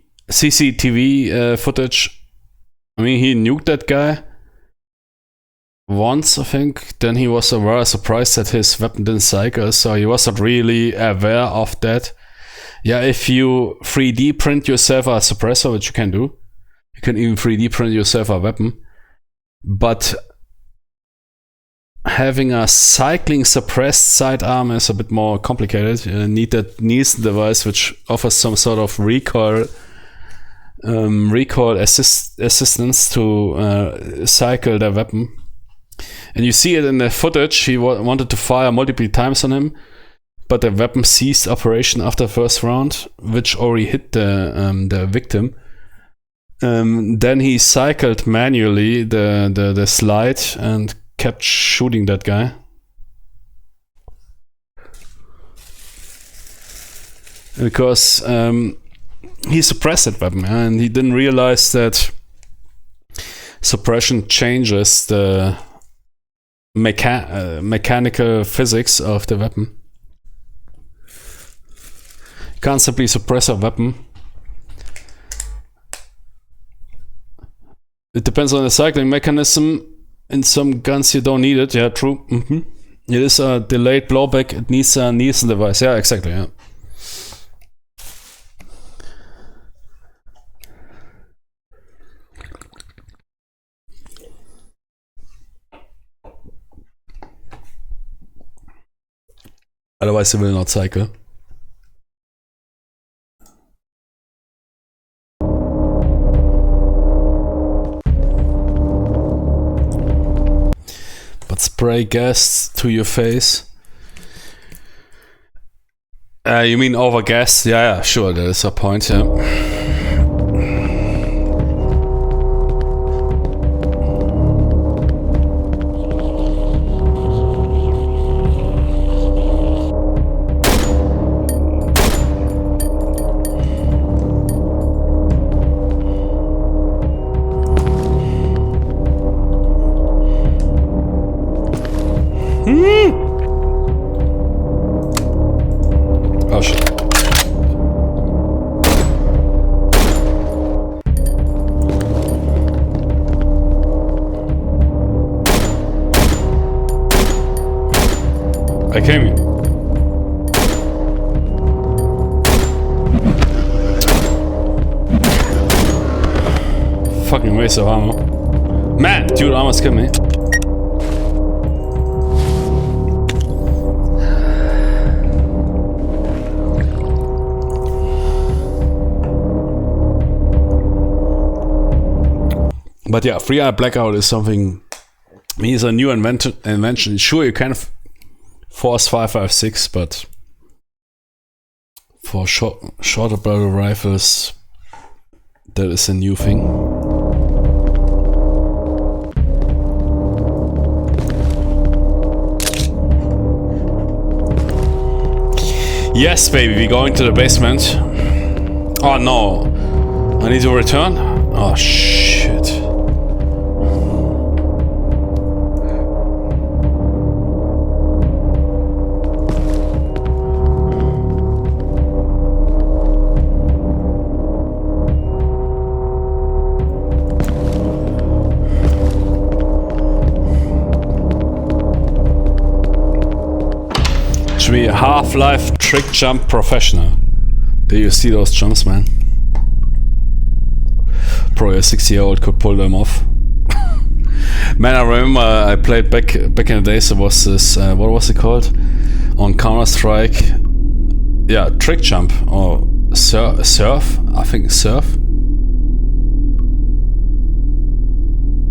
footage. I mean, he nuked that guy once, I think. Then he was rather surprised that his weapon didn't cycle, so he wasn't really aware of that. Yeah, if you 3D print yourself a suppressor, which you can do, you can even 3D print yourself a weapon. But having a cycling suppressed sidearm is a bit more complicated. You need that Nielsen device, which offers some sort of recoil assistance to cycle the weapon. And you see it in the footage. He wanted to fire multiple times on him, but the weapon ceased operation after the first round, which already hit the victim. Then he cycled manually the slide and kept shooting that guy. Because he suppressed that weapon, and he didn't realize that suppression changes the mechanical physics of the weapon. You can't simply suppress a weapon. It depends on the cycling mechanism. In some guns you don't need it. Yeah, true. It is a delayed blowback. It needs a Nielsen device. Yeah, exactly. Yeah. Otherwise, it will not cycle. But spray gas to your face. You mean over gas? Yeah, sure, that is a point, yeah. Oh shit. I came here. Fucking waste of ammo. Man, dude almost killed me. But yeah, free eye blackout is something. I mean, it's a new invention. Sure, you can force 5.56, but for shorter barrel rifles, that is a new thing. Yes, baby, we're going to the basement. Oh no, I need to return. Oh shit. Half-Life trick jump professional. Do you see those jumps, man? Probably a 60-year-old could pull them off. Man, I remember I played back in the days. There was this what was it called on Counter-Strike? Yeah, trick jump or surf. I think surf.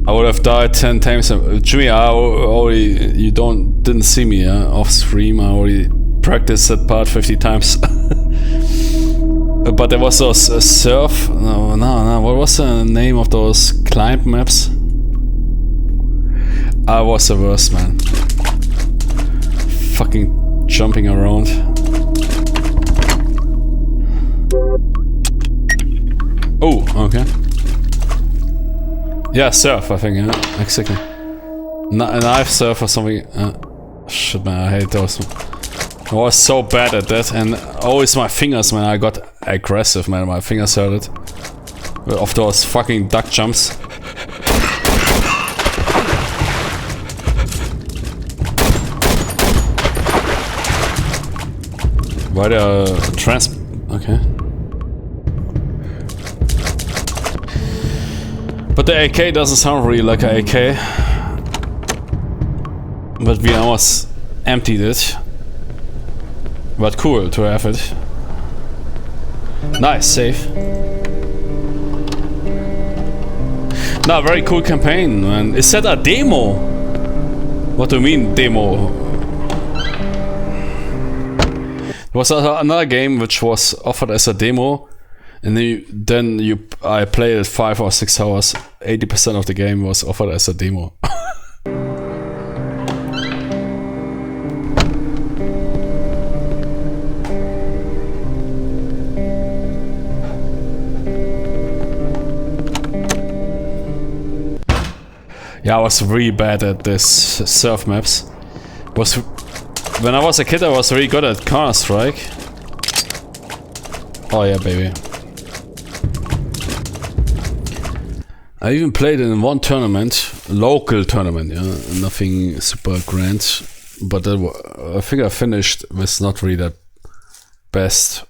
I would have died 10 times. Jimmy, you didn't see me off stream. I already practiced that part 50 times. But there was those surf. No. What was the name of those climb maps? I was the worst, man. Fucking jumping around. Oh, okay. Yeah, surf, I think, yeah, exactly. Knife surf or something. Shit, man, I hate those. I was so bad at that, and always my fingers, man, I got aggressive, man, my fingers hurted. Of those fucking duck jumps. Why the okay. But the AK doesn't sound really like an AK. but we almost emptied it. But cool to have it. Nice, safe. No, very cool campaign, man. Is that a demo? What do you mean, demo? There was another game which was offered as a demo, and I played it 5 or 6 hours. 80% of the game was offered as a demo. Yeah, I was really bad at this surf maps. When I was a kid, I was really good at Counter-Strike. Oh yeah, baby. I even played in one tournament, local tournament, yeah, nothing super grand. But I think I finished with not really that best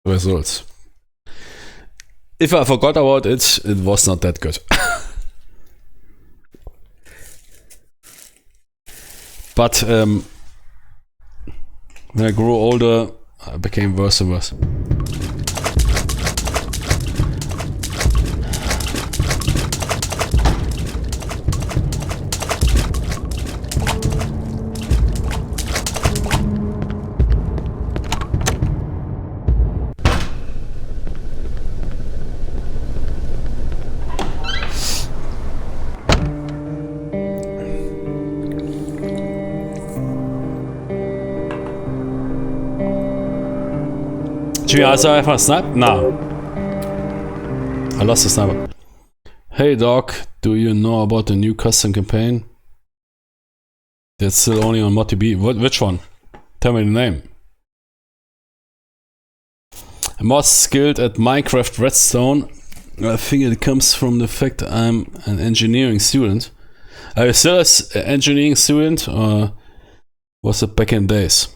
results. If I forgot about it, it was not that good. But when I grew older, I became worse and worse. Jimmy, also einfach snipe? Nah. I lost the sniper. Hey dog, do you know about the new custom campaign? That's still only on ModDB. Which one? Tell me the name. I'm most skilled at Minecraft Redstone. I think it comes from the fact I'm an engineering student. Are you still an engineering student, or was it back in days?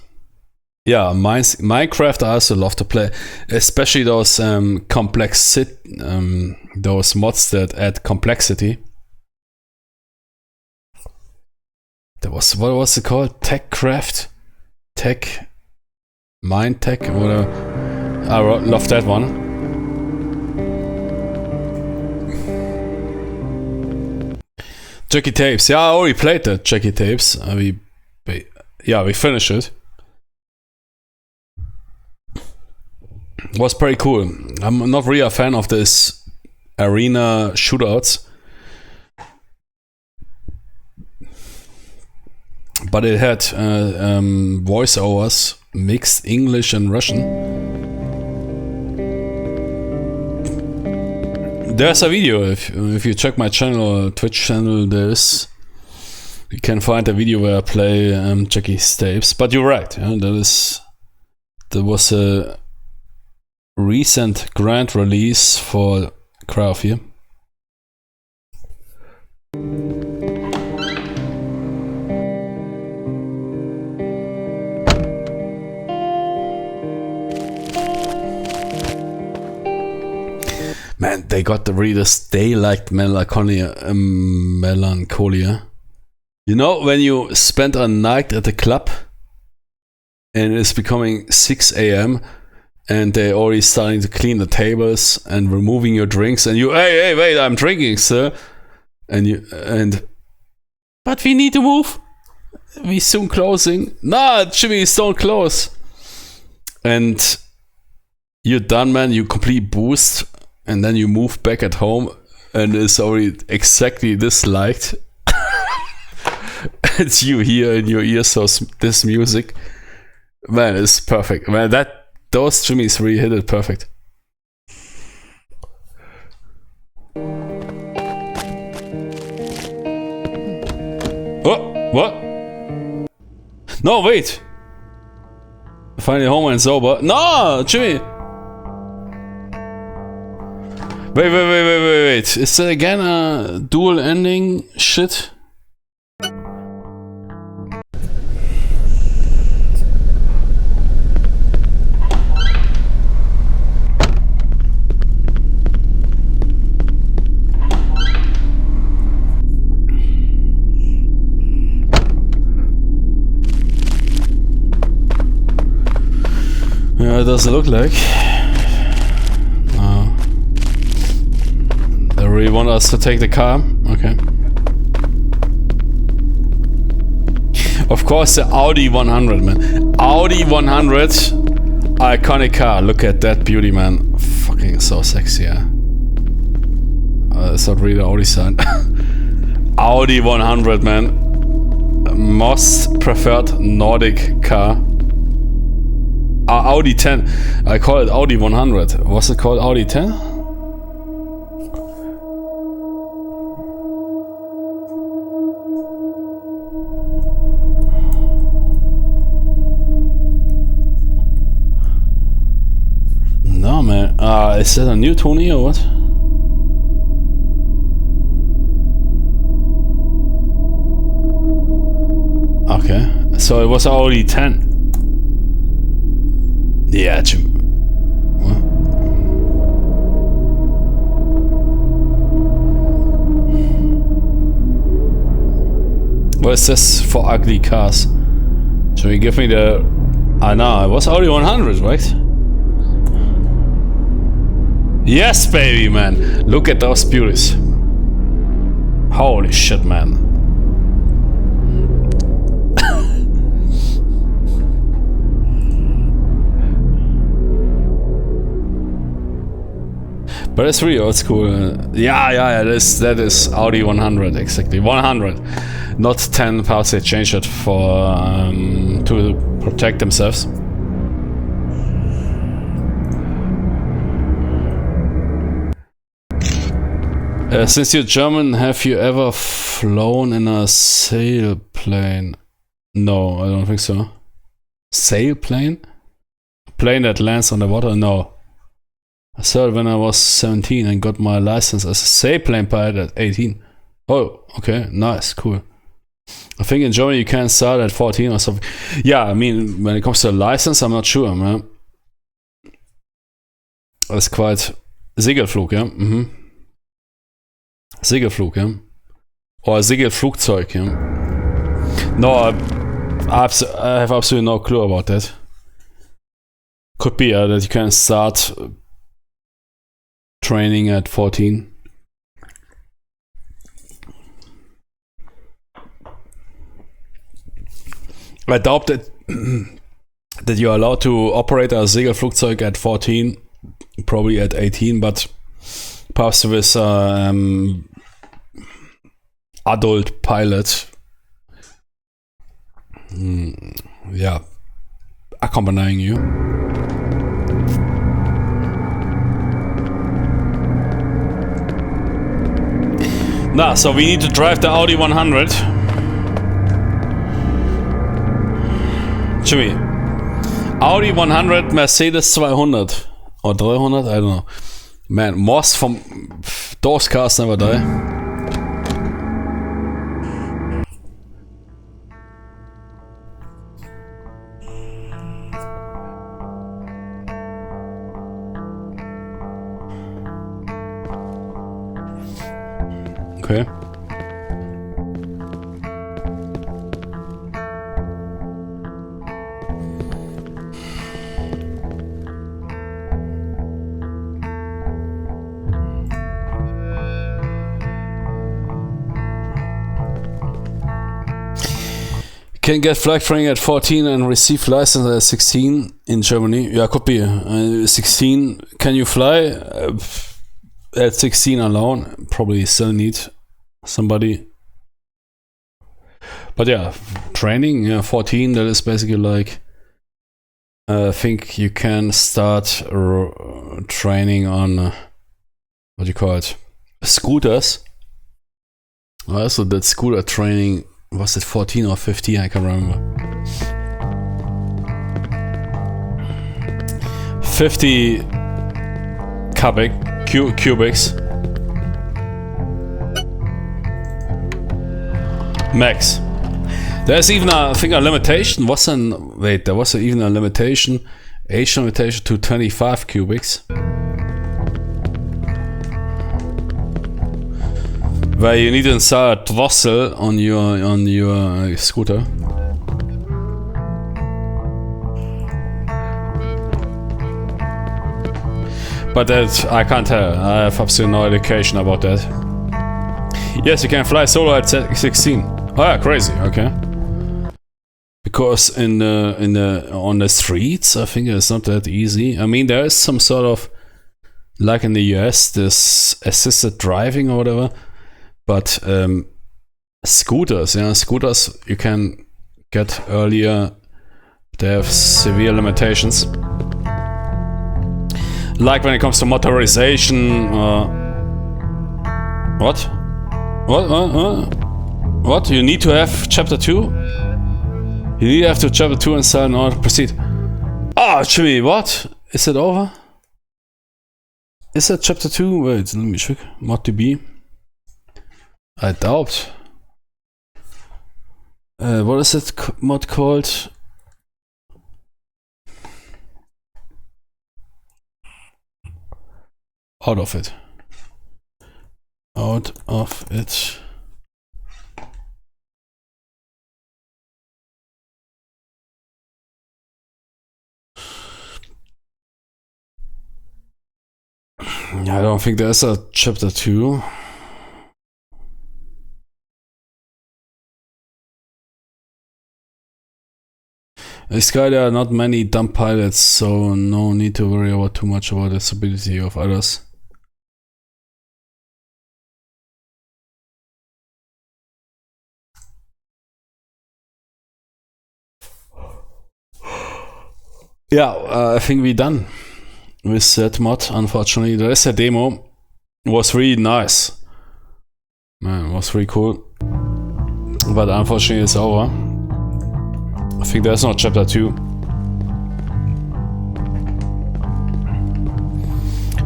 Yeah, Minecraft I also love to play, especially those those mods that add complexity. What was it called? Techcraft, Minetech, whatever. I love that one. Jackie Tapes. Yeah, I already played that Jackie Tapes. We finished it. Was pretty cool. I'm not really a fan of this arena shootouts, but it had voiceovers, mixed English and Russian. There's a video, if you check my channel, Twitch channel, you can find a video where I play Jackie's Tapes. But you're right, yeah, there was a recent grand release for Cry of Fear. Man, they got the readers, they liked melancholia. You know, when you spend a night at the club and it's becoming 6 a.m. and they're already starting to clean the tables and removing your drinks, and you, hey, wait, I'm drinking, sir. But we need to move. We soon closing. Nah, Jimmy, don't close. And you're done, man. You complete boost, and then you move back at home, and it's already exactly disliked. And you hear in your ears this music. Man, it's perfect. Man, those Jimmys really hit it perfect. Oh, what? No, wait. Finally home and sober. No, Jimmy. Wait. Is that again a dual ending shit? What does it look like? They really want us to take the car? Okay. Of course, the Audi 100, man. Audi 100, iconic car. Look at that beauty, man. Fucking so sexy, yeah. It's not really Audi sign. Audi 100, man. Most preferred Nordic car. Audi 10. I call it Audi 100. Was it called Audi 10? No, man. Is that a new Tony or what? Okay, so it was Audi 10. Yeah, what? What is this for ugly cars? Should we give me the... no, it was Audi 100, right? Yes, baby, man! Look at those beauties. Holy shit, man. But it's really old school. Yeah, that is Audi 100, exactly. 100. Not 10 parts, they changed it for to protect themselves. Since you're German, have you ever flown in a sailplane? No, I don't think so. Sailplane? Plane that lands on the water? No. I saw it when I was 17 and got my license as a sailplane pilot at 18. Oh, okay, nice, cool. I think in Germany you can start at 14 or something. Yeah, I mean, when it comes to a license, I'm not sure, man. That's quite... Segelflug, yeah? Segelflug, yeah? Or Segelflugzeug, yeah? No, I have absolutely no clue about that. Could be that you can start training at 14. I doubt that that you're allowed to operate a Segelflugzeug at 14, probably at 18, but perhaps with adult pilot, yeah, accompanying you. Nah, so we need to drive the Audi 100. Jimmy, Audi 100, Mercedes 200 or 300, I don't know. Man, most from those cars never die. Okay. Can get flight training at 14 and receive license at 16 in Germany. Yeah, could be. 16, can you fly? At 16 alone, probably still need somebody. But yeah, training, yeah, 14, that is basically like, I think you can start training on, what do you call it? Scooters. Also, that scooter training, was it 14 or 15? I can't remember. 50 cubics. Max. There's even I think a limitation. There was even a limitation, age limitation to 25 cubics. Where you need to install a throttle on your scooter. But that I can't tell. I have absolutely no education about that. Yes, you can fly solo at 16. Oh yeah, crazy. Okay. Because on the streets, I think it's not that easy. I mean, there is some sort of, like in the US, this assisted driving or whatever. But scooters, scooters you can get earlier. They have severe limitations. Like when it comes to motorization. What? What? You need to have chapter 2? You need to have to chapter 2 and sell in order to proceed. Oh, Jimmy, what? Is it over? Is that chapter 2? Wait, let me check. ModDB. I doubt. What is that mod called? Out of it. Out of it. I don't think there's a chapter 2. This guy, there are not many dumb pilots, so no need to worry about too much about the stability of others. Yeah, I think we're done with that mod. Unfortunately, the rest of the demo was really nice. Man, it was really cool. But unfortunately, it's over. I think there's no chapter 2.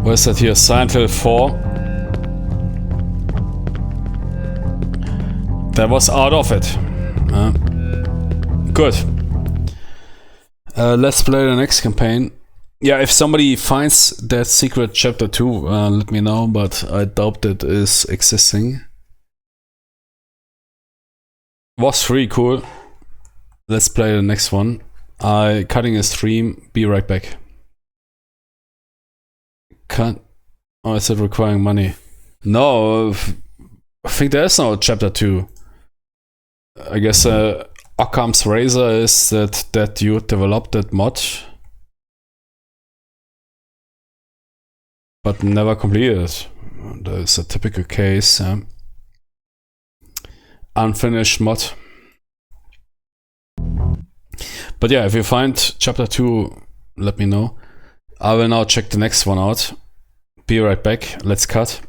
What is that here? Seinfeld 4. That was out of it. Good. Let's play the next campaign. Yeah, if somebody finds that secret chapter 2, let me know, but I doubt that is existing. Was really cool. Let's play the next one. Cutting a stream. Be right back. Cut. Oh, is it requiring money? No, I think there is no chapter 2. I guess Occam's razor is that you developed that mod, but never completed it. That is a typical case. Unfinished mod. But yeah, if you find chapter 2, let me know. I will now check the next one out. Be right back. Let's cut.